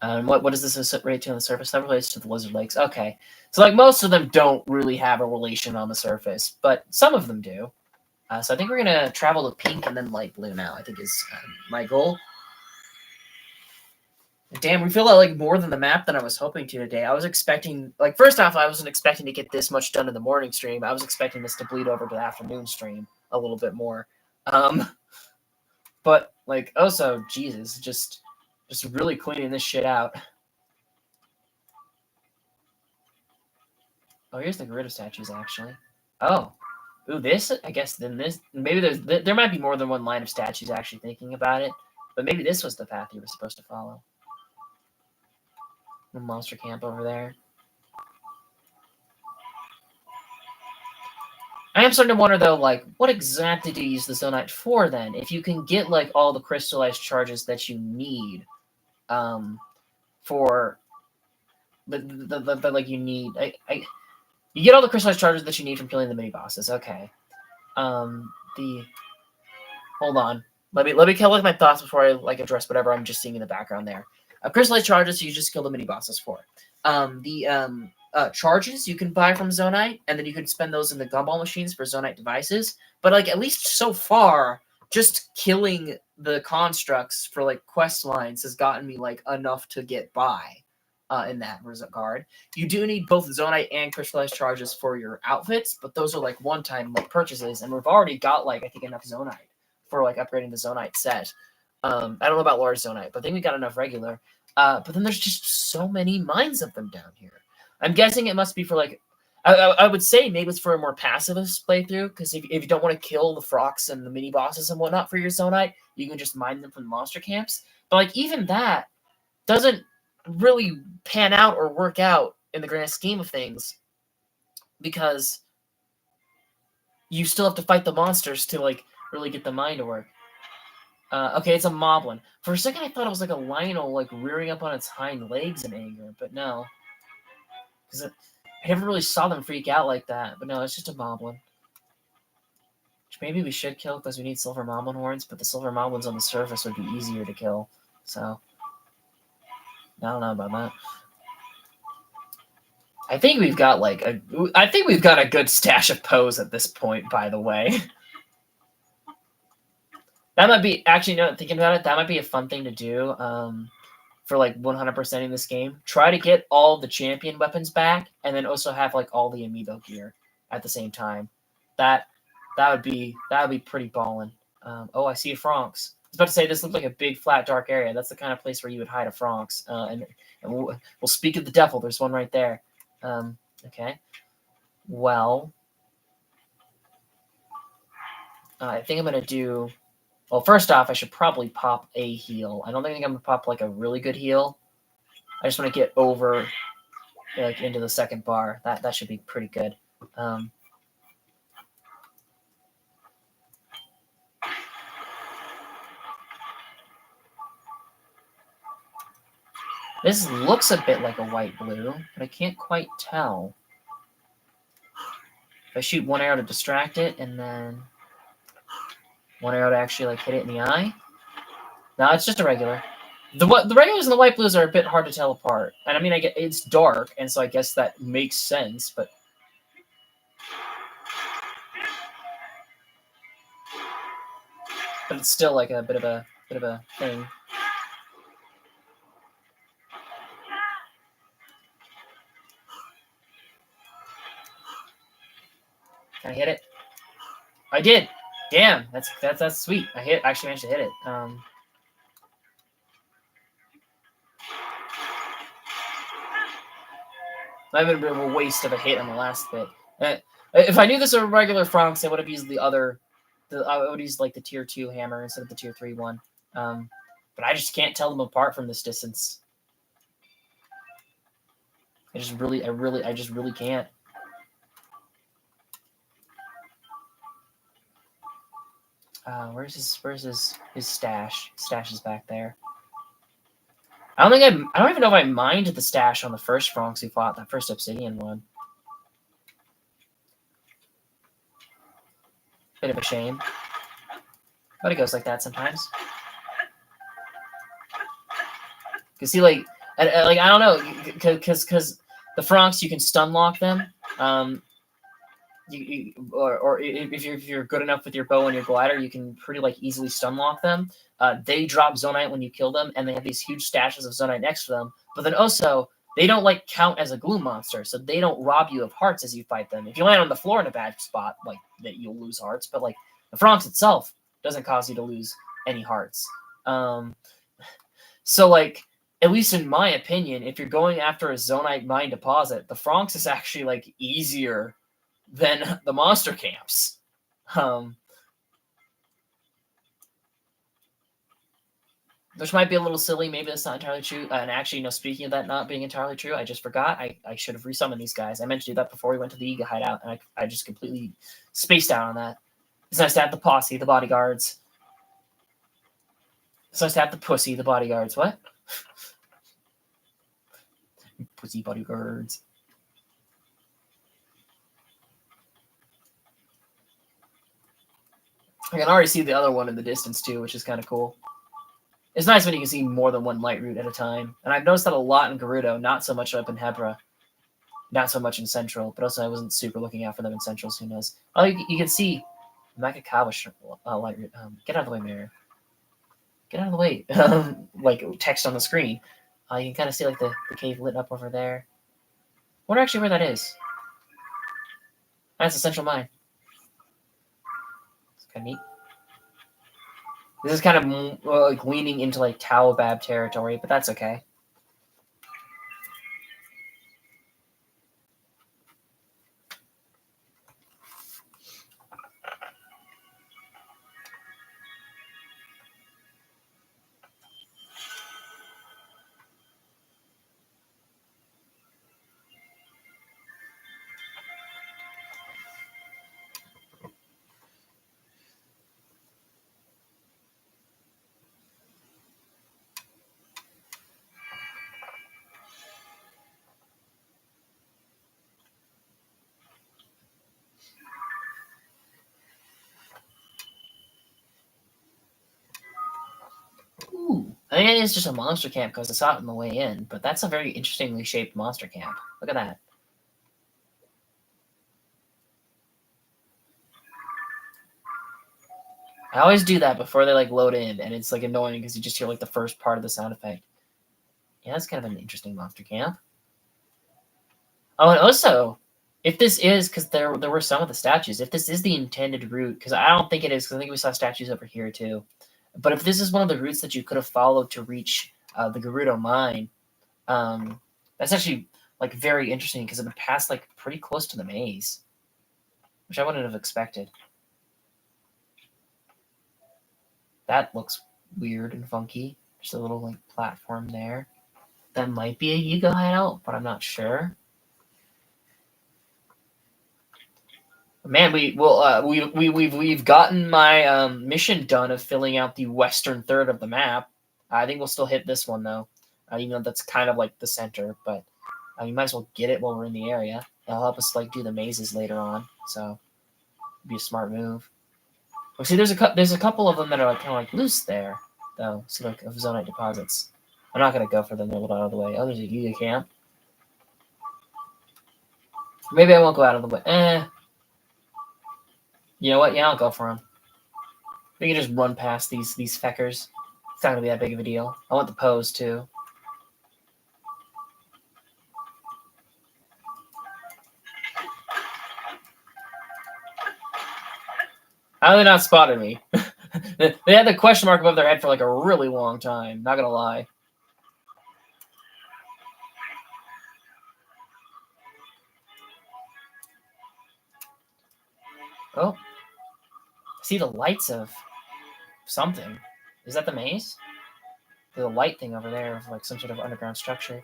What does this relate to on the surface? That relates to the lizard lakes. Okay, so like most of them don't really have a relation on the surface, but some of them do. So I think we're gonna travel to pink and then light blue now. I think is my goal. Damn, we fill out like more than the map than I was hoping to today. I was expecting, like, first off, I wasn't expecting to get this much done in the morning stream. I was expecting this to bleed over to the afternoon stream a little bit more. But like, also, Jesus, just really cleaning this shit out. Oh, here's the Gerudo statues, actually. Oh. Ooh, this, I guess, then this, maybe there might be more than one line of statues actually thinking about it, but maybe this was the path you were supposed to follow. The monster camp over there. I am starting to wonder, though, like, what exactly do you use the Zonite for, then? If you can get, like, all the crystallized charges that you need, for the like, you need, you get all the crystallized charges that you need from killing the mini-bosses, okay. Hold on. Let me collect my thoughts before I, like, address whatever I'm just seeing in the background there. Crystallized charges you just kill the mini-bosses for. Charges you can buy from Zonite, and then you can spend those in the gumball machines for Zonite devices. But like at least so far, just killing the constructs for like quest lines has gotten me like enough to get by in that regard. You do need both Zonite and crystallized charges for your outfits, but those are like one-time like purchases, and we've already got like I think enough Zonite for like upgrading the Zonite set. I don't know about large Zonite, but I think we got enough regular. But then there's just so many mines of them down here. I'm guessing it must be for like, I would say maybe it's for a more pacifist playthrough, because if you don't want to kill the frogs and the mini bosses and whatnot for your Zonite, you can just mine them from the monster camps. But like even that doesn't really pan out or work out in the grand scheme of things. because you still have to fight the monsters to like really get the mine to work. Okay, it's a moblin. For a second, I thought it was like a Lynel like rearing up on its hind legs in anger, but no, because I never really saw them freak out like that. But no, it's just a moblin. Which maybe we should kill because we need silver moblin horns, but the silver moblins on the surface would be easier to kill. So I don't know about that. I think we've got like a good stash of Poes at this point, by the way. That might be actually, no, thinking about it, that might be a fun thing to do for like 100%ing this game. Try to get all the champion weapons back, and then also have like all the amiibo gear at the same time. That would be pretty ballin'. Oh, I see a Franx. I was about to say this looked like a big flat dark area. That's the kind of place where you would hide a Franx. And we'll speak of the devil. There's one right there. Okay. Well, I think I'm gonna do. Well, first off, I should probably pop a heal. I don't think I'm gonna pop like a really good heal. I just want to get over like into the second bar. That should be pretty good. This looks a bit like a white blue, but I can't quite tell. If I shoot one arrow to distract it, and then one arrow to actually like hit it in the eye. No, it's just a regular. The regulars and the white blues are a bit hard to tell apart. And I mean, I get it's dark, and so I guess that makes sense, but it's still like a bit of a thing. Can I hit it? I did. Damn, that's sweet. I actually managed to hit it. Might have been a bit of a waste of a hit on the last bit. If I knew this was a regular Franx, I would have used the other. I would use like the tier 2 hammer instead of the tier 3 one. But I just can't tell them apart from this distance. I just really can't. Where's his stash? His stash is back there. I don't even know if I mined the stash on the first Franx we fought, that first Obsidian one. Bit of a shame. But it goes like that sometimes. Cause see, like I don't know, because the Franx you can stun lock them. Or if you're good enough with your bow and your glider, you can pretty like easily stun lock them. They drop Zonite when you kill them, and they have these huge stashes of Zonite next to them. But then also they don't like count as a glue monster, so they don't rob you of hearts as you fight them. If you land on the floor in a bad spot, like that, you'll lose hearts. But like the Franx itself doesn't cause you to lose any hearts. So like, at least in my opinion, if you're going after a Zonite mine deposit, the Franx is actually like easier than the monster camps. Which might be a little silly. Maybe that's not entirely true. And actually, no, speaking of that not being entirely true, I just forgot. I should have resummoned these guys. I meant to do that before we went to the Iga hideout, and I just completely spaced out on that. It's nice to have the posse, the bodyguards. It's nice to have the pussy, the bodyguards. What? Pussy bodyguards. I can already see the other one in the distance too, which is kind of cool. It's nice when you can see more than one light root at a time. And I've noticed that a lot in Gerudo, not so much up in Hebra. Not so much in Central, but also I wasn't super looking out for them in Central, so who knows. Oh, you can see Makakawa light root. Get out of the way, Mirror. Get out of the way. Like text on the screen. You can kind of see like the cave lit up over there. I wonder actually where that is. That's a Central Mine. It's kind of neat. This is kind of like leaning into like Talbab territory, but that's okay. think it is just a monster camp because I saw it on the way in, but that's a very interestingly shaped monster camp. Look at that. I always do that before they like load in, and it's like annoying because you just hear like the first part of the sound effect. Yeah, that's kind of an interesting monster camp. Oh, and also, if this is, because there were some of the statues, if this is the intended route, because I don't think it is, because I think we saw statues over here too. But if this is one of the routes that you could have followed to reach the Gerudo mine, that's actually like very interesting because it would pass like pretty close to the maze, which I wouldn't have expected. That looks weird and funky. Just a little like platform there. That might be a Yuga hideout, but I'm not sure. Man, we've gotten my mission done of filling out the western third of the map. I think we'll still hit this one though, even though that's kind of like the center. But you might as well get it while we're in the area. It'll help us like do the mazes later on, so it'd be a smart move. Well, see, there's a couple of them that are like kind of like loose there though. So like of zonite deposits. I'm not gonna go for them. They're a little out of the way. Oh, there's a Yuga camp. Maybe I won't go out of the way. You know what? Yeah, I'll go for them. We can just run past these feckers. It's not gonna be that big of a deal. I want the pose too. How they not spotted me? They had the question mark above their head for like a really long time. Not gonna lie. Oh, I see the lights of something. Is that the maze? There's a light thing over there of like some sort of underground structure.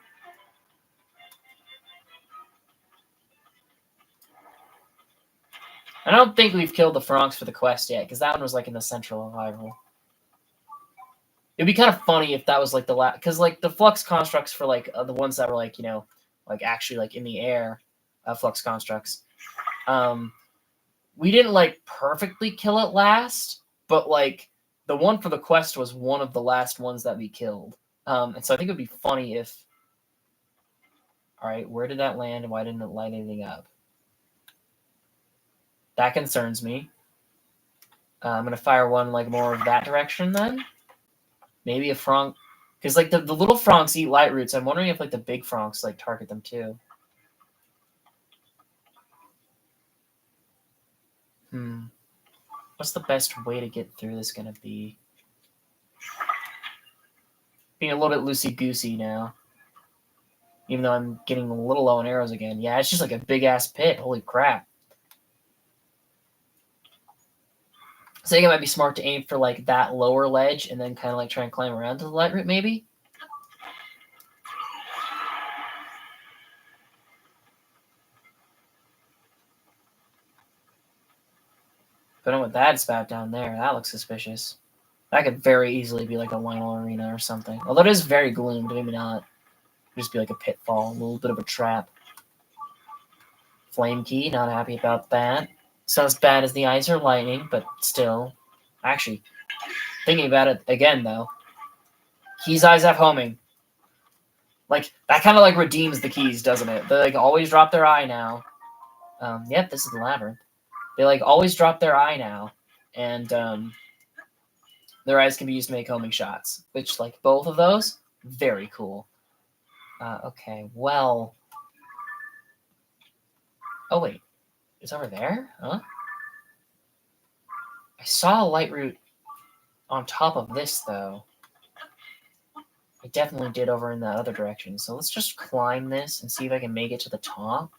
I don't think we've killed the Franks for the quest yet, because that one was like in the central rival. It'd be kind of funny if that was like the last, because like the flux constructs for like the ones that were like, you know, like actually like in the air, flux constructs. We didn't like perfectly kill it last, but like the one for the quest was one of the last ones that we killed. And so I think it would be funny if. All right, where did that land and why didn't it light anything up? That concerns me. I'm gonna fire one like more of that direction then. Maybe a Frank, because like the little Franks eat light roots. I'm wondering if like the big Franks like target them too. What's the best way to get through this gonna be? Being a little bit loosey-goosey now. Even though I'm getting a little low on arrows again. Yeah, it's just like a big-ass pit. Holy crap. So I think it might be smart to aim for like that lower ledge and then kind of like try and climb around to the light route maybe? But I know what that's about down there. That looks suspicious. That could very easily be like a Lynel arena or something. Although it is very gloomed, maybe not. It'd just be like a pitfall, a little bit of a trap. Flame key, not happy about that. It's not as bad as the eyes are lightning, but still. Actually, thinking about it again though, Key's eyes have homing. Like that kind of like redeems the Keys, doesn't it? They like always drop their eye now. Yep, this is the labyrinth. They like always drop their eye now, and their eyes can be used to make homing shots. Which like both of those, very cool. Okay, well. Oh wait, it's over there, huh? I saw a light route on top of this though. I definitely did over in the other direction. So let's just climb this and see if I can make it to the top.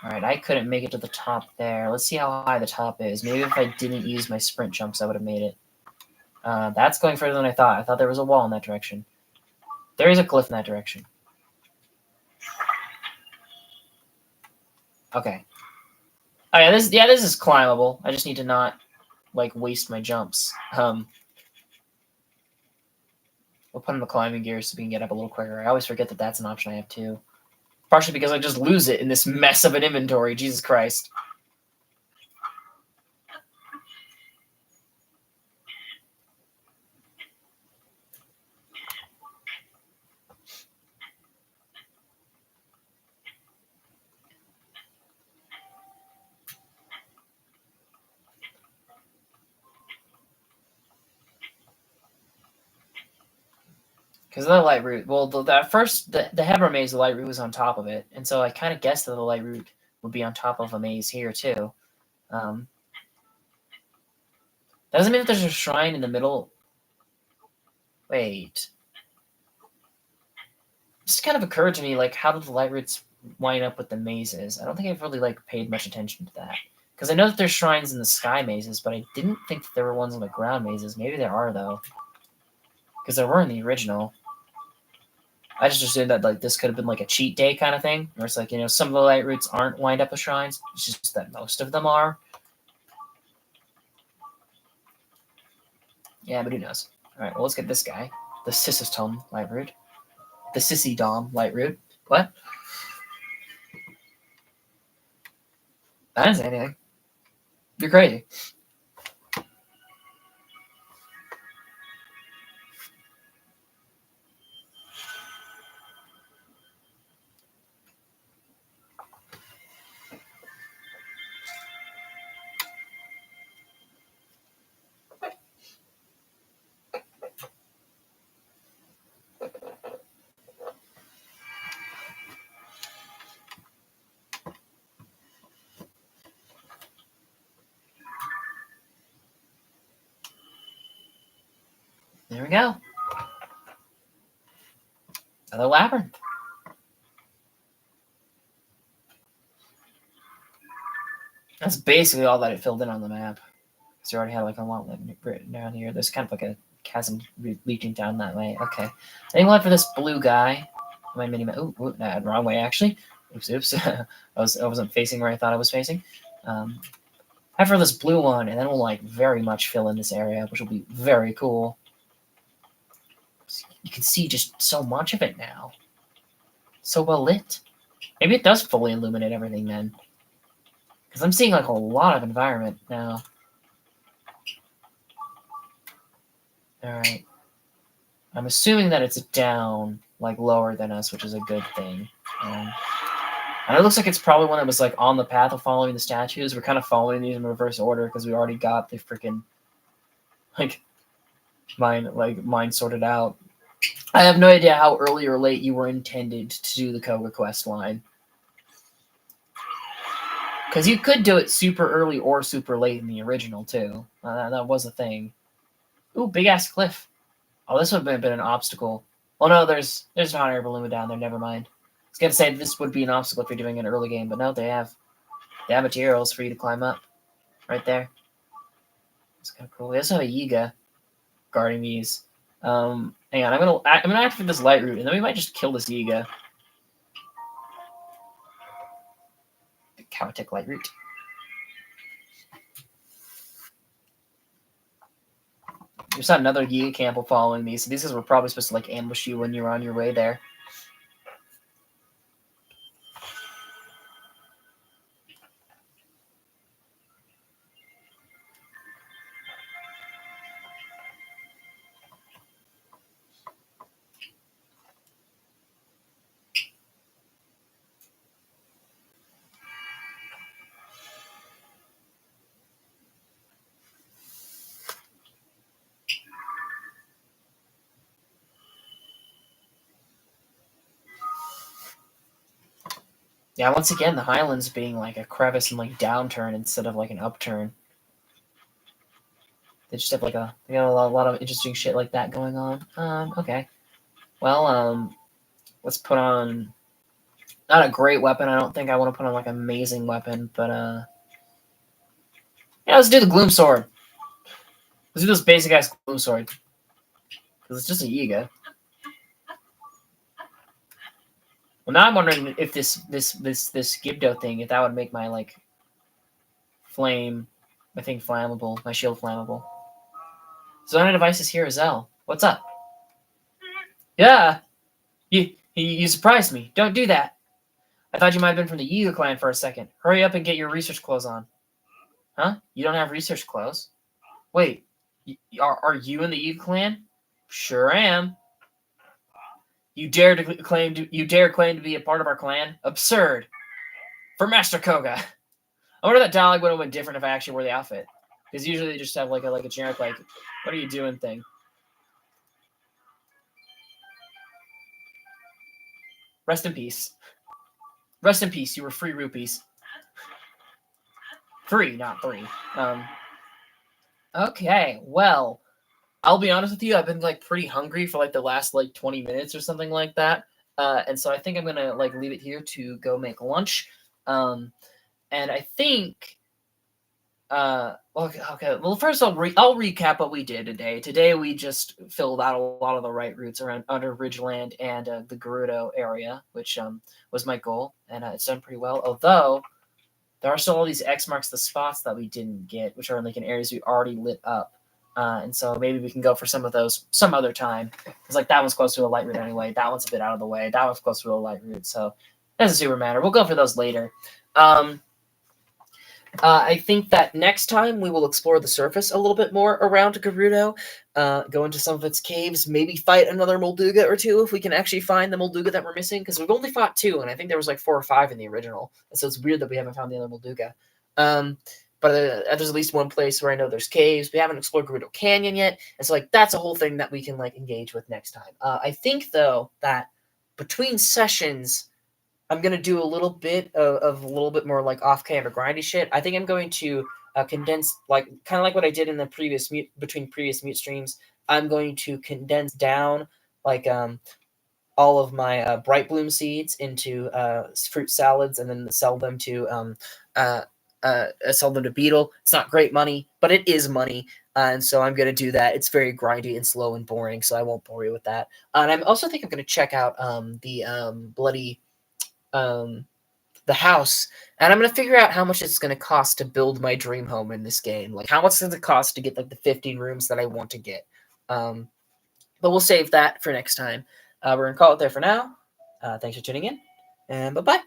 Alright, I couldn't make it to the top there. Let's see how high the top is. Maybe if I didn't use my sprint jumps, I would have made it. That's going further than I thought. I thought there was a wall in that direction. There is a cliff in that direction. Okay. Oh yeah, this is climbable. I just need to not like waste my jumps. We'll put in the climbing gear so we can get up a little quicker. I always forget that that's an option I have too. Partially because I just lose it in this mess of an inventory. Jesus Christ. Because of the light root. Well, that first, the Hebra maze, the light root was on top of it. And so I kind of guessed that the light root would be on top of a maze here, too. That doesn't mean that there's a shrine in the middle. Wait. It just kind of occurred to me, like, how did the light roots wind up with the mazes? I don't think I've really, like, paid much attention to that. Because I know that there's shrines in the sky mazes, but I didn't think that there were ones in the ground mazes. Maybe there are, though. Because there were in the original. I just assumed that like this could have been like a cheat day kind of thing, where it's like, you know, some of the light roots aren't wind up with shrines. It's just that most of them are. Yeah, but who knows? All right, well, let's get this guy, the Sissistom light root, the Sissy Dom light root. What? I didn't say anything. You're crazy. There we go. Another labyrinth. That's basically all that it filled in on the map. Because you already had like a lot written down here. There's kind of like a chasm leading down that way. Okay. I think we'll head for this blue guy. My mini map. Ooh, nah, wrong way actually. Oops. I wasn't facing where I thought I was facing. Head for this blue one, and then we'll like very much fill in this area, which will be very cool. You can see just so much of it now. So well lit. Maybe it does fully illuminate everything then. Because I'm seeing like a lot of environment now. Alright. I'm assuming that it's down, like lower than us, which is a good thing. And it looks like it's probably one that was like on the path of following the statues. We're kind of following these in reverse order because we already got the freaking like mine sorted out. I have no idea how early or late you were intended to do the Koga quest line. Because you could do it super early or super late in the original, too. That was a thing. Ooh, big-ass cliff. Oh, this would have been an obstacle. Well, no, there's a hot air balloon down there. Never mind. I was going to say this would be an obstacle if you're doing an early game, but no, they have materials for you to climb up. Right there. It's kind of cool. We also have a Yiga guarding these. Hang on, I'm gonna activate this light root, and then we might just kill this Yiga. The Cowtick light root. There's not another Yiga camp following these, so these guys were probably supposed to like ambush you when you were on your way there. Yeah, once again, the Highlands being like a crevice and like downturn instead of like an upturn. They just have like they got a lot of interesting shit like that going on. Okay. Well, let's put on not a great weapon. I don't think I want to put on like an amazing weapon, but yeah, let's do the Gloom Sword. Let's do this basic ass Gloom Sword. Because it's just a Yiga. Well, now I'm wondering if this Gibdo thing, if that would make my like my thing flammable, my shield flammable. Zona devices here is L. What's up? Yeah. You surprised me. Don't do that. I thought you might have been from the Yiga clan for a second. Hurry up and get your research clothes on. Huh? You don't have research clothes? Wait, are you in the Yiga clan? Sure am. You dare claim to be a part of our clan? Absurd. For Master Koga. I wonder that dialogue would have been different if I actually wore the outfit. Because usually they just have like a generic like, what are you doing thing. Rest in peace. Rest in peace. You were free rupees. Free, not three. Okay, well, I'll be honest with you. I've been like pretty hungry for like the last like 20 minutes or something like that. And so I think I'm gonna like leave it here to go make lunch. And I think okay. Well, first I'll recap what we did today. Today we just filled out a lot of the right routes around under Ridgeland and the Gerudo area, which was my goal, and it's done pretty well. Although there are still all these X marks the spots that we didn't get, which are like in areas we already lit up. And so maybe we can go for some of those some other time. Because like that one's close to a light route anyway. That one's a bit out of the way. That one's close to a light route. So it doesn't super matter. We'll go for those later. I think that next time we will explore the surface a little bit more around Gerudo, go into some of its caves, maybe fight another Molduga or two if we can actually find the Molduga that we're missing, because we've only fought 2, and I think there was like 4 or 5 in the original, and so it's weird that we haven't found the other Molduga. But there's at least one place where I know there's caves. We haven't explored Gerudo Canyon yet, and so like that's a whole thing that we can like engage with next time. I think though that between sessions, I'm gonna do a little bit of a little bit more like off-camera grindy shit. I think I'm going to condense like kind of like what I did in the previous between previous mute streams. I'm going to condense down like all of my bright bloom seeds into fruit salads and then sell them to Beetle. It's not great money, but it is money. And so I'm going to do that. It's very grindy and slow and boring, so I won't bore you with that. And I also think I'm going to check out the bloody the house, and I'm gonna figure out how much it's gonna cost to build my dream home in this game. Like how much does it cost to get like the 15 rooms that I want to get. But we'll save that for next time. We're gonna call it there for now. Thanks for tuning in, and bye bye.